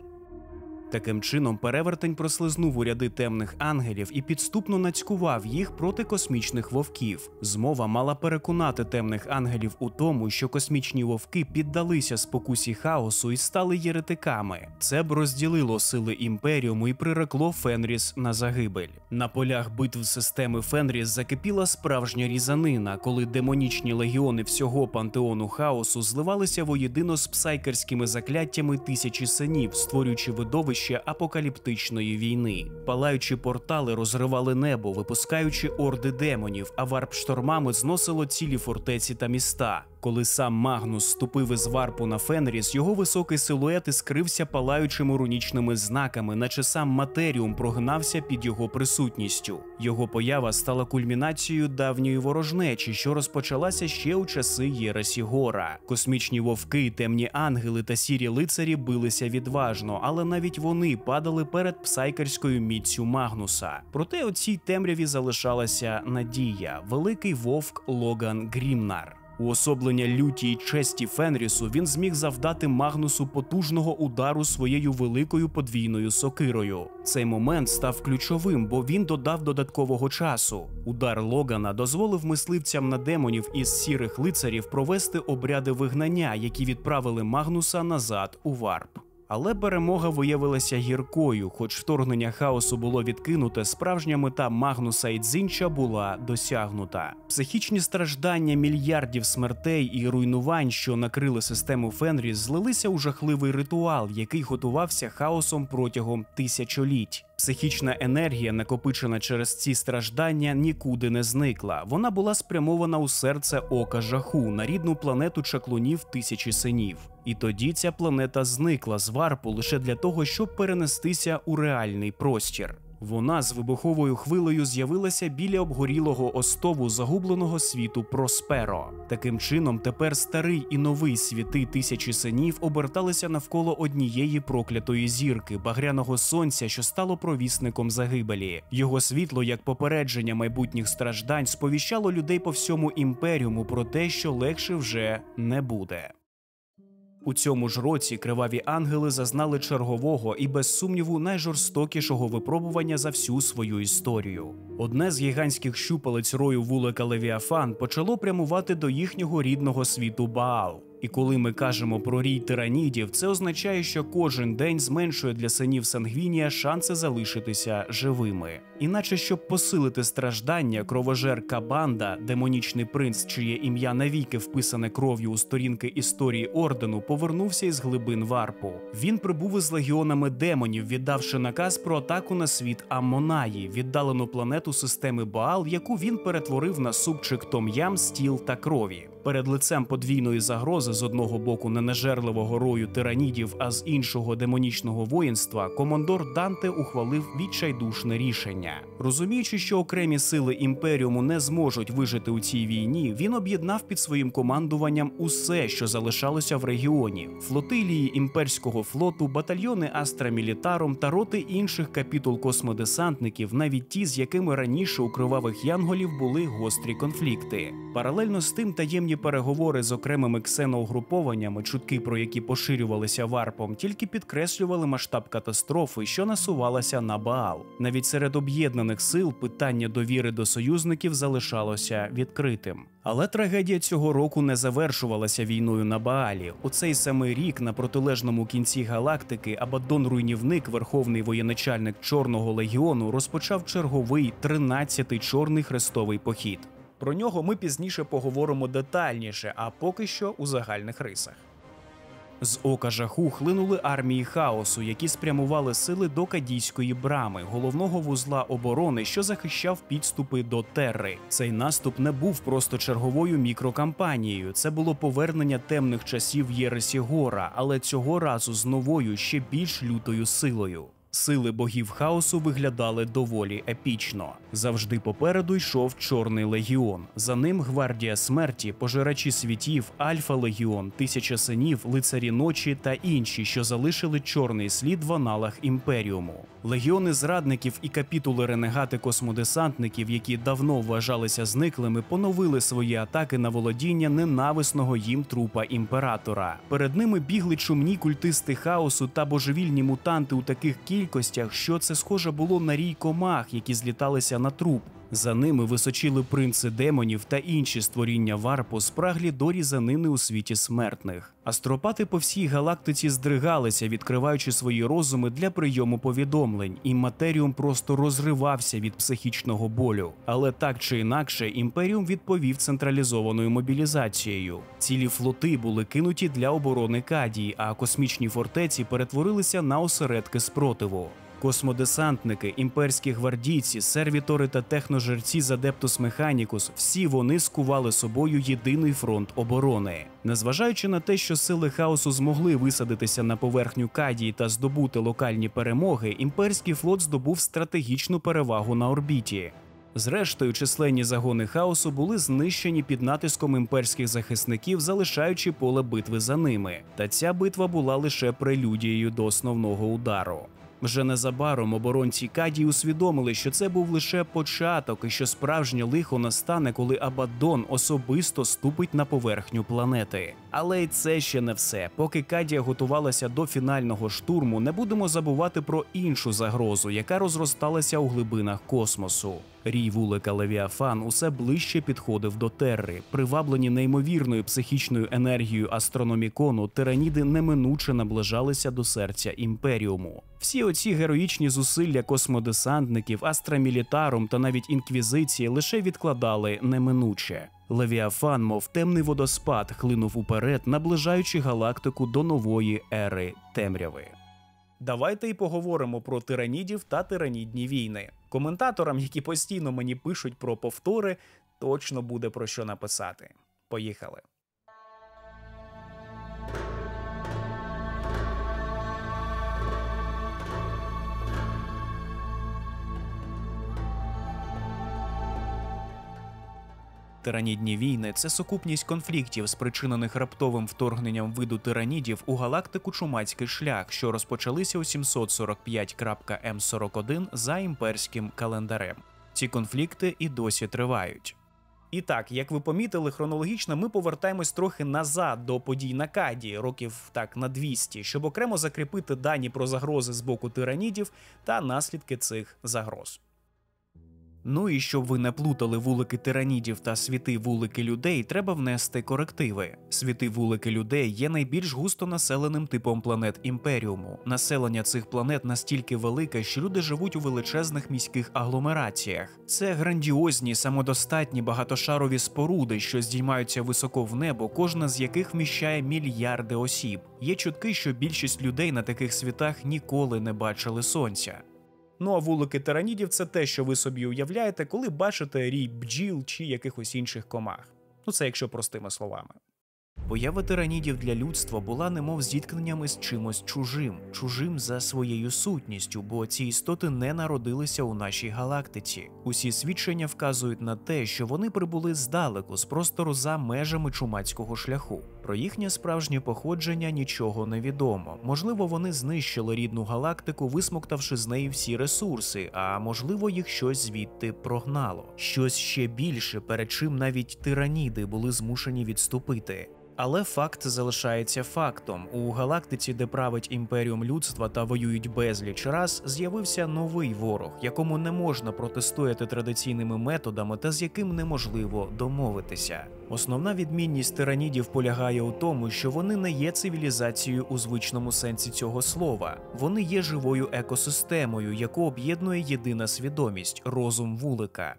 Таким чином, перевертень прослизнув у ряди темних ангелів і підступно нацькував їх проти космічних вовків. Змова мала переконати темних ангелів у тому, що космічні вовки піддалися спокусі хаосу і стали єретиками. Це б розділило сили Імперіуму і прирекло Фенріс на загибель. На полях битв системи Фенріс закипіла справжня різанина, коли демонічні легіони всього пантеону хаосу зливалися воєдино з псайкерськими закляттями тисячі синів, створюючи видовище апокаліптичної війни. Палаючі портали розривали небо, випускаючи орди демонів, а варп-штормами зносило цілі фортеці та міста. Коли сам Магнус ступив із варпу на Фенріс, його високий силует іскрився палаючими рунічними знаками, наче сам матеріум прогнався під його присутністю. Його поява стала кульмінацією давньої ворожнечі, що розпочалася ще у часи Єресі Гора. Космічні вовки, темні ангели та сірі лицарі билися відважно, але навіть вони падали перед псайкерською міццю Магнуса. Проте у цій темряві залишалася надія – великий вовк Логан Грімнар. Уособлення люті й честі Фенрісу, він зміг завдати Магнусу потужного удару своєю великою подвійною сокирою. Цей момент став ключовим, бо він додав додаткового часу. Удар Логана дозволив мисливцям на демонів із сірих лицарів провести обряди вигнання, які відправили Магнуса назад у варп. Але перемога виявилася гіркою, хоч вторгнення хаосу було відкинуте, справжня мета Магнуса і Дзинча була досягнута. Психічні страждання мільярдів смертей і руйнувань, що накрили систему Фенріс, злилися у жахливий ритуал, який готувався хаосом протягом тисячоліть. Психічна енергія, накопичена через ці страждання, нікуди не зникла. Вона була спрямована у серце Ока Жаху, на рідну планету чаклунів Тисячі Синів. І тоді ця планета зникла з варпу лише для того, щоб перенестися у реальний простір. Вона з вибуховою хвилею з'явилася біля обгорілого остову загубленого світу Просперо. Таким чином, тепер старий і новий світи Тисячі Синів оберталися навколо однієї проклятої зірки, багряного сонця, що стало провісником загибелі. Його світло, як попередження майбутніх страждань, сповіщало людей по всьому Імперіуму про те, що легше вже не буде. У цьому ж році криваві ангели зазнали чергового і, без сумніву, найжорстокішого випробування за всю свою історію. Одне з гігантських щупалець рою вулика Левіафан почало прямувати до їхнього рідного світу Баал. І коли ми кажемо про рій тиранідів, це означає, що кожен день зменшує для синів Сангвінія шанси залишитися живими. Іначе, щоб посилити страждання, кровожер Кабанда, демонічний принц, чиє ім'я навіки вписане кров'ю у сторінки історії Ордену, повернувся із глибин варпу. Він прибув із легіонами демонів, віддавши наказ про атаку на світ Аммонаї, віддалену планету системи Баал, яку він перетворив на супчик том-ям, стіл та крові. Перед лицем подвійної загрози, з одного боку ненажерливого рою тиранідів, а з іншого демонічного воїнства, командор Данте ухвалив відчайдушне рішення. Розуміючи, що окремі сили Імперіуму не зможуть вижити у цій війні, він об'єднав під своїм командуванням усе, що залишалося в регіоні – флотилії імперського флоту, батальйони Астра Мілітарум та роти інших капітул космодесантників, навіть ті, з якими раніше у Кривавих Янголів були гострі конфлікти. Паралельно з тим таємні переговори з окремими ксеноугрупованнями, чутки про які поширювалися варпом, тільки підкреслювали масштаб катастрофи, що насувалася на Баал. Навіть серед об'єднаних сил питання довіри до союзників залишалося відкритим. Але трагедія цього року не завершувалася війною на Баалі. У цей самий рік на протилежному кінці галактики Абаддон-руйнівник, верховний воєначальник Чорного легіону, розпочав черговий 13-й Чорний хрестовий похід. Про нього ми пізніше поговоримо детальніше, а поки що у загальних рисах. З Ока Жаху хлинули армії хаосу, які спрямували сили до Кадійської брами, головного вузла оборони, що захищав підступи до Терри. Цей наступ не був просто черговою мікрокампанією, це було повернення темних часів Єресі Гора, але цього разу з новою, ще більш лютою силою. Сили богів хаосу виглядали доволі епічно. Завжди попереду йшов Чорний легіон. За ним Гвардія смерті, Пожирачі світів, Альфа легіон, Тисяча синів, Лицарі ночі та інші, що залишили чорний слід в аналах Імперіуму. Легіони зрадників і капітули-ренегати-космодесантників, які давно вважалися зниклими, поновили свої атаки на володіння ненависного їм трупа імператора. Перед ними бігли чумні культисти хаосу та божевільні мутанти у таких кількостях, що це схоже було на рій комах, які зліталися на труп. За ними височили принци демонів та інші створіння варпу, спраглі до різанини у світі смертних. Астропати по всій галактиці здригалися, відкриваючи свої розуми для прийому повідомлень, і Матеріум просто розривався від психічного болю. Але так чи інакше, Імперіум відповів централізованою мобілізацією. Цілі флоти були кинуті для оборони Кадії, а космічні фортеці перетворилися на осередки спротиву. Космодесантники, імперські гвардійці, сервітори та техножерці з Адептус Механікус – всі вони скували собою єдиний фронт оборони. Незважаючи на те, що сили хаосу змогли висадитися на поверхню Кадії та здобути локальні перемоги, імперський флот здобув стратегічну перевагу на орбіті. Зрештою, численні загони хаосу були знищені під натиском імперських захисників, залишаючи поле битви за ними. Та ця битва була лише прелюдією до основного удару. Вже незабаром оборонці Кадії усвідомили, що це був лише початок і що справжнє лихо настане, коли Абаддон особисто ступить на поверхню планети. Але й це ще не все. Поки Кадія готувалася до фінального штурму, не будемо забувати про іншу загрозу, яка розросталася у глибинах космосу. Рій вулика Левіафан усе ближче підходив до Терри. Приваблені неймовірною психічною енергією астрономікону, тираніди неминуче наближалися до серця Імперіуму. Всі оці героїчні зусилля космодесантників, Астра-Мілітарум та навіть Інквізиції лише відкладали неминуче. Левіафан, мов темний водоспад, хлинув уперед, наближаючи галактику до нової ери темряви. Давайте й поговоримо про тиранідів та тиранідні війни. Коментаторам, які постійно мені пишуть про повтори, точно буде про що написати. Поїхали. Тиранідні війни – це сукупність конфліктів, спричинених раптовим вторгненням виду тиранідів у галактику Чумацький шлях, що розпочалися у 745.М41 за імперським календарем. Ці конфлікти і досі тривають. І так, як ви помітили, хронологічно ми повертаємось трохи назад до подій на Кадії, років так на 200, щоб окремо закріпити дані про загрози з боку тиранідів та наслідки цих загроз. Ну і щоб ви не плутали вулики тиранідів та світи вулики людей, треба внести корективи. Світи вулики людей є найбільш густонаселеним типом планет Імперіуму. Населення цих планет настільки велике, що люди живуть у величезних міських агломераціях. Це грандіозні, самодостатні багатошарові споруди, що здіймаються високо в небо, кожна з яких вміщає мільярди осіб. Є чутки, що більшість людей на таких світах ніколи не бачили сонця. Ну а вулики тиранідів – це те, що ви собі уявляєте, коли бачите рій бджіл чи якихось інших комах. Ну це якщо простими словами. Поява тиранідів для людства була немов зіткненням із чимось чужим за своєю сутністю, бо ці істоти не народилися у нашій галактиці. Усі свідчення вказують на те, що вони прибули здалеку, з простору за межами Чумацького шляху. Про їхнє справжнє походження нічого не відомо. Можливо, вони знищили рідну галактику, висмоктавши з неї всі ресурси, а можливо, їх щось звідти прогнало. Щось ще більше, перед чим навіть тираніди були змушені відступити. Але факт залишається фактом. У галактиці, де править імперіум людства та воюють безліч раз, з'явився новий ворог, якому не можна протистояти традиційними методами та з яким неможливо домовитися. Основна відмінність тиранідів полягає у тому, що вони не є цивілізацією у звичному сенсі цього слова. Вони є живою екосистемою, яку об'єднує єдина свідомість – розум вулика.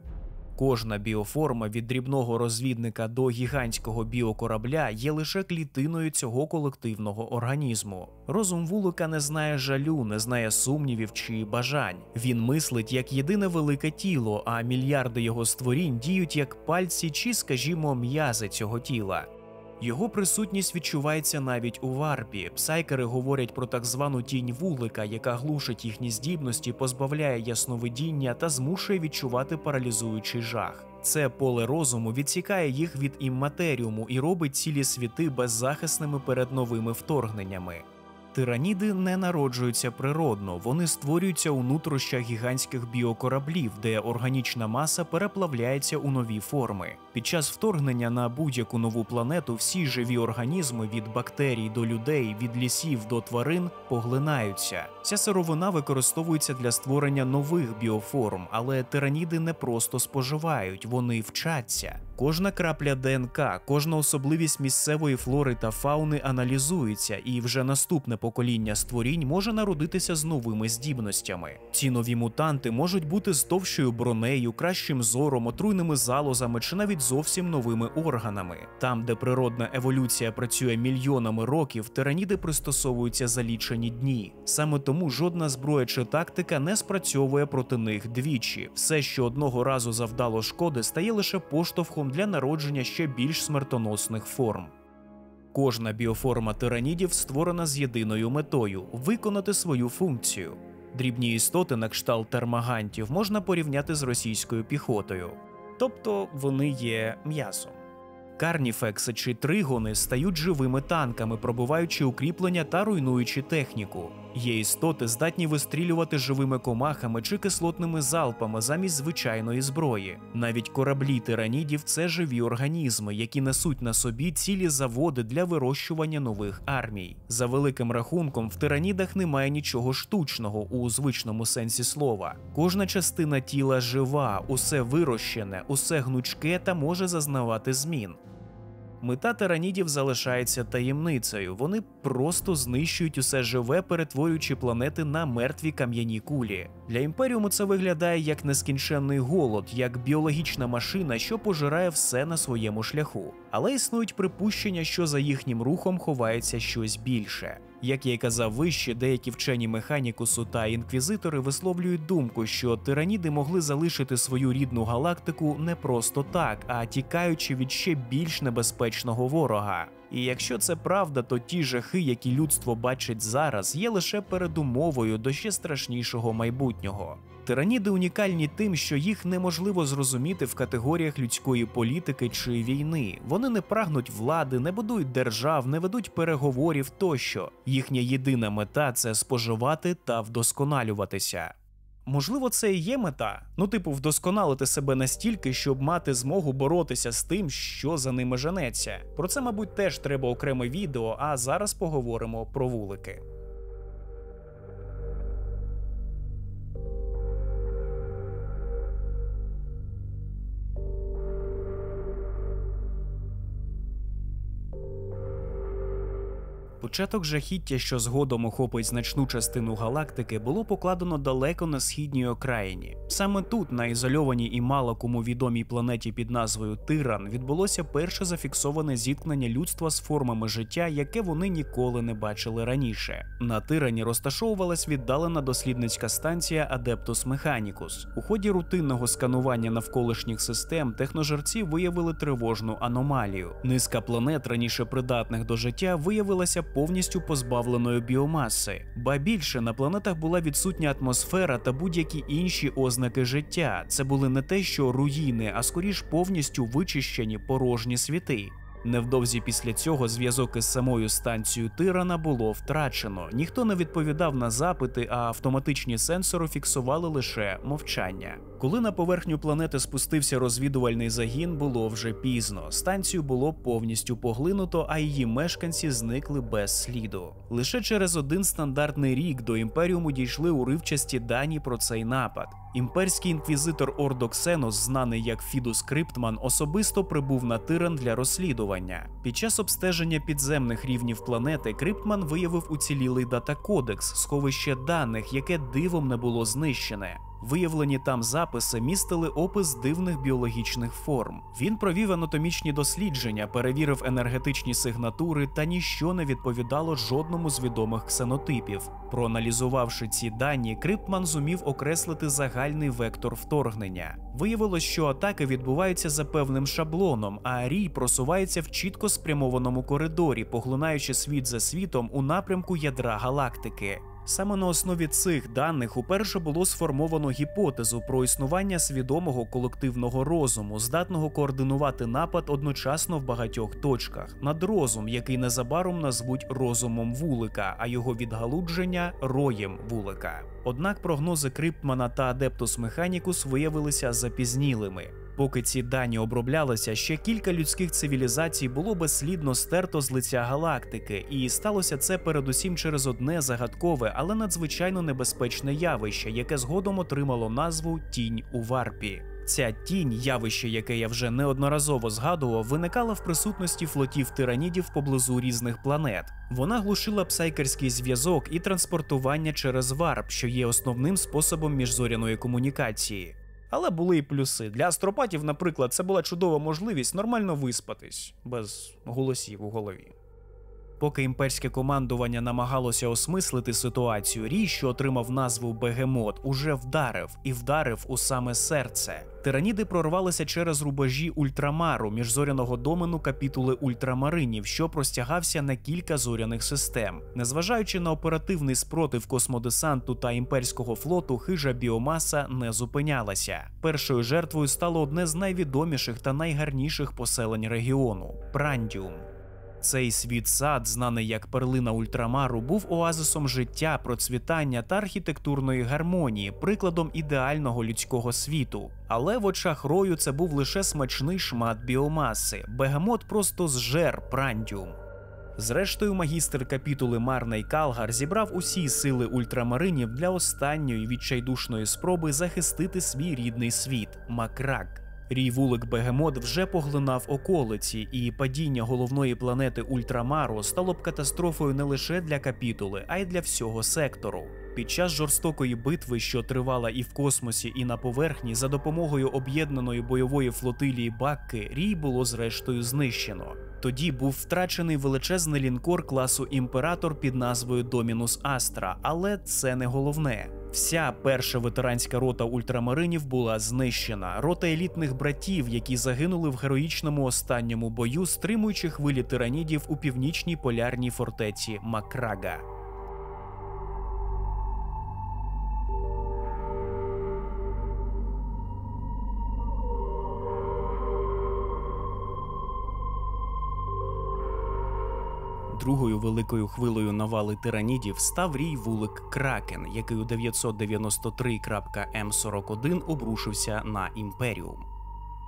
Кожна біоформа від дрібного розвідника до гігантського біокорабля є лише клітиною цього колективного організму. Розум вулика не знає жалю, не знає сумнівів чи бажань. Він мислить як єдине велике тіло, а мільярди його створінь діють як пальці чи, скажімо, м'язи цього тіла. Його присутність відчувається навіть у варпі. Псайкери говорять про так звану тінь вулика, яка глушить їхні здібності, позбавляє ясновидіння та змушує відчувати паралізуючий жах. Це поле розуму відсікає їх від імматеріуму і робить цілі світи беззахисними перед новими вторгненнями. Тираніди не народжуються природно, вони створюються у нутрощах гігантських біокораблів, де органічна маса переплавляється у нові форми. Під час вторгнення на будь-яку нову планету всі живі організми від бактерій до людей, від лісів до тварин поглинаються. Ця сировина використовується для створення нових біоформ, але тираніди не просто споживають, вони вчаться. Кожна крапля ДНК, кожна особливість місцевої флори та фауни аналізується, і вже наступне покоління створінь може народитися з новими здібностями. Ці нові мутанти можуть бути з товщою бронею, кращим зором, отруйними залозами чи навіть зовсім новими органами. Там, де природна еволюція працює мільйонами років, тираніди пристосовуються за лічені дні. Саме тому жодна зброя чи тактика не спрацьовує проти них двічі. Все, що одного разу завдало шкоди, стає лише поштовхом для народження ще більш смертоносних форм. Кожна біоформа тиранідів створена з єдиною метою – виконати свою функцію. Дрібні істоти на кшталт термагантів можна порівняти з російською піхотою. Тобто вони є м'ясом. Карніфекси чи тригони стають живими танками, пробиваючи укріплення та руйнуючи техніку. Є істоти, здатні вистрілювати живими комахами чи кислотними залпами замість звичайної зброї. Навіть кораблі тиранідів – це живі організми, які несуть на собі цілі заводи для вирощування нових армій. За великим рахунком, в тиранідах немає нічого штучного у звичному сенсі слова. Кожна частина тіла жива, усе вирощене, усе гнучке та може зазнавати змін. Мета тиранідів залишається таємницею, вони просто знищують усе живе, перетворюючи планети на мертві кам'яні кулі. Для Імперіуму це виглядає як нескінченний голод, як біологічна машина, що пожирає все на своєму шляху. Але існують припущення, що за їхнім рухом ховається щось більше. Як я й казав вище, деякі вчені Механікусу та інквізитори висловлюють думку, що тираніди могли залишити свою рідну галактику не просто так, а тікаючи від ще більш небезпечного ворога. І якщо це правда, то ті жахи, які людство бачить зараз, є лише передумовою до ще страшнішого майбутнього. Тираніди унікальні тим, що їх неможливо зрозуміти в категоріях людської політики чи війни. Вони не прагнуть влади, не будують держав, не ведуть переговорів тощо. Їхня єдина мета – це споживати та вдосконалюватися. Можливо, це і є мета? Вдосконалити себе настільки, щоб мати змогу боротися з тим, що за ними женеться. Про це, мабуть, теж треба окреме відео, а зараз поговоримо про вулики. Початок жахіття, що згодом охопить значну частину галактики, було покладено далеко на східній окраїні. Саме тут, на ізольованій і мало кому відомій планеті під назвою Тиран, відбулося перше зафіксоване зіткнення людства з формами життя, яке вони ніколи не бачили раніше. На Тирані розташовувалась віддалена дослідницька станція Адептус Механікус. У ході рутинного сканування навколишніх систем техножерці виявили тривожну аномалію. Низка планет, раніше придатних до життя, виявилася повністю позбавленою біомаси. Ба більше, на планетах була відсутня атмосфера та будь-які інші ознаки життя. Це були не те що руїни, а скоріш повністю вичищені порожні світи. Невдовзі після цього зв'язок із самою станцією Тирана було втрачено. Ніхто не відповідав на запити, а автоматичні сенсори фіксували лише мовчання. Коли на поверхню планети спустився розвідувальний загін, було вже пізно. Станцію було повністю поглинуто, а її мешканці зникли без сліду. Лише через один стандартний рік до Імперіуму дійшли уривчасті дані про цей напад. Імперський інквізитор Ордо Ксенос, знаний як Фідус Криптман, особисто прибув на Тиран для розслідування. Під час обстеження підземних рівнів планети Криптман виявив уцілілий дата-кодекс, сховище даних, яке дивом не було знищене. Виявлені там записи містили опис дивних біологічних форм. Він провів анатомічні дослідження, перевірив енергетичні сигнатури, та ніщо не відповідало жодному з відомих ксенотипів. Проаналізувавши ці дані, Криптман зумів окреслити загальний вектор вторгнення. Виявилось, що атаки відбуваються за певним шаблоном, а Рій просувається в чітко спрямованому коридорі, поглинаючи світ за світом у напрямку ядра галактики. Саме на основі цих даних уперше було сформовано гіпотезу про існування свідомого колективного розуму, здатного координувати напад одночасно в багатьох точках, надрозум, який незабаром назвуть розумом вулика, а його відгалудження – роєм вулика. Однак прогнози Криптмана та Адептус Механікус виявилися запізнілими. Поки ці дані оброблялися, ще кілька людських цивілізацій було безслідно стерто з лиця галактики, і сталося це передусім через одне загадкове, але надзвичайно небезпечне явище, яке згодом отримало назву «Тінь у варпі». Ця тінь, явище, яке я вже неодноразово згадував, виникала в присутності флотів тиранідів поблизу різних планет. Вона глушила псайкерський зв'язок і транспортування через варп, що є основним способом міжзоряної комунікації. Але були і плюси. Для астропатів, наприклад, це була чудова можливість нормально виспатись, без голосів у голові. Поки імперське командування намагалося осмислити ситуацію, Рій, що отримав назву Бегемот, уже вдарив у саме серце. Тираніди прорвалися через рубежі Ультрамару, міжзоряного домену капітули ультрамаринів, що простягався на кілька зоряних систем. Незважаючи на оперативний спротив космодесанту та імперського флоту, хижа біомаса не зупинялася. Першою жертвою стало одне з найвідоміших та найгарніших поселень регіону – Прандіум. Цей світ-сад, знаний як перлина Ультрамару, був оазисом життя, процвітання та архітектурної гармонії, прикладом ідеального людського світу. Але в очах Рою це був лише смачний шмат біомаси. Бегемот просто зжер Прандіум. Зрештою, магістр капітули Марней Калгар зібрав усі сили ультрамаринів для останньої відчайдушної спроби захистити свій рідний світ – Макрак. Рій-вулик Бегемот вже поглинав околиці, і падіння головної планети Ультрамару стало б катастрофою не лише для капітули, а й для всього сектору. Під час жорстокої битви, що тривала і в космосі, і на поверхні, за допомогою об'єднаної бойової флотилії Бакки, Рій було зрештою знищено. Тоді був втрачений величезний лінкор класу Імператор під назвою Домінус Астра, але це не головне. Вся перша ветеранська рота ультрамаринів була знищена. Рота елітних братів, які загинули в героїчному останньому бою, стримуючи хвилі тиранідів у північній полярній фортеці Макрага. Другою великою хвилею навали тиранідів став рій-вулик Кракен, який у 993.М41 обрушився на Імперіум.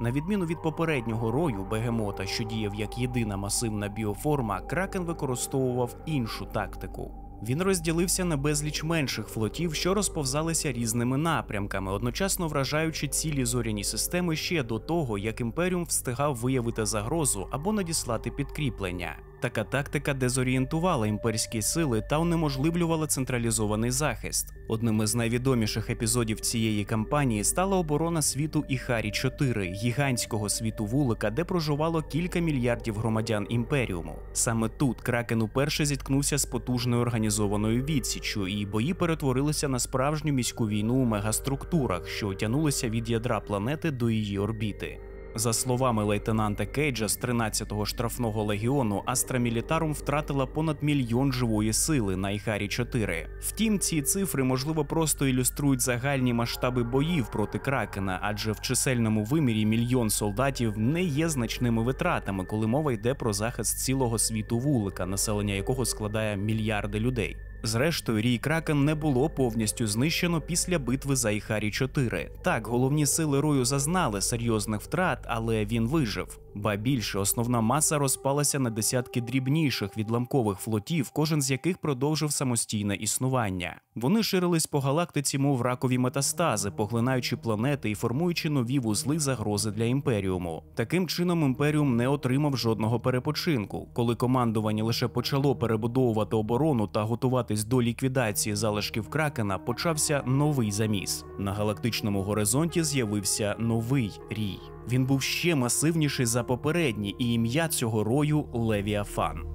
На відміну від попереднього рою Бегемота, що діяв як єдина масивна біоформа, Кракен використовував іншу тактику. Він розділився на безліч менших флотів, що розповзалися різними напрямками, одночасно вражаючи цілі зоряні системи ще до того, як Імперіум встигав виявити загрозу або надіслати підкріплення. Така тактика дезорієнтувала імперські сили та унеможливлювала централізований захист. Одним із найвідоміших епізодів цієї кампанії стала оборона світу Іхарі-4, гігантського світу вулика, де проживало кілька мільярдів громадян Імперіуму. Саме тут Кракен уперше зіткнувся з потужною організованою відсіччю, і бої перетворилися на справжню міську війну у мегаструктурах, що тягнулися від ядра планети до її орбіти. За словами лейтенанта Кейджа з 13-го штрафного легіону, Астра Мілітарум втратила понад 1 мільйон живої сили на Іхарі-4. Втім, ці цифри, можливо, просто ілюструють загальні масштаби боїв проти Кракена, адже в чисельному вимірі 1 мільйон солдатів не є значними витратами, коли мова йде про захист цілого світу вулика, населення якого складає мільярди людей. Зрештою, рій Кракен не було повністю знищено після битви за Іхарі-4. Так, головні сили Рою зазнали серйозних втрат, але він вижив. Ба більше, основна маса розпалася на десятки дрібніших відламкових флотів, кожен з яких продовжив самостійне існування. Вони ширились по галактиці, мов ракові метастази, поглинаючи планети і формуючи нові вузли загрози для Імперіуму. Таким чином, Імперіум не отримав жодного перепочинку. Коли командування лише почало перебудовувати оборону та готуватись до ліквідації залишків Кракена, почався новий заміс. На галактичному горизонті з'явився новий рій. Він був ще масивніший за попередній, і ім'я цього рою – Левіафан.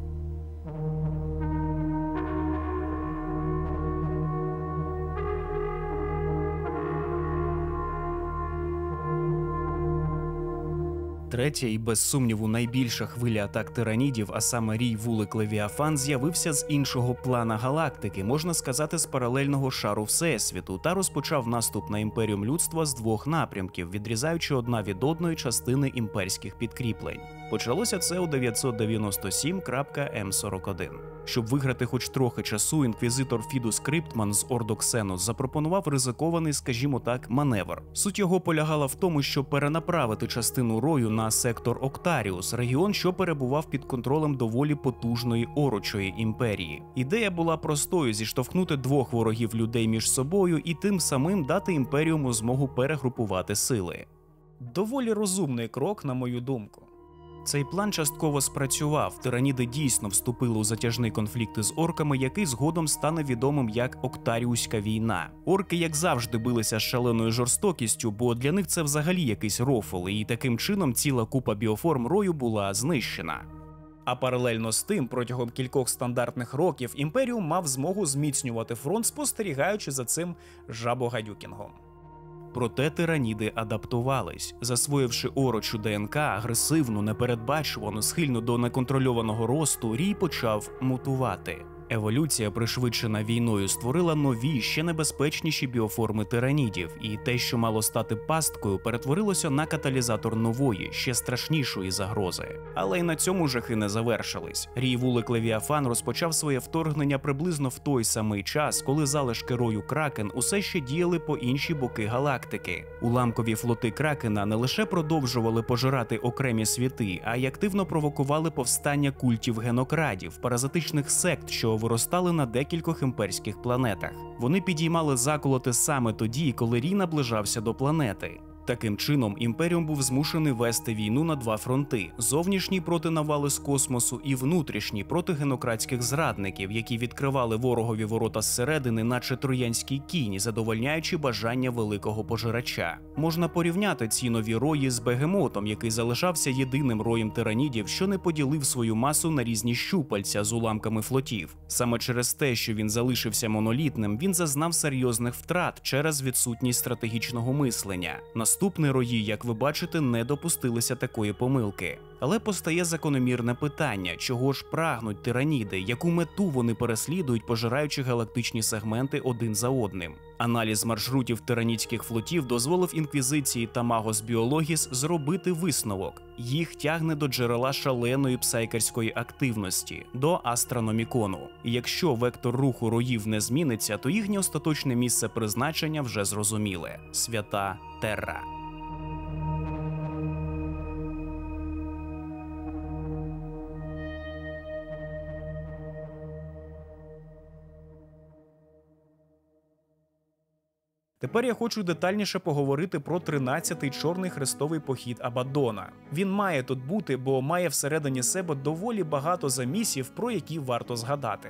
Третя і, без сумніву, найбільша хвиля атак тиранідів, а саме рій вулик Левіафан, з'явився з іншого плана галактики, можна сказати, з паралельного шару Всесвіту, та розпочав наступ на імперіум людства з двох напрямків, відрізаючи одна від одної частини імперських підкріплень. Почалося це у 997.М41. Щоб виграти хоч трохи часу, інквізитор Фідус Криптман з Ордо Ксенос запропонував ризикований, скажімо так, маневр. Суть його полягала в тому, щоб перенаправити частину рою на сектор Октаріус, регіон, що перебував під контролем доволі потужної Орочої імперії. Ідея була простою – зіштовхнути двох ворогів людей між собою і тим самим дати імперіуму змогу перегрупувати сили. Доволі розумний крок, на мою думку. Цей план частково спрацював. Тираніди дійсно вступили у затяжний конфлікт із орками, який згодом стане відомим як Октаріуська війна. Орки, як завжди, билися з шаленою жорстокістю, бо для них це взагалі якийсь рофл, і таким чином ціла купа біоформ рою була знищена. А паралельно з тим, протягом кількох стандартних років Імперіум мав змогу зміцнювати фронт, спостерігаючи за цим жабогадюкінгом. Проте тираніди адаптувались, засвоївши орочу ДНК, агресивну, непередбачувану, схильну до неконтрольованого росту, рій почав мутувати. Еволюція, пришвидшена війною, створила нові, ще небезпечніші біоформи тиранідів, і те, що мало стати пасткою, перетворилося на каталізатор нової, ще страшнішої загрози. Але й на цьому жахи не завершились. Рій вулик Левіафан розпочав своє вторгнення приблизно в той самий час, коли залишки рою Кракен усе ще діяли по інші боки галактики. Уламкові флоти Кракена не лише продовжували пожирати окремі світи, а й активно провокували повстання культів генокрадів, паразитичних сект, що виростали на декількох імперських планетах. Вони підіймали заколоти саме тоді, коли рій наближався до планети. Таким чином, Імперіум був змушений вести війну на два фронти – зовнішній проти навали з космосу і внутрішній проти генократських зрадників, які відкривали ворогові ворота зсередини, наче троянський кінь, задовольняючи бажання великого пожирача. Можна порівняти ці нові рої з Бегемотом, який залишався єдиним роєм тиранідів, що не поділив свою масу на різні щупальця з уламками флотів. Саме через те, що він залишився монолітним, він зазнав серйозних втрат через відсутність стратегічного мислення. Наступні рої, як ви бачите, не допустилися такої помилки. Але постає закономірне питання, чого ж прагнуть тираніди, яку мету вони переслідують, пожираючи галактичні сегменти один за одним. Аналіз маршрутів тиранідських флотів дозволив інквізиції та Магос Біологіс зробити висновок. Їх тягне до джерела шаленої псайкерської активності – до Астрономікону. І якщо вектор руху роїв не зміниться, то їхнє остаточне місце призначення вже зрозуміле – свята Терра. Тепер я хочу детальніше поговорити про 13-й чорний хрестовий похід Абаддона. Він має тут бути, бо має всередині себе доволі багато замісів, про які варто згадати.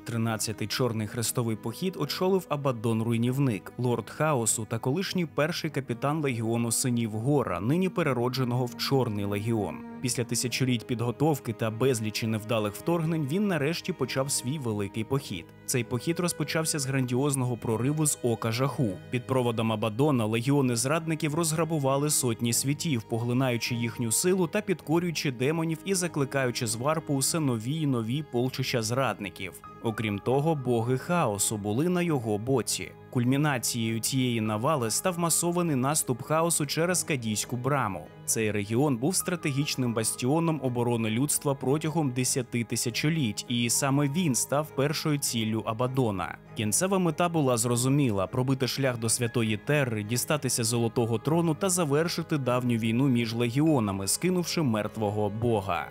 13-й чорний хрестовий похід очолив Абаддон-руйнівник, лорд Хаосу та колишній перший капітан легіону Синів Гора, нині переродженого в Чорний легіон. Після тисячоліть підготовки та безлічі невдалих вторгнень він нарешті почав свій великий похід. Цей похід розпочався з грандіозного прориву з Ока Жаху. Під проводом Абаддона легіони зрадників розграбували сотні світів, поглинаючи їхню силу та підкорюючи демонів і закликаючи з варпу усе нові й нові полчища зрадників. Окрім того, боги хаосу були на його боці. Кульмінацією цієї навали став масований наступ хаосу через Кадійську браму. Цей регіон був стратегічним бастіоном оборони людства протягом 10 тисячоліть, і саме він став першою ціллю Абаддона. Кінцева мета була зрозуміла – пробити шлях до Святої Терри, дістатися Золотого Трону та завершити давню війну між легіонами, скинувши мертвого бога.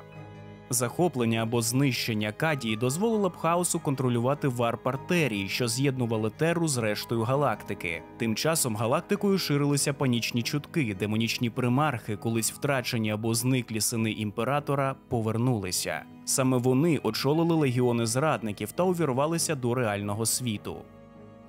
Захоплення або знищення Кадії дозволило б хаосу контролювати варп-артерії, що з'єднували Терру з рештою галактики. Тим часом галактикою ширилися панічні чутки, демонічні примархи, колись втрачені або зниклі сини імператора, повернулися. Саме вони очолили легіони зрадників та увірвалися до реального світу.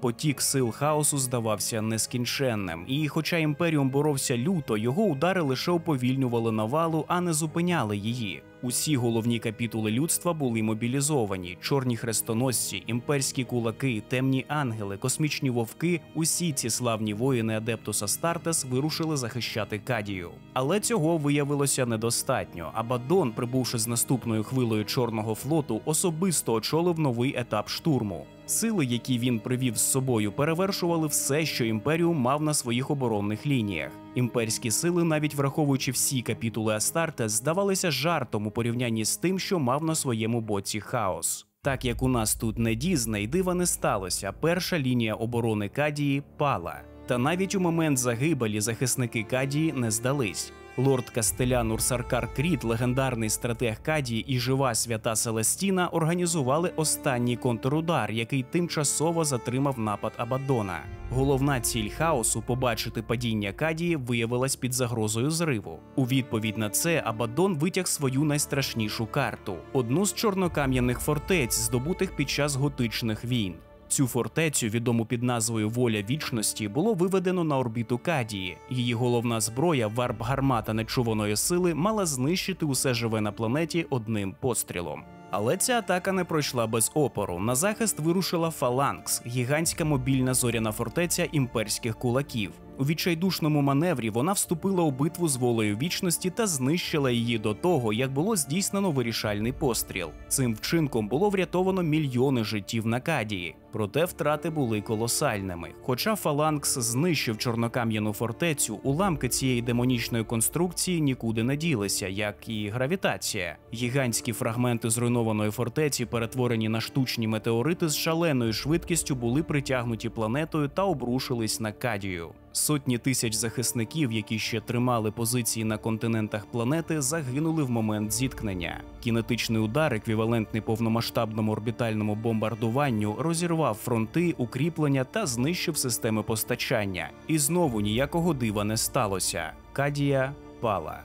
Потік сил хаосу здавався нескінченним, і хоча Імперіум боровся люто, його удари лише уповільнювали навалу, а не зупиняли її. Усі головні капітули людства були мобілізовані – чорні хрестоносці, імперські кулаки, темні ангели, космічні вовки – усі ці славні воїни Адептус Астартес вирушили захищати Кадію. Але цього виявилося недостатньо. Абаддон, прибувши з наступною хвилею Чорного флоту, особисто очолив новий етап штурму. Сили, які він привів з собою, перевершували все, що Імперіум мав на своїх оборонних лініях. Імперські сили, навіть враховуючи всі капітули Астартес, здавалися жартом у порівнянні з тим, що мав на своєму боці хаос. Так як у нас тут не Дізней, дива не сталося, перша лінія оборони Кадії пала. Та навіть у момент загибелі захисники Кадії не здались. Лорд Кастелян Урсаркар Кріт, легендарний стратег Кадії і жива свята Селестіна організували останній контрудар, який тимчасово затримав напад Абаддона. Головна ціль хаосу – побачити падіння Кадії – виявилась під загрозою зриву. У відповідь на це Абаддон витяг свою найстрашнішу карту – одну з чорнокам'яних фортець, здобутих під час готичних війн. Цю фортецю, відому під назвою Воля Вічності, було виведено на орбіту Кадії. Її головна зброя, варп-гармата нечуваної сили, мала знищити усе живе на планеті одним пострілом. Але ця атака не пройшла без опору. На захист вирушила Фаланкс – гігантська мобільна зоряна фортеця імперських кулаків. У відчайдушному маневрі вона вступила у битву з Волею Вічності та знищила її до того, як було здійснено вирішальний постріл. Цим вчинком було врятовано мільйони життів на Кадії. Проте втрати були колосальними. Хоча Фаланкс знищив чорнокам'яну фортецю, уламки цієї демонічної конструкції нікуди не ділися, як і гравітація. Гігантські фрагменти зруйнованої фортеці, перетворені на штучні метеорити, з шаленою швидкістю були притягнуті планетою та обрушились на Кадію. Сотні тисяч захисників, які ще тримали позиції на континентах планети, загинули в момент зіткнення. Кінетичний удар, еквівалентний повномасштабному орбітальному бомбардуванню, розірвав фронти, укріплення та знищив системи постачання. І знову ніякого дива не сталося. Кадія пала.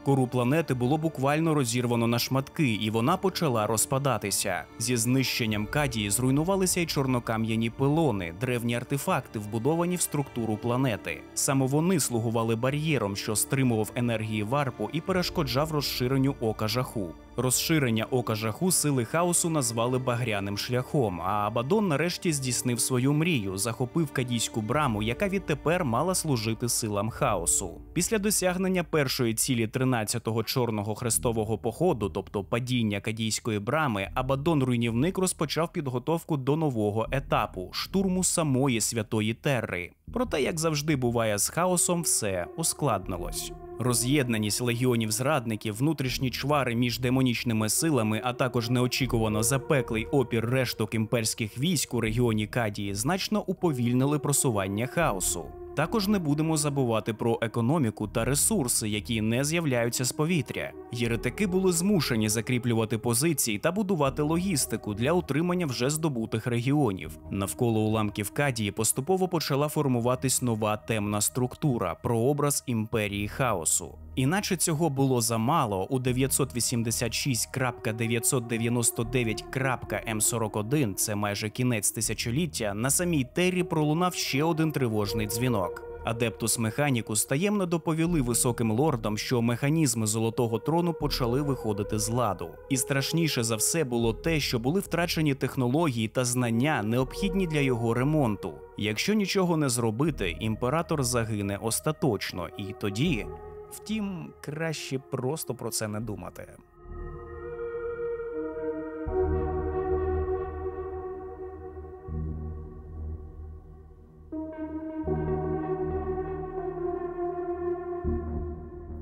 Кору планети було буквально розірвано на шматки, і вона почала розпадатися. Зі знищенням Кадії зруйнувалися й чорнокам'яні пилони, древні артефакти, вбудовані в структуру планети. Саме вони слугували бар'єром, що стримував енергії варпу і перешкоджав розширенню Ока Жаху. Розширення Ока Жаху сили хаосу назвали багряним шляхом, а Абаддон нарешті здійснив свою мрію, захопив Кадійську браму, яка відтепер мала служити силам хаосу. Після досягнення першої цілі 13-го Чорного Хрестового походу, тобто падіння Кадійської брами, Абаддон-руйнівник розпочав підготовку до нового етапу – штурму самої Святої Терри. Проте, як завжди буває з хаосом, все ускладнилось. Роз'єднаність легіонів зрадників, внутрішні чвари між демонічними силами, а також неочікувано запеклий опір решток імперських військ у регіоні Кадії значно уповільнили просування хаосу. Також не будемо забувати про економіку та ресурси, які не з'являються з повітря. Єретики були змушені закріплювати позиції та будувати логістику для утримання вже здобутих регіонів. Навколо уламків Кадії поступово почала формуватись нова темна структура – прообраз імперії хаосу. Іначе цього було замало, у 980.999.M41, це майже кінець тисячоліття, на самій Террі пролунав ще один тривожний дзвінок. Адептус Механікус таємно доповіли високим лордам, що механізми Золотого Трону почали виходити з ладу. І страшніше за все було те, що були втрачені технології та знання, необхідні для його ремонту. Якщо нічого не зробити, імператор загине остаточно, і тоді… Втім, краще просто про це не думати.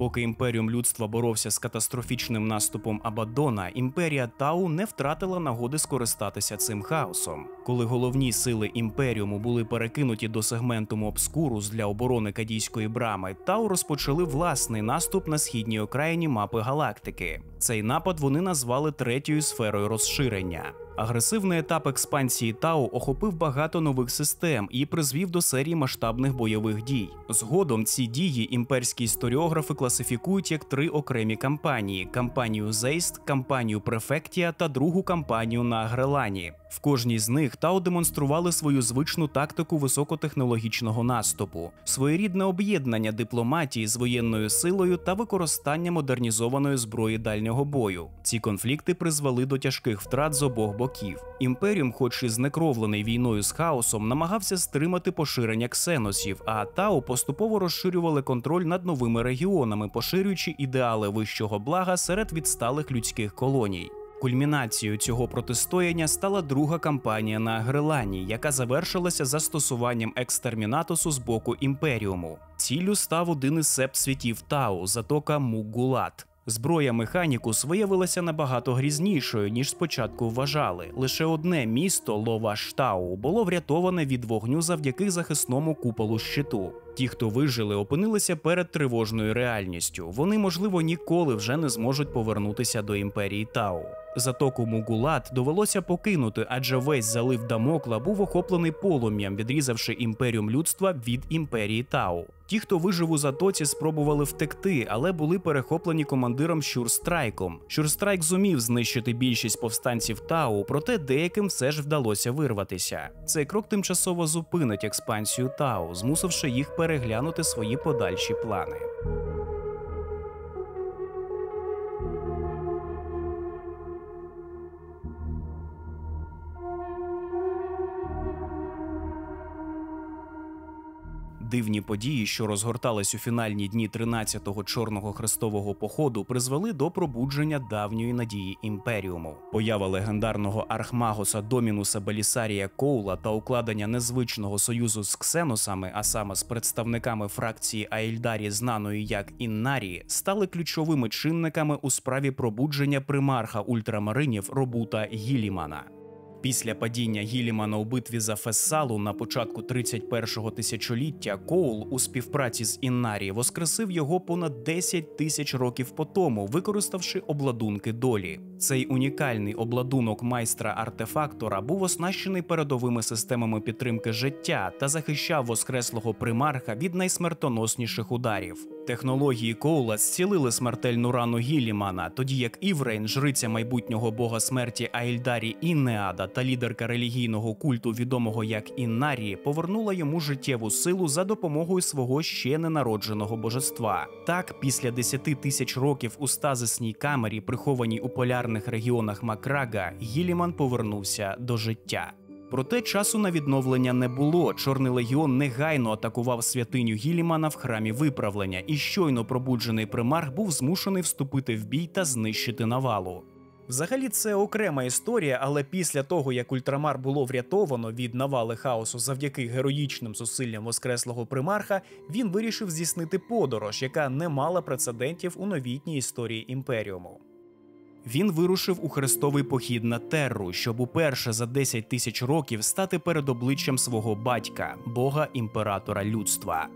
Поки імперіум людства боровся з катастрофічним наступом Абаддона, імперія Тау не втратила нагоди скористатися цим хаосом. Коли головні сили імперіуму були перекинуті до сегментуму Обскурус для оборони Кадійської брами, Тау розпочали власний наступ на східній окраїні мапи галактики. Цей напад вони назвали третьою сферою розширення. Агресивний етап експансії Тау охопив багато нових систем і призвів до серії масштабних бойових дій. Згодом ці дії імперські історіографи класифікують як три окремі кампанії – кампанію Зейст, кампанію Префектія та другу кампанію на Агрелані. В кожній з них Тау демонстрували свою звичну тактику високотехнологічного наступу, своєрідне об'єднання дипломатії з воєнною силою та використання модернізованої зброї дальнього бою. Ці конфлікти призвели до тяжких втрат з обох боків. Імперіум, хоч і знекровлений війною з хаосом, намагався стримати поширення ксеносів, а Тау поступово розширювали контроль над новими регіонами, поширюючи ідеали вищого блага серед відсталих людських колоній. Кульмінацією цього протистояння стала друга кампанія на Агрелані, яка завершилася застосуванням екстермінатусу з боку Імперіуму. Ціллю став один із септ-світів Тау – затока Муггулат. Зброя Механікус виявилася набагато грізнішою, ніж спочатку вважали. Лише одне місто, Ловаш-Тау, було врятоване від вогню завдяки захисному куполу щиту. Ті, хто вижили, опинилися перед тривожною реальністю. Вони, можливо, ніколи вже не зможуть повернутися до імперії Тау. Затоку Муггулат довелося покинути, адже весь залив Дамокла був охоплений полум'ям, відрізавши імперіум людства від імперії Тау. Ті, хто вижив у затоці, спробували втекти, але були перехоплені командиром Щурстрайком. Щурстрайк зумів знищити більшість повстанців Тау, проте деяким все ж вдалося вирватися. Цей крок тимчасово зупинить експансію Тау, змусивши їх переглянути свої подальші плани. Дивні події, що розгортались у фінальні дні 13-го Чорного Хрестового походу, призвели до пробудження давньої надії Імперіуму. Поява легендарного архмагоса Домінуса Белісарія Коула та укладення незвичного союзу з ксеносами, а саме з представниками фракції Аельдарі, знаної як Іннарі, стали ключовими чинниками у справі пробудження примарха ультрамаринів Робута Гілімана. Після падіння Гілімана у битві за Фессалу на початку 31-го тисячоліття Коул у співпраці з Іннарі воскресив його понад 10 тисяч років по тому, використавши обладунки долі. Цей унікальний обладунок майстра-артефактора був оснащений передовими системами підтримки життя та захищав воскреслого примарха від найсмертоносніших ударів. Технології Коула зцілили смертельну рану Гілімана, тоді як Іврейн, жриця майбутнього бога смерті Аельдарі Іннеада та лідерка релігійного культу, відомого як Іннарі, повернула йому життєву силу за допомогою свого ще ненародженого божества. Так, після 10 тисяч років у стазисній камері, прихованій у полярних регіонах Макрага, Гіліман повернувся до життя. Проте часу на відновлення не було. Чорний легіон негайно атакував святиню Гілімана в храмі Виправлення, і щойно пробуджений примарх був змушений вступити в бій та знищити навалу. Взагалі це окрема історія, але після того, як Ультрамар було врятовано від навали хаосу завдяки героїчним зусиллям воскреслого примарха, він вирішив здійснити подорож, яка не мала прецедентів у новітній історії Імперіуму. Він вирушив у хрестовий похід на Терру, щоб уперше за 10 тисяч років стати перед обличчям свого батька, бога-імператора людства.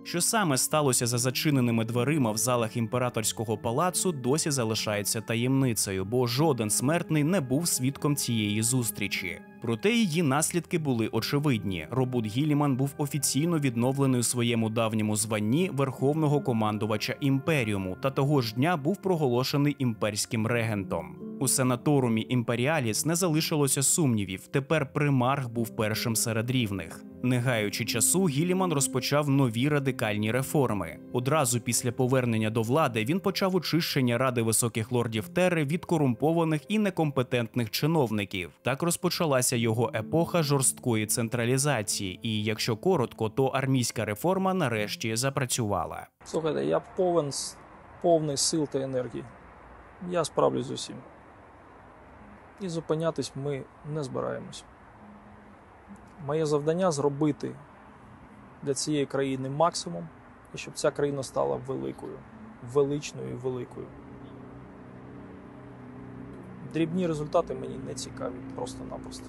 Що саме сталося за зачиненими дверима в залах імператорського палацу, досі залишається таємницею, бо жоден смертний не був свідком цієї зустрічі. Проте її наслідки були очевидні. Робут Гіліман був офіційно відновлений у своєму давньому званні верховного командувача Імперіуму та того ж дня був проголошений імперським регентом. У сенаторумі Імперіаліс не залишилося сумнівів, тепер примарх був першим серед рівних. Не гаючи часу, Гіліман розпочав нові радикальні реформи. Одразу після повернення до влади він почав очищення Ради Високих Лордів Терри від корумпованих і некомпетентних чиновників. Так розпочалася його епоха жорсткої централізації, і якщо коротко, то армійська реформа нарешті запрацювала. Слухайте, я повний сил та енергії. Я справлюсь з усім. І зупинятись ми не збираємось. Моє завдання – зробити для цієї країни максимум, і щоб ця країна стала великою. величною і великою. Дрібні результати мені не цікаві, просто-напросто.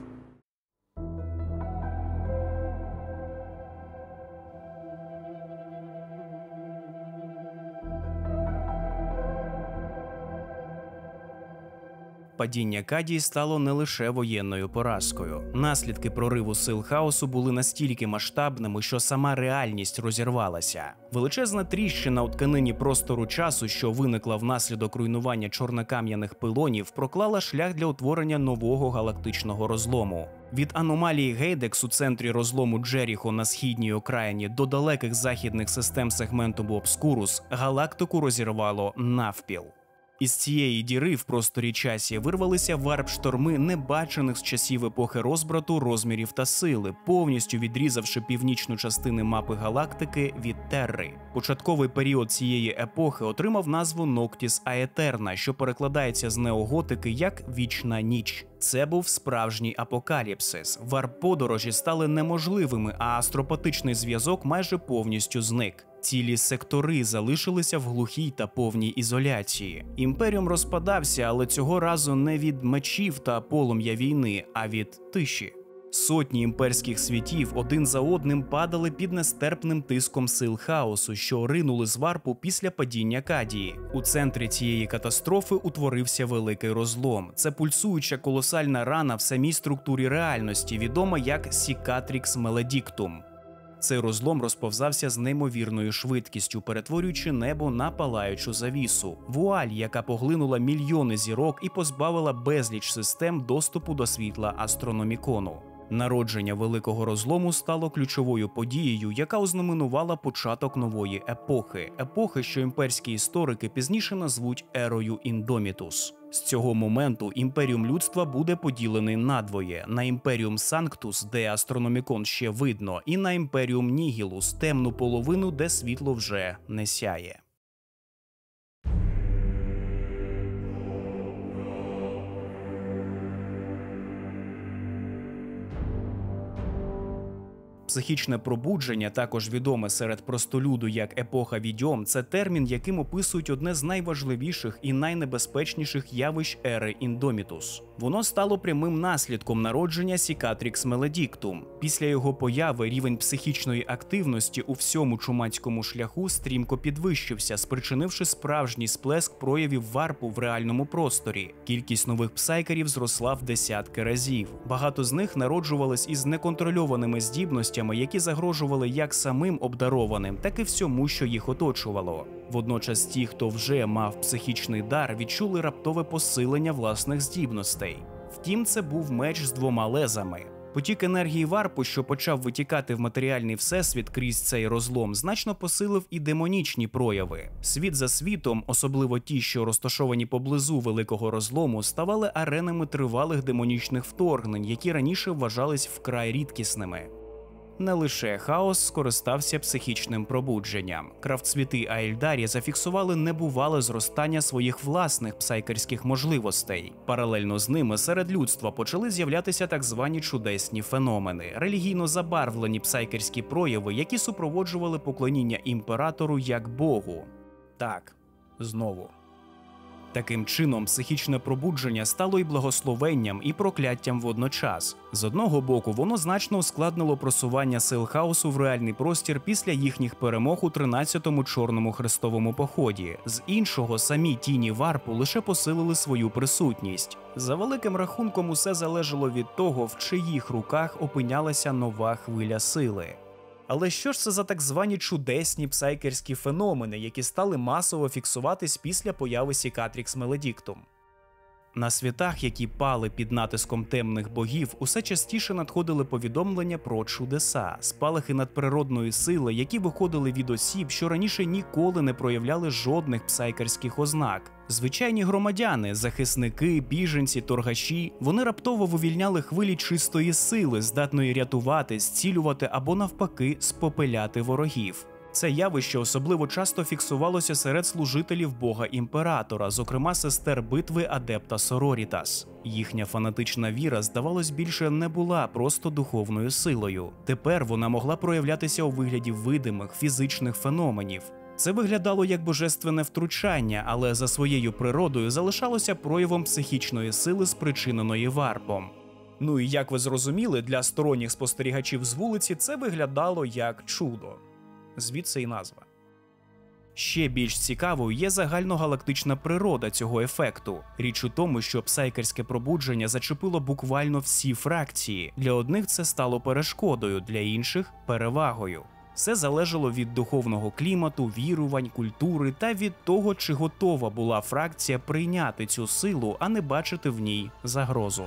Падіння Кадії стало не лише воєнною поразкою. Наслідки прориву сил хаосу були настільки масштабними, що сама реальність розірвалася. Величезна тріщина у тканині простору часу, що виникла внаслідок руйнування чорнокам'яних пилонів, проклала шлях для утворення нового галактичного розлому. Від аномалії Гейдекс у центрі розлому Джеріхо на східній окраїні до далеких західних систем сегменту Обскурус галактику розірвало навпіл. Із цієї діри в просторі часі вирвалися варп-шторми небачених з часів епохи розбрату розмірів та сили, повністю відрізавши північну частину мапи галактики від Терри. Початковий період цієї епохи отримав назву Noctis Aeterna, що перекладається з неоготики як «Вічна ніч». Це був справжній апокаліпсис. Варп-подорожі стали неможливими, а астропатичний зв'язок майже повністю зник. Цілі сектори залишилися в глухій та повній ізоляції. Імперіум розпадався, але цього разу не від мечів та полум'я війни, а від тиші. Сотні імперських світів один за одним падали під нестерпним тиском сил хаосу, що ринули з варпу після падіння Кадії. У центрі цієї катастрофи утворився великий розлом. Це пульсуюча колосальна рана в самій структурі реальності, відома як Cicatrix Maledictum. Цей розлом розповзався з неймовірною швидкістю, перетворюючи небо на палаючу завісу. Вуаль, яка поглинула мільйони зірок і позбавила безліч систем доступу до світла астрономікону. Народження великого розлому стало ключовою подією, яка ознаменувала початок нової епохи, що імперські історики пізніше назвуть ерою Індомітус. З цього моменту імперіум людства буде поділений надвоє: на імперіум Санктус, де астрономікон ще видно, і на імперіум Нігілус, темну половину, де світло вже не сяє. Психічне пробудження, також відоме серед простолюду як епоха відьом, це термін, яким описують одне з найважливіших і найнебезпечніших явищ ери Індомітус. Воно стало прямим наслідком народження Cicatrix Maledictum. Після його появи рівень психічної активності у всьому чумацькому шляху стрімко підвищився, спричинивши справжній сплеск проявів варпу в реальному просторі. Кількість нових псайкерів зросла в десятки разів. Багато з них народжувались із неконтрольованими здібностями, які загрожували як самим обдарованим, так і всьому, що їх оточувало. Водночас ті, хто вже мав психічний дар, відчули раптове посилення власних здібностей. Втім, це був меч з двома лезами. Потік енергії варпу, що почав витікати в матеріальний всесвіт крізь цей розлом, значно посилив і демонічні прояви. Світ за світом, особливо ті, що розташовані поблизу великого розлому, ставали аренами тривалих демонічних вторгнень, які раніше вважались вкрай рідкісними. Не лише хаос скористався психічним пробудженням. Крафтсвіти Аельдарі зафіксували небувале зростання своїх власних псайкерських можливостей. Паралельно з ними серед людства почали з'являтися так звані чудесні феномени – релігійно забарвлені псайкерські прояви, які супроводжували поклоніння імператору як богу. Так, знову. Таким чином, психічне пробудження стало і благословенням, і прокляттям водночас. З одного боку, воно значно ускладнило просування сил хаосу в реальний простір після їхніх перемог у 13-му Чорному Хрестовому поході. З іншого, самі тіні варпу лише посилили свою присутність. За великим рахунком, усе залежало від того, в чиїх руках опинялася нова хвиля сили. Але що ж це за так звані чудесні псайкерські феномени, які стали масово фіксуватись після появи Cicatrix Maledictum? На світах, які пали під натиском темних богів, усе частіше надходили повідомлення про чудеса, спалахи надприродної сили, які виходили від осіб, що раніше ніколи не проявляли жодних псайкерських ознак. Звичайні громадяни, захисники, біженці, торгаші, вони раптово вивільняли хвилі чистої сили, здатної рятувати, зцілювати або навпаки спопеляти ворогів. Це явище особливо часто фіксувалося серед служителів бога-імператора, зокрема сестер битви Адепта Сорорітас. Їхня фанатична віра, здавалось, більше не була просто духовною силою. Тепер вона могла проявлятися у вигляді видимих фізичних феноменів. Це виглядало як божественне втручання, але за своєю природою залишалося проявом психічної сили, спричиненої варпом. Ну і як ви зрозуміли, для сторонніх спостерігачів з вулиці це виглядало як чудо. Звідси й назва. Ще більш цікавою є загальногалактична природа цього ефекту. Річ у тому, що псайкерське пробудження зачепило буквально всі фракції. Для одних це стало перешкодою, для інших – перевагою. Все залежало від духовного клімату, вірувань, культури та від того, чи готова була фракція прийняти цю силу, а не бачити в ній загрозу.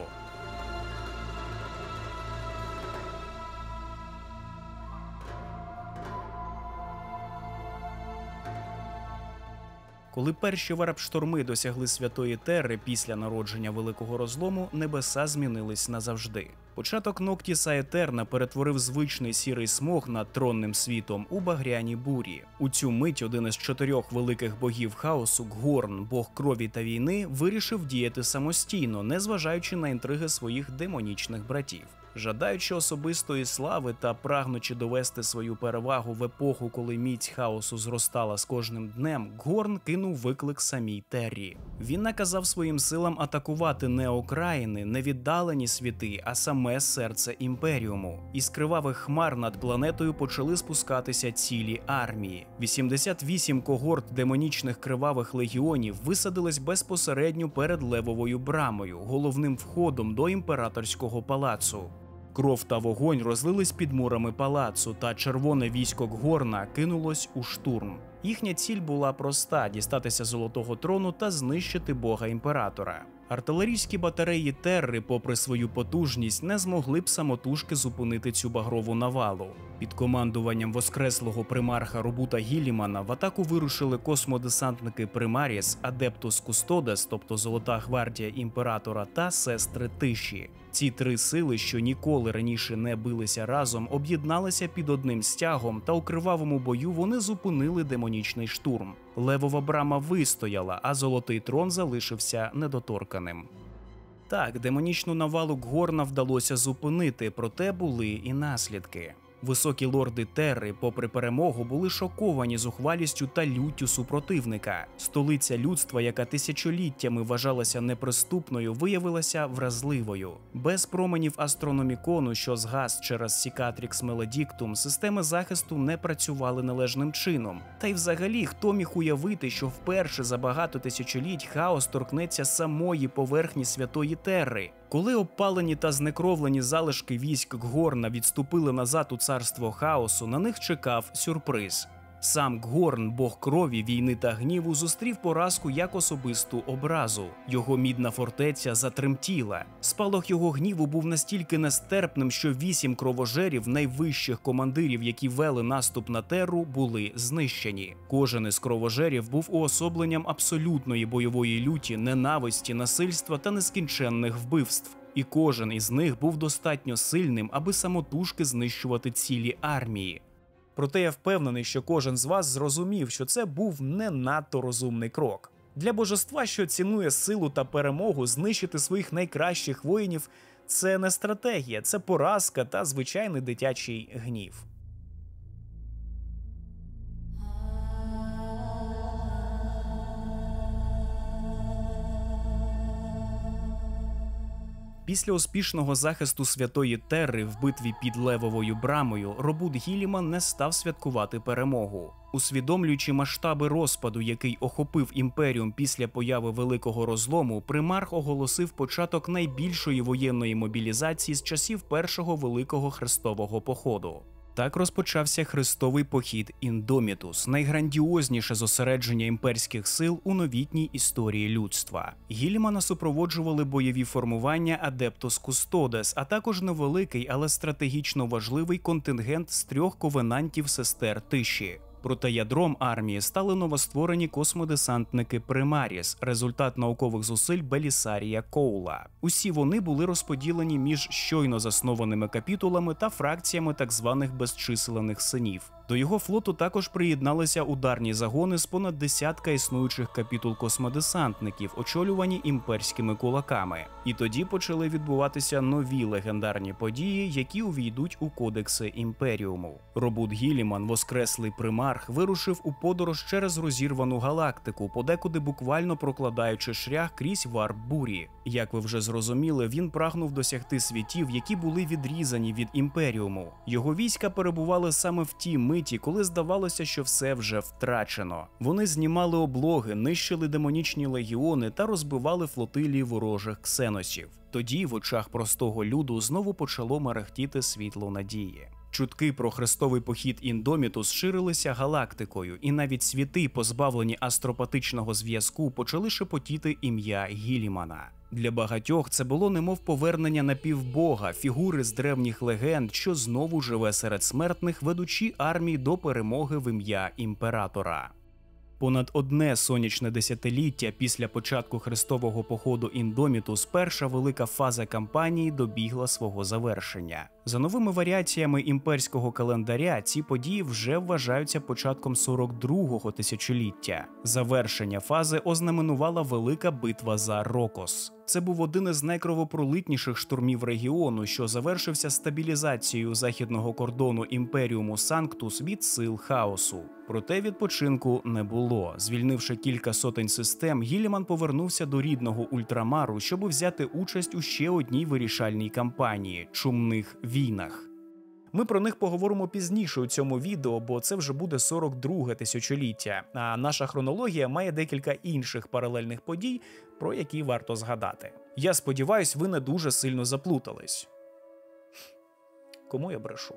Коли перші варп-шторми досягли Святої Терри після народження Великого Розлому, небеса змінились назавжди. Початок Ноктіса Аетерна перетворив звичний сірий смог над тронним світом у багряні бурі. У цю мить один із 4 великих богів хаосу, Ггорн, бог крові та війни, вирішив діяти самостійно, незважаючи на інтриги своїх демонічних братів. Жадаючи особистої слави та прагнучи довести свою перевагу в епоху, коли міць хаосу зростала з кожним днем, Ггорн кинув виклик самій Террі. Він наказав своїм силам атакувати не окраїни, не віддалені світи, а саме серце Імперіуму. Із кривавих хмар над планетою почали спускатися цілі армії. 88 когорт демонічних кривавих легіонів висадились безпосередньо перед Левовою брамою, головним входом до імператорського палацу. Кров та вогонь розлились під мурами палацу, та червоне військо Ггорна кинулось у штурм. Їхня ціль була проста – дістатися Золотого Трону та знищити бога-імператора. Артилерійські батареї Терри, попри свою потужність, не змогли б самотужки зупинити цю багрову навалу. Під командуванням воскреслого примарха Робута Гілімана в атаку вирушили космодесантники Примаріс, Адептус Кустодес, тобто Золота гвардія імператора, та Сестри Тиші. Ці 3 сили, що ніколи раніше не билися разом, об'єдналися під одним стягом, та у кривавому бою вони зупинили демонічний штурм. Левова брама вистояла, а Золотий Трон залишився недоторканим. Так, демонічну навалу Ггорна вдалося зупинити, проте були і наслідки. Високі лорди Терри, попри перемогу, були шоковані зухвалістю та люттю супротивника. Столиця людства, яка тисячоліттями вважалася неприступною, виявилася вразливою. Без променів астрономікону, що згас через Сікатрікс Меледіктум, системи захисту не працювали належним чином. Та й взагалі, хто міг уявити, що вперше за багато тисячоліть хаос торкнеться самої поверхні Святої Терри? Коли обпалені та знекровлені залишки військ Ггорна відступили назад у царство хаосу, на них чекав сюрприз. Сам Ггорн, бог крові, війни та гніву, зустрів поразку як особисту образу. Його мідна фортеця затремтіла. Спалах його гніву був настільки нестерпним, що 8 кровожерів, найвищих командирів, які вели наступ на Терру, були знищені. Кожен із кровожерів був уособленням абсолютної бойової люті, ненависті, насильства та нескінченних вбивств. І кожен із них був достатньо сильним, аби самотужки знищувати цілі армії. Проте я впевнений, що кожен з вас зрозумів, що це був не надто розумний крок. Для божества, що цінує силу та перемогу, знищити своїх найкращих воїнів – це не стратегія, це поразка та звичайний дитячий гнів. Після успішного захисту Святої Терри в битві під Левовою брамою, Робут Гіліман не став святкувати перемогу. Усвідомлюючи масштаби розпаду, який охопив імперіум після появи Великого Розлому, примарх оголосив початок найбільшої воєнної мобілізації з часів Першого Великого Хрестового походу. Так розпочався Хрестовий похід Індомітус, найграндіозніше зосередження імперських сил у новітній історії людства. Гілімана супроводжували бойові формування Адептус Кустодес, а також невеликий, але стратегічно важливий контингент з 3 ковенантів Сестер Тиші. Проте ядром армії стали новостворені космодесантники Примаріс, результат наукових зусиль Белісарія Коула. Усі вони були розподілені між щойно заснованими капітулами та фракціями так званих безчисленних синів. До його флоту також приєдналися ударні загони з понад десятка існуючих капітул космодесантників, очолювані імперськими кулаками. І тоді почали відбуватися нові легендарні події, які увійдуть у кодекси Імперіуму. Робут Гіліман, воскреслий примарх, вирушив у подорож через розірвану галактику, подекуди буквально прокладаючи шлях крізь варп-бурі. Як ви вже зрозуміли, він прагнув досягти світів, які були відрізані від Імперіуму. Його війська перебували саме в тій миті, коли здавалося, що все вже втрачено. Вони знімали облоги, нищили демонічні легіони та розбивали флотилії ворожих ксеносів. Тоді в очах простого люду знову почало мерехтіти світло надії. Чутки про хрестовий похід Індомітус ширилися галактикою, і навіть світи, позбавлені астропатичного зв'язку, почали шепотіти ім'я Гілімана. Для багатьох це було немов повернення напівбога, фігури з древніх легенд, що знову живе серед смертних, ведучи армії до перемоги в ім'я імператора. Понад одне сонячне десятиліття після початку хрестового походу Індомітус перша велика фаза кампанії добігла свого завершення. За новими варіаціями імперського календаря ці події вже вважаються початком 42-го тисячоліття. Завершення фази ознаменувала велика битва за Рокос. Це був один із найкровопролитніших штурмів регіону, що завершився стабілізацією західного кордону Імперіуму Санктус від сил хаосу. Проте відпочинку не було. Звільнивши кілька сотень систем, Гіліман повернувся до рідного Ультрамару, щоб взяти участь у ще одній вирішальній кампанії – Чумних війнах. Ми про них поговоримо пізніше у цьому відео, бо це вже буде 42-ге тисячоліття, а наша хронологія має декілька інших паралельних подій, про які варто згадати. Я сподіваюсь, ви не дуже сильно заплутались. Кому я брешу?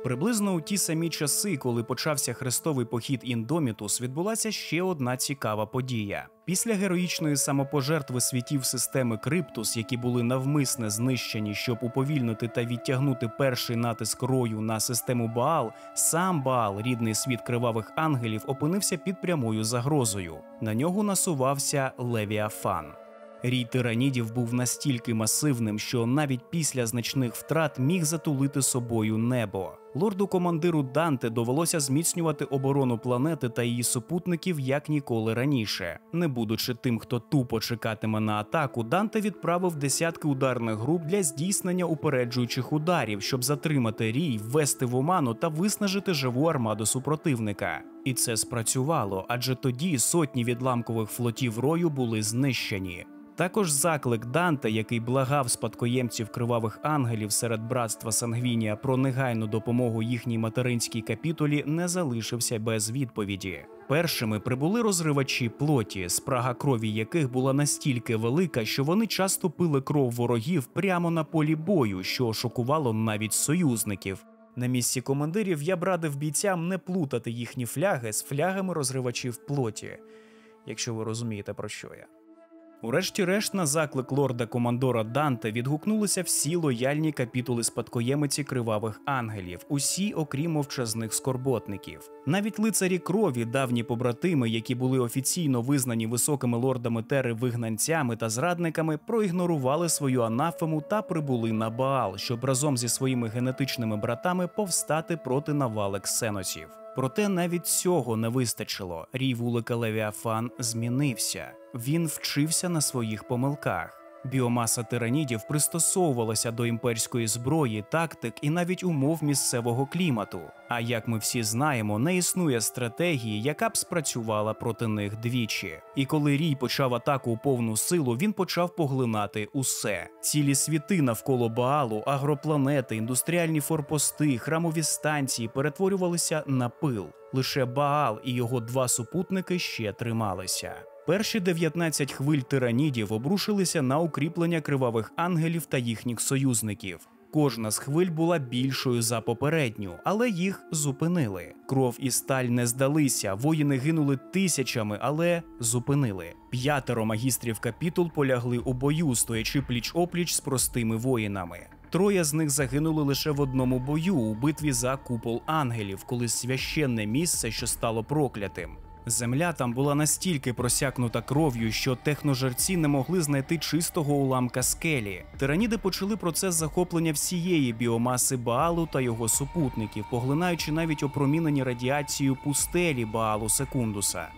Приблизно у ті самі часи, коли почався хрестовий похід Індомітус, відбулася ще одна цікава подія. Після героїчної самопожертви світів системи Криптус, які були навмисне знищені, щоб уповільнити та відтягнути перший натиск Рою на систему Баал, сам Баал, рідний світ кривавих ангелів, опинився під прямою загрозою. На нього насувався Левіафан. Рій тиранідів був настільки масивним, що навіть після значних втрат міг затулити собою небо. Лорду-командиру Данте довелося зміцнювати оборону планети та її супутників як ніколи раніше. Не будучи тим, хто тупо чекатиме на атаку, Данте відправив десятки ударних груп для здійснення упереджуючих ударів, щоб затримати Рій, ввести в оману та виснажити живу армаду супротивника. І це спрацювало, адже тоді сотні відламкових флотів Рою були знищені. Також заклик Данте, який благав спадкоємців кривавих ангелів серед братства Сангвінія про негайну допомогу їхній материнській капітулі, не залишився без відповіді. Першими прибули розривачі плоті, спрага крові яких була настільки велика, що вони часто пили кров ворогів прямо на полі бою, що шокувало навіть союзників. На місці командирів я б радив бійцям не плутати їхні фляги з флягами розривачів плоті, якщо ви розумієте, про що я. Урешті-решт на заклик лорда-командора Данте відгукнулися всі лояльні капітули спадкоємиці кривавих ангелів, усі окрім мовчазних скорботників. Навіть лицарі крові, давні побратими, які були офіційно визнані високими лордами Тери вигнанцями та зрадниками, проігнорували свою анафему та прибули на Баал, щоб разом зі своїми генетичними братами повстати проти навали ксеносів. Проте навіть цього не вистачило. Рій вулика Левіафан змінився. Він вчився на своїх помилках. Біомаса тиранідів пристосовувалася до імперської зброї, тактик і навіть умов місцевого клімату. А як ми всі знаємо, не існує стратегії, яка б спрацювала проти них двічі. І коли Рій почав атаку у повну силу, він почав поглинати усе. Цілі світи навколо Баалу, агропланети, індустріальні форпости, храмові станції перетворювалися на пил. Лише Баал і його два супутники ще трималися. Перші 19 хвиль тиранідів обрушилися на укріплення кривавих ангелів та їхніх союзників. Кожна з хвиль була більшою за попередню, але їх зупинили. Кров і сталь не здалися, воїни гинули тисячами, але зупинили. 5 магістрів капітул полягли у бою, стоячи пліч-опліч з простими воїнами. 3 з них загинули лише в одному бою у битві за купол ангелів, коли священне місце, що стало проклятим. Земля там була настільки просякнута кров'ю, що техножерці не могли знайти чистого уламка скелі. Тираніди почали процес захоплення всієї біомаси Баалу та його супутників, поглинаючи навіть опромінені радіацією пустелі Баалу Секундуса.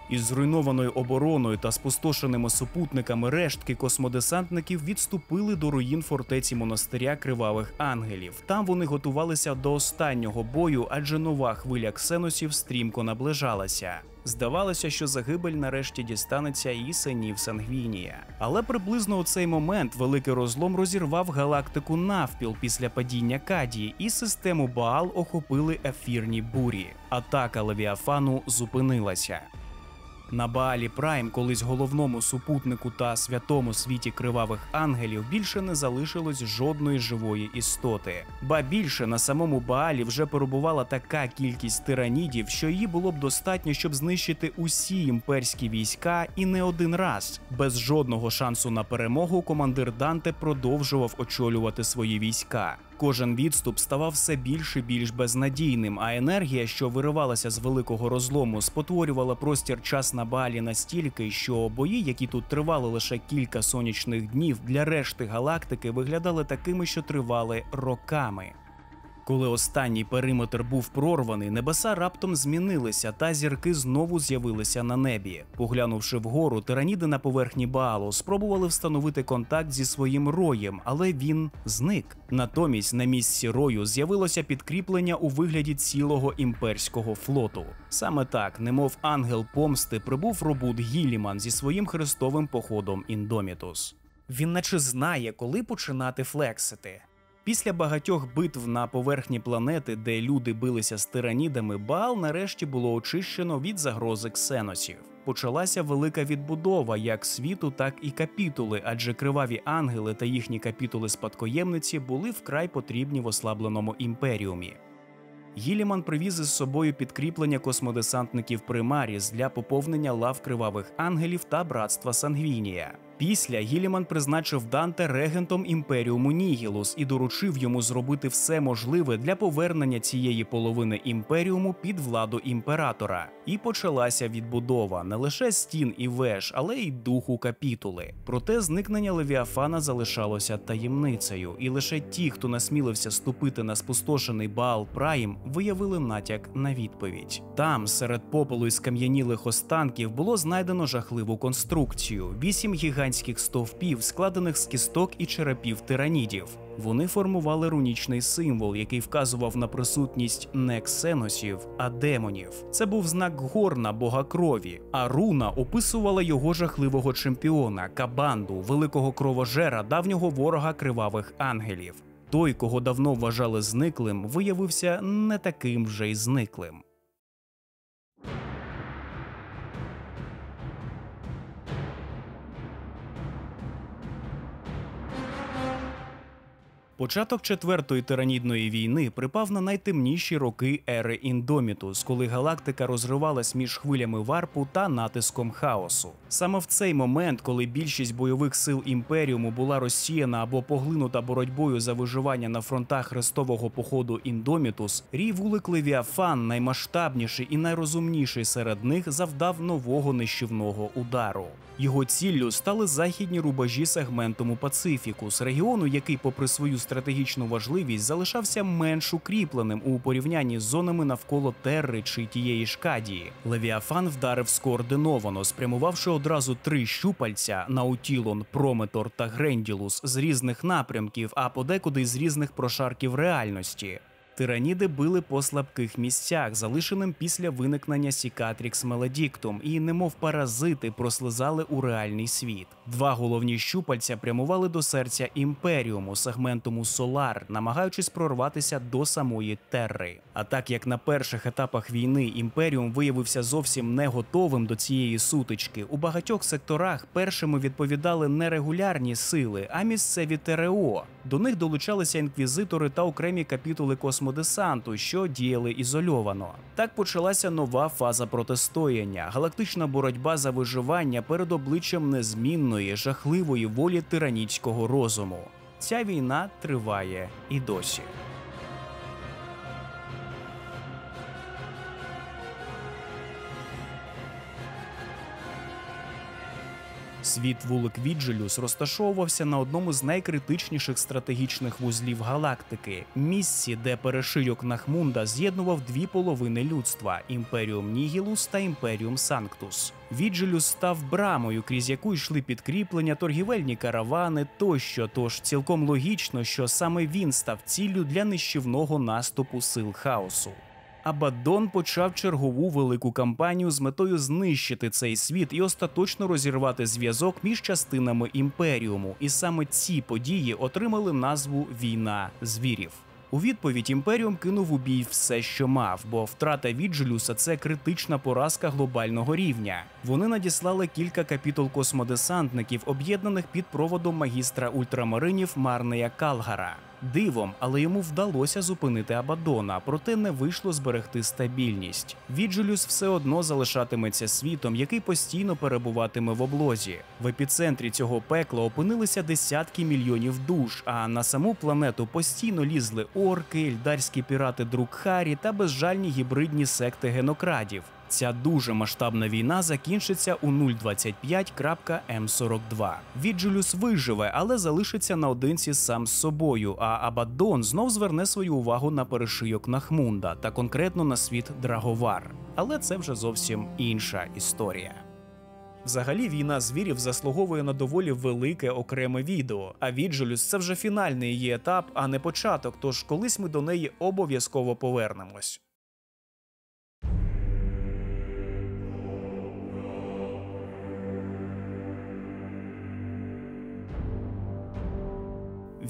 Із зруйнованою обороною та спустошеними супутниками рештки космодесантників відступили до руїн фортеці монастиря Кривавих Ангелів. Там вони готувалися до останнього бою, адже нова хвиля ксеносів стрімко наближалася. Здавалося, що загибель нарешті дістанеться і синів Сангвінія. Але приблизно у цей момент великий розлом розірвав галактику навпіл після падіння Кадії, і систему Баал охопили ефірні бурі. Атака Левіафану зупинилася. На Баалі Прайм, колись головному супутнику та святому світі Кривавих Ангелів, більше не залишилось жодної живої істоти. Ба більше, на самому Баалі вже перебувала така кількість тиранідів, що її було б достатньо, щоб знищити усі імперські війська і не один раз. Без жодного шансу на перемогу командир Данте продовжував очолювати свої війська. Кожен відступ ставав все більш і більш безнадійним, а енергія, що виривалася з великого розлому, спотворювала простір-час на Баалі настільки, що бої, які тут тривали лише кілька сонячних днів, для решти галактики виглядали такими, що тривали роками. Коли останній периметр був прорваний, небеса раптом змінилися, та зірки знову з'явилися на небі. Поглянувши вгору, тираніди на поверхні Баалу спробували встановити контакт зі своїм роєм, але він зник. Натомість на місці рою з'явилося підкріплення у вигляді цілого імперського флоту. Саме так, немов ангел помсти, прибув Робут Гіліман зі своїм хрестовим походом Індомітус. Він наче знає, коли починати флексити. Після багатьох битв на поверхні планети, де люди билися з тиранідами, Баал нарешті було очищено від загрози ксеносів. Почалася велика відбудова як світу, так і капітули, адже криваві ангели та їхні капітули-спадкоємниці були вкрай потрібні в ослабленому імперіумі. Гіліман привіз із собою підкріплення космодесантників Примаріс для поповнення лав Кривавих Ангелів та Братства Сангвінія. Після Гіліман призначив Данте регентом Імперіуму Нігілус і доручив йому зробити все можливе для повернення цієї половини Імперіуму під владу Імператора. І почалася відбудова не лише стін і веж, але й духу капітули. Проте зникнення Левіафана залишалося таємницею, і лише ті, хто насмілився ступити на спустошений Баал Прайм, виявили натяк на відповідь. Там, серед попелу і скам'янілих останків, було знайдено жахливу конструкцію – 8 гігантських стовпів, складених з кісток і черепів тиранідів. Вони формували рунічний символ, який вказував на присутність не ксеносів, а демонів. Це був знак Горна, бога крові, а руна описувала його жахливого чемпіона – Кабанду, великого кровожера, давнього ворога Кривавих Ангелів. Той, кого давно вважали зниклим, виявився не таким вже й зниклим. Початок Четвертої тиранідної війни припав на найтемніші роки ери Індомітус, коли галактика розривалась між хвилями варпу та натиском хаосу. Саме в цей момент, коли більшість бойових сил Імперіуму була розсіяна або поглинута боротьбою за виживання на фронтах хрестового походу Індомітус, рій вулик Левіафан, наймасштабніший і найрозумніший серед них, завдав нового нищівного удару. Його ціллю стали західні рубежі сегментуму Пацифікус, регіону, який, попри свою стратегічну важливість, залишався менш укріпленим у порівнянні з зонами навколо Терри чи тієї ж Кадії. Левіафан вдарив скоординовано, спрямувавши одразу 3 щупальця – Наутілон, Прометор та Гренділус – з різних напрямків, а подекуди й з різних прошарків реальності. Тираніди били по слабких місцях, залишеним після виникнення Сікатрікс Маледіктум, і немов паразити прослизали у реальний світ. 2 головні щупальця прямували до серця Імперіуму, сегментуму Солар, намагаючись прорватися до самої Терри. А так як на перших етапах війни Імперіум виявився зовсім не готовим до цієї сутички, у багатьох секторах першими відповідали не регулярні сили, а місцеві ТРО. До них долучалися інквізитори та окремі капітули космодесанту, що діяли ізольовано. Так почалася нова фаза протистояння – галактична боротьба за виживання перед обличчям незмінної, жахливої волі тиранічського розуму. Ця війна триває і досі. Світ вулик Віджилюс розташовувався на одному з найкритичніших стратегічних вузлів галактики – місці, де перешийок Нахмунда з'єднував дві половини людства – Імперіум Нігілус та Імперіум Санктус. Віджилюс став брамою, крізь яку йшли підкріплення, торгівельні каравани тощо, тож цілком логічно, що саме він став ціллю для нищівного наступу сил хаосу. Абаддон почав чергову велику кампанію з метою знищити цей світ і остаточно розірвати зв'язок між частинами Імперіуму, і саме ці події отримали назву «Війна звірів». У відповідь Імперіум кинув у бій все, що мав, бо втрата Віджилюса – це критична поразка глобального рівня. Вони надіслали кілька капітул космодесантників, об'єднаних під проводом магістра ультрамаринів Марнея Калгара. Дивом, але йому вдалося зупинити Абаддона, проте не вийшло зберегти стабільність. Віджилюс все одно залишатиметься світом, який постійно перебуватиме в облозі. В епіцентрі цього пекла опинилися десятки мільйонів душ, а на саму планету постійно лізли орки, ельдарські пірати Друкхарі та безжальні гібридні секти генокрадів. Ця дуже масштабна війна закінчиться у 025.М42. Віджилюс виживе, але залишиться наодинці сам з собою, а Абаддон знов зверне свою увагу на перешийок Нахмунда та конкретно на світ Драговар. Але це вже зовсім інша історія. Взагалі, війна звірів заслуговує на доволі велике окреме відео, а Віджилюс – це вже фінальний її етап, а не початок, тож колись ми до неї обов'язково повернемось.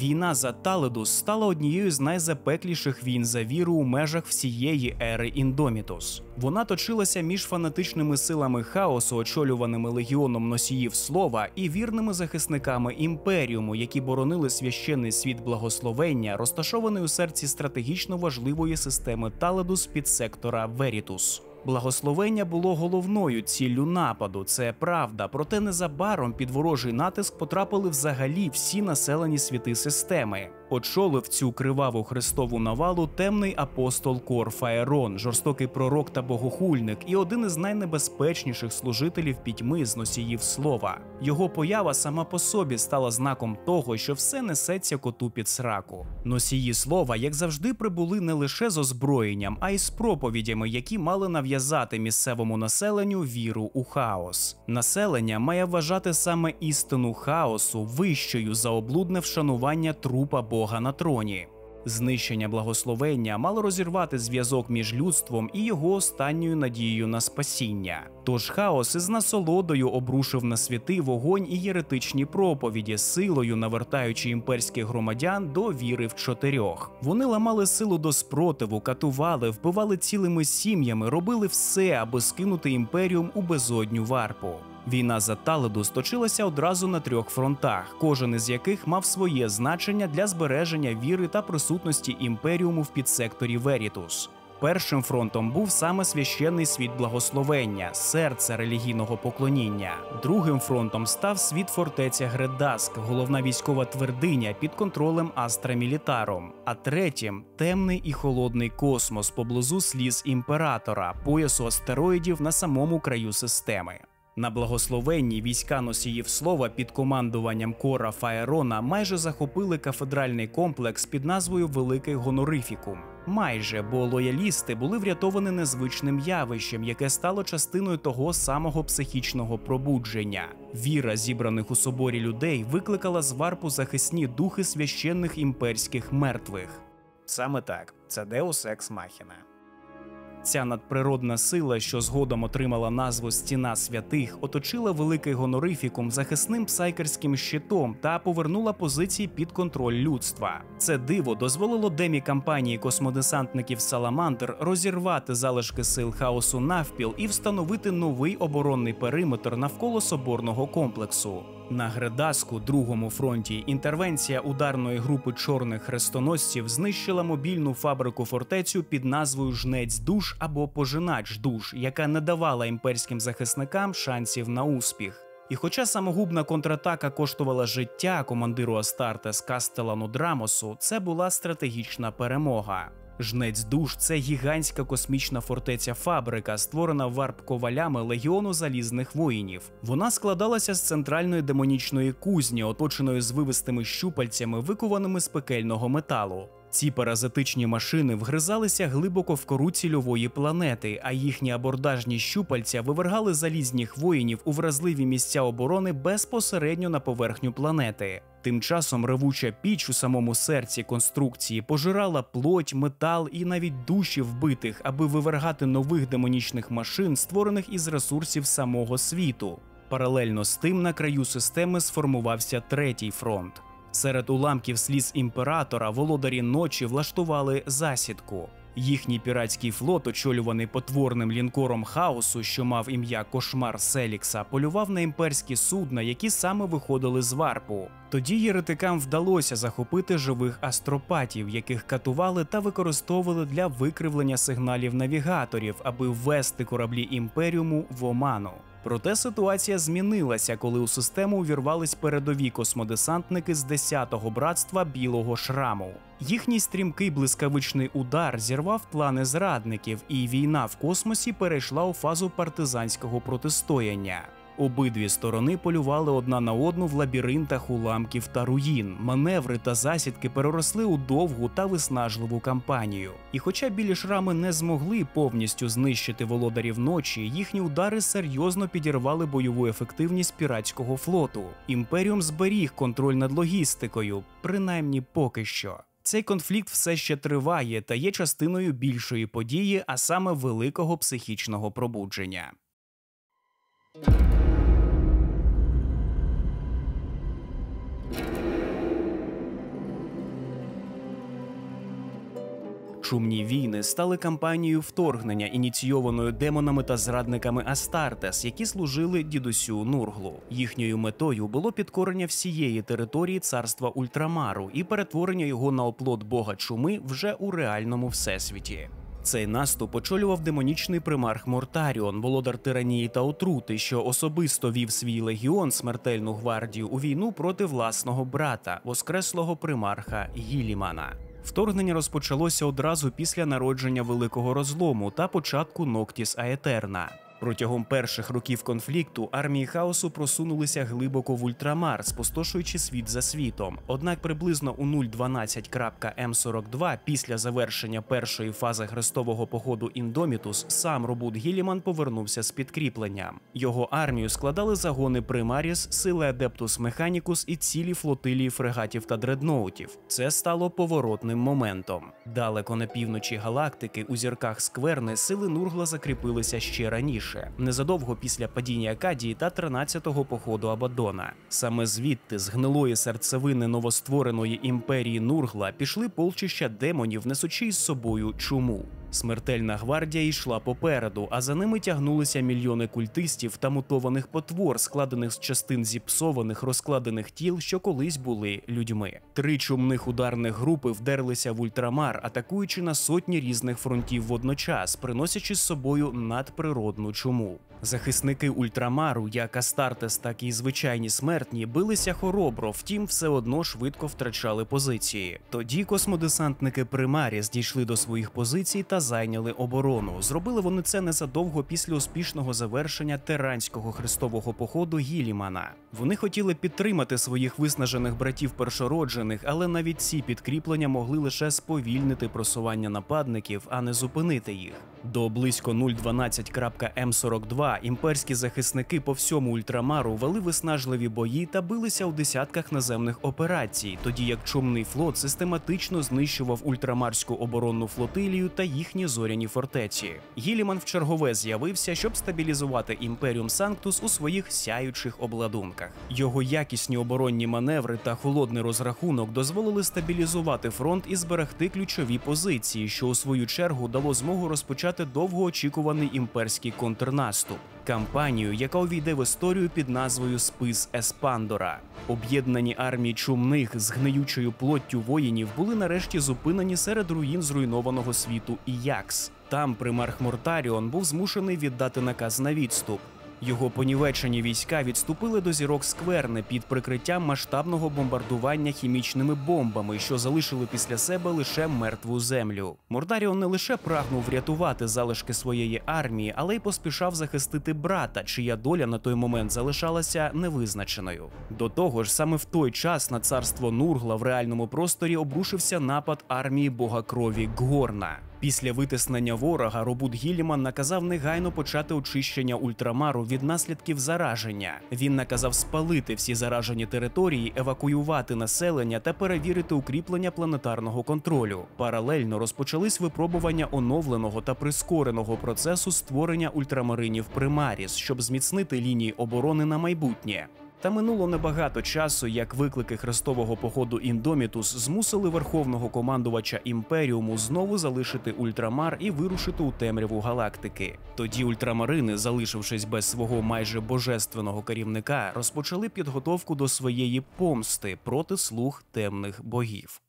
Війна за Таледус стала однією з найзапекліших війн за віру у межах всієї ери Індомітус. Вона точилася між фанатичними силами хаосу, очолюваними легіоном носіїв слова, і вірними захисниками Імперіуму, які боронили священний світ благословення, розташований у серці стратегічно важливої системи Таледус підсектора Верітус. Благословення було головною ціллю нападу, це правда, проте незабаром під ворожий натиск потрапили взагалі всі населені світи системи. Очолив цю криваву хрестову навалу темний апостол Кор Фаерон, жорстокий пророк та богохульник і один із найнебезпечніших служителів пітьми з носіїв слова. Його поява сама по собі стала знаком того, що все несеться коту під сраку. Носії слова, як завжди, прибули не лише з озброєнням, а й з проповідями, які мали нав'язати місцевому населенню віру у хаос. Населення має вважати саме істину хаосу вищою за облудне вшанування трупа Бога на троні. Знищення благословення мало розірвати зв'язок між людством і його останньою надією на спасіння. Тож хаос із насолодою обрушив на світи вогонь і єретичні проповіді, силою навертаючи імперських громадян до віри в чотирьох. Вони ламали силу до спротиву, катували, вбивали цілими сім'ями, робили все, аби скинути імперіум у безодню варпу. Війна за Таледус точилася одразу на 3 фронтах, кожен із яких мав своє значення для збереження віри та присутності Імперіуму в підсекторі Верітус. Першим фронтом був саме священний світ благословення, серце релігійного поклоніння. Другим фронтом став світ фортеця Гредаск, головна військова твердиня під контролем Астра Мілітаром. А третім – темний і холодний космос поблизу сліз Імператора, поясу астероїдів на самому краю системи. На благословенні війська носіїв слова під командуванням Кора Фаерона майже захопили кафедральний комплекс під назвою Великий Гонорифікум. Майже, бо лоялісти були врятовані незвичним явищем, яке стало частиною того самого психічного пробудження. Віра зібраних у соборі людей викликала з варпу захисні духи священних імперських мертвих. Саме так, це Deus Ex Machina. Ця надприродна сила, що згодом отримала назву «Стіна святих», оточила Великий Гонорифікум захисним псайкерським щитом та повернула позиції під контроль людства. Це диво дозволило демі-кампанії космодесантників Саламандр розірвати залишки сил хаосу навпіл і встановити новий оборонний периметр навколо соборного комплексу. На Гредаску, другому фронті, інтервенція ударної групи чорних хрестоносців знищила мобільну фабрику-фортецю під назвою «Жнець душ» або «Пожинач душ», яка не давала імперським захисникам шансів на успіх. І хоча самогубна контратака коштувала життя командиру Астартес Кастелану Драмосу, це була стратегічна перемога. Жнець душ – це гігантська космічна фортеця-фабрика, створена варп-ковалями Легіону Залізних Воїнів. Вона складалася з центральної демонічної кузні, оточеної звивистими щупальцями, викованими з пекельного металу. Ці паразитичні машини вгризалися глибоко в кору цільової планети, а їхні абордажні щупальця вивергали залізних воїнів у вразливі місця оборони безпосередньо на поверхню планети. Тим часом ревуча піч у самому серці конструкції пожирала плоть, метал і навіть душі вбитих, аби вивергати нових демонічних машин, створених із ресурсів самого світу. Паралельно з тим на краю системи сформувався третій фронт. Серед уламків сліз імператора володарі ночі влаштували засідку. Їхній піратський флот, очолюваний потворним лінкором хаосу, що мав ім'я Кошмар Селікса, полював на імперські судна, які саме виходили з варпу. Тоді єретикам вдалося захопити живих астропатів, яких катували та використовували для викривлення сигналів навігаторів, аби ввести кораблі Імперіуму в оману. Проте ситуація змінилася, коли у систему увірвались передові космодесантники з 10-го братства Білого Шраму. Їхній стрімкий блискавичний удар зірвав плани зрадників, і війна в космосі перейшла у фазу партизанського протистояння. Обидві сторони полювали одна на одну в лабіринтах уламків та руїн. Маневри та засідки переросли у довгу та виснажливу кампанію. І хоча білі шрами не змогли повністю знищити володарів ночі, їхні удари серйозно підірвали бойову ефективність піратського флоту. Імперіум зберіг контроль над логістикою, принаймні поки що. Цей конфлікт все ще триває та є частиною більшої події, а саме великого психічного пробудження. Шумні війни стали кампанією вторгнення, ініційованою демонами та зрадниками Астартес, які служили дідусю Нурглу. Їхньою метою було підкорення всієї території царства Ультрамару і перетворення його на оплот бога чуми вже у реальному всесвіті. Цей наступ очолював демонічний примарх Мортаріон, володар тиранії та отрути, що особисто вів свій легіон, смертельну гвардію, у війну проти власного брата, воскреслого примарха Гілімана. Вторгнення розпочалося одразу після народження Великого Розлому та початку Ноктіс Аетерна. Протягом перших років конфлікту армії хаосу просунулися глибоко в Ультрамар, спустошуючи світ за світом. Однак приблизно у 012.М42 після завершення першої фази хрестового походу Індомітус сам Робут Гіліман повернувся з підкріпленням. Його армію складали загони Примаріс, сили Адептус Механікус і цілі флотилії фрегатів та дредноутів. Це стало поворотним моментом. Далеко на півночі галактики, у зірках Скверни, сили Нургла закріпилися ще раніше. Незадовго після падіння Акадії та 13-го походу Абаддона. Саме звідти, з гнилої серцевини новоствореної імперії Нургла, пішли полчища демонів, несучи із собою чуму. Смертельна гвардія йшла попереду, а за ними тягнулися мільйони культистів та мутованих потвор, складених з частин зіпсованих, розкладених тіл, що колись були людьми. 3 чумних ударних групи вдерлися в Ультрамар, атакуючи на сотні різних фронтів водночас, приносячи з собою надприродну чуму. Захисники Ультрамару, як Астартес, так і звичайні смертні, билися хоробро, втім все одно швидко втрачали позиції. Тоді космодесантники Примаріс дійшли до своїх позицій та зайняли оборону. Зробили вони це незадовго після успішного завершення Теранського хрестового походу Гілімана. Вони хотіли підтримати своїх виснажених братів першороджених, але навіть ці підкріплення могли лише сповільнити просування нападників, а не зупинити їх. До близько 012.М42 імперські захисники по всьому Ультрамару вели виснажливі бої та билися у десятках наземних операцій, тоді як чумний флот систематично знищував ультрамарську оборонну флотилію та їхні зоряні фортеці. Гіліман вчергове з'явився, щоб стабілізувати Імперіум Санктус у своїх сяючих обладунках. Його якісні оборонні маневри та холодний розрахунок дозволили стабілізувати фронт і зберегти ключові позиції, що у свою чергу дало змогу розпочати довгоочікуваний імперський контрнаступ. Кампанію, яка увійде в історію під назвою «Спис Еспандора». Об'єднані армії чумних з гниючою плоттю воїнів були нарешті зупинені серед руїн зруйнованого світу Іякс. Там примарх Мортаріон був змушений віддати наказ на відступ. Його понівечені війська відступили до зірок Скверни під прикриттям масштабного бомбардування хімічними бомбами, що залишили після себе лише мертву землю. Мордаріон не лише прагнув врятувати залишки своєї армії, але й поспішав захистити брата, чия доля на той момент залишалася невизначеною. До того ж, саме в той час на царство Нургла в реальному просторі обрушився напад армії бога крові Ггорна. Після витиснення ворога Робут Гілліман наказав негайно почати очищення Ультрамару від наслідків зараження. Він наказав спалити всі заражені території, евакуювати населення та перевірити укріплення планетарного контролю. Паралельно розпочались випробування оновленого та прискореного процесу створення ультрамаринів Примаріс, щоб зміцнити лінії оборони на майбутнє. Та минуло небагато часу, як виклики хрестового походу Індомітус змусили верховного командувача Імперіуму знову залишити Ультрамар і вирушити у темряву галактики. Тоді ультрамарини, залишившись без свого майже божественного керівника, розпочали підготовку до своєї помсти проти слуг темних богів.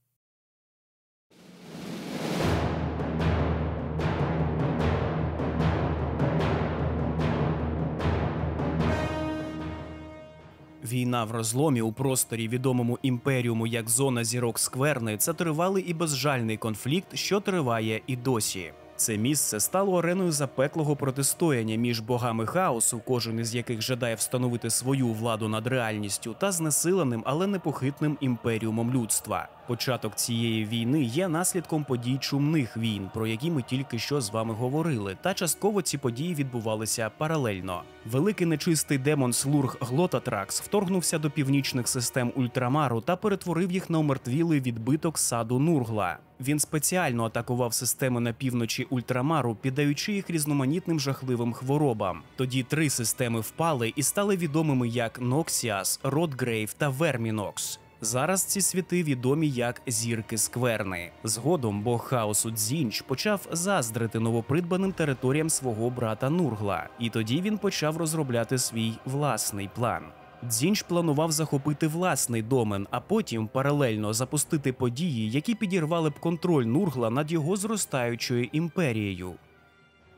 Війна в розломі у просторі, відомому Імперіуму як Зона зірок Скверни, це тривалий і безжальний конфлікт, що триває і досі. Це місце стало ареною запеклого протистояння між богами хаосу, кожен із яких жадає встановити свою владу над реальністю, та знесиленим, але непохитним імперіумом людства. Початок цієї війни є наслідком подій чумних війн, про які ми тільки що з вами говорили, та частково ці події відбувалися паралельно. Великий нечистий демон Слург Глотатракс вторгнувся до північних систем Ультрамару та перетворив їх на умертвілий відбиток саду Нургла. Він спеціально атакував системи на півночі Ультрамару, піддаючи їх різноманітним жахливим хворобам. Тоді 3 системи впали і стали відомими як Ноксіас, Ротгрейв та Вермінокс. Зараз ці світи відомі як Зірки Скверни. Згодом бог хаосу Дзінч почав заздрити новопридбаним територіям свого брата Нургла, і тоді він почав розробляти свій власний план. Дзінч планував захопити власний домен, а потім паралельно запустити події, які підірвали б контроль Нургла над його зростаючою імперією.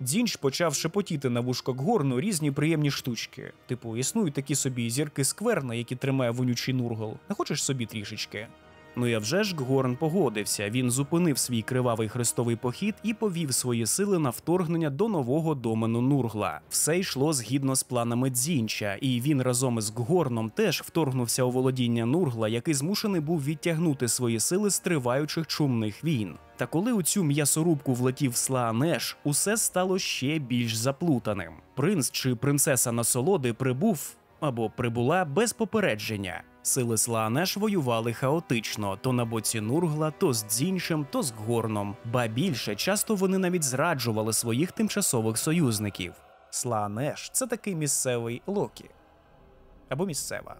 Дзінч почав шепотіти на вушко Ггорну різні приємні штучки. Типу, існують такі собі зірки Скверни, які тримає вонючий Нургл. Не хочеш собі трішечки? Ну і вже ж Ггорн погодився. Він зупинив свій кривавий хрестовий похід і повів свої сили на вторгнення до нового домену Нургла. Все йшло згідно з планами Дзінча, і він разом із Ггорном теж вторгнувся у володіння Нургла, який змушений був відтягнути свої сили з триваючих чумних війн. Та коли у цю м'ясорубку влетів Слаанеш, усе стало ще більш заплутаним. Принц чи принцеса насолоди прибув або прибула без попередження. Сили Слаанеш воювали хаотично, то на боці Нургла, то з Дзінчем, то з Ггорном. Ба більше, часто вони навіть зраджували своїх тимчасових союзників. Слаанеш – це такий місцевий Локі. Або місцева.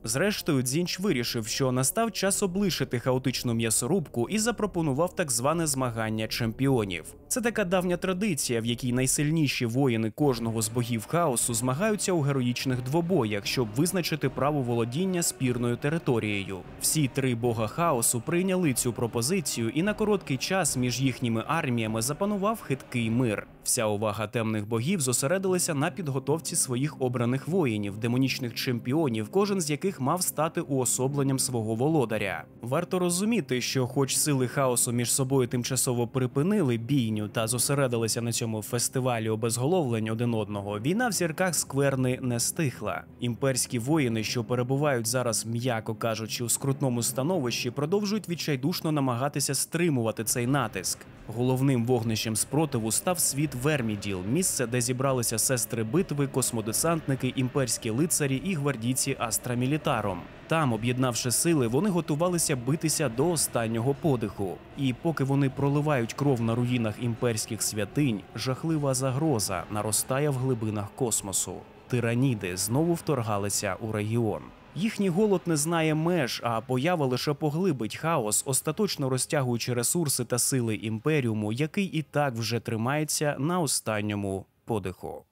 Зрештою, Дзінч вирішив, що настав час облишити хаотичну м'ясорубку і запропонував так зване змагання чемпіонів. Це така давня традиція, в якій найсильніші воїни кожного з богів хаосу змагаються у героїчних двобоях, щоб визначити право володіння спірною територією. Всі 3 бога хаосу прийняли цю пропозицію, і на короткий час між їхніми арміями запанував хиткий мир. Вся увага темних богів зосередилася на підготовці своїх обраних воїнів, демонічних чемпіонів, кожен з яких мав стати уособленням свого володаря. Варто розуміти, що хоч сили хаосу між собою тимчасово припинили бійню та зосередилися на цьому фестивалі обезголовлень один одного, війна в зірках Скверни не стихла. Імперські воїни, що перебувають зараз, м'яко кажучи, у скрутному становищі, продовжують відчайдушно намагатися стримувати цей натиск. Головним вогнищем спротиву став світ Верміділ, місце, де зібралися сестри битви, космодесантники, імперські лицарі і гвардійці Астра Мілітаром. Там, об'єднавши сили, вони готувалися битися до останнього подиху. І поки вони проливають кров на руїнах імперських святинь, жахлива загроза наростає в глибинах космосу. Тираніди знову вторгалися у регіон. Їхній голод не знає меж, а поява лише поглибить хаос, остаточно розтягуючи ресурси та сили Імперіуму, який і так вже тримається на останньому подиху.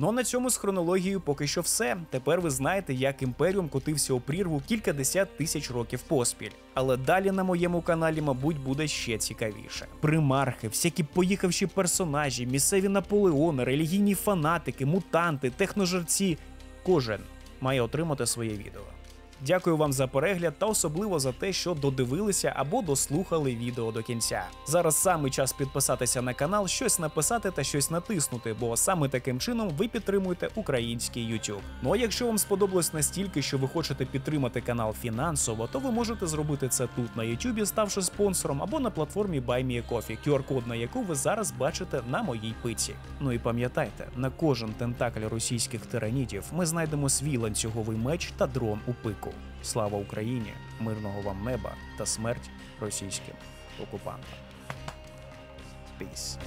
Ну а на цьому з хронологією поки що все. Тепер ви знаєте, як Імперіум котився у прірву кількадесят тисяч років поспіль. Але далі на моєму каналі, мабуть, буде ще цікавіше. Примархи, всякі поїхавші персонажі, місцеві Наполеони, релігійні фанатики, мутанти, техножерці. Кожен має отримати своє відео. Дякую вам за перегляд та особливо за те, що додивилися або дослухали відео до кінця. Зараз саме час підписатися на канал, щось написати та щось натиснути, бо саме таким чином ви підтримуєте український YouTube. Ну а якщо вам сподобалось настільки, що ви хочете підтримати канал фінансово, то ви можете зробити це тут на YouTube, ставши спонсором, або на платформі BuyMeACoffee, QR-код на яку ви зараз бачите на моїй пиці. Ну і пам'ятайте, на кожен тентакль російських тиранідів ми знайдемо свій ланцюговий меч та дрон у пику. Слава Україні, мирного вам неба та смерть російським окупантам. Peace.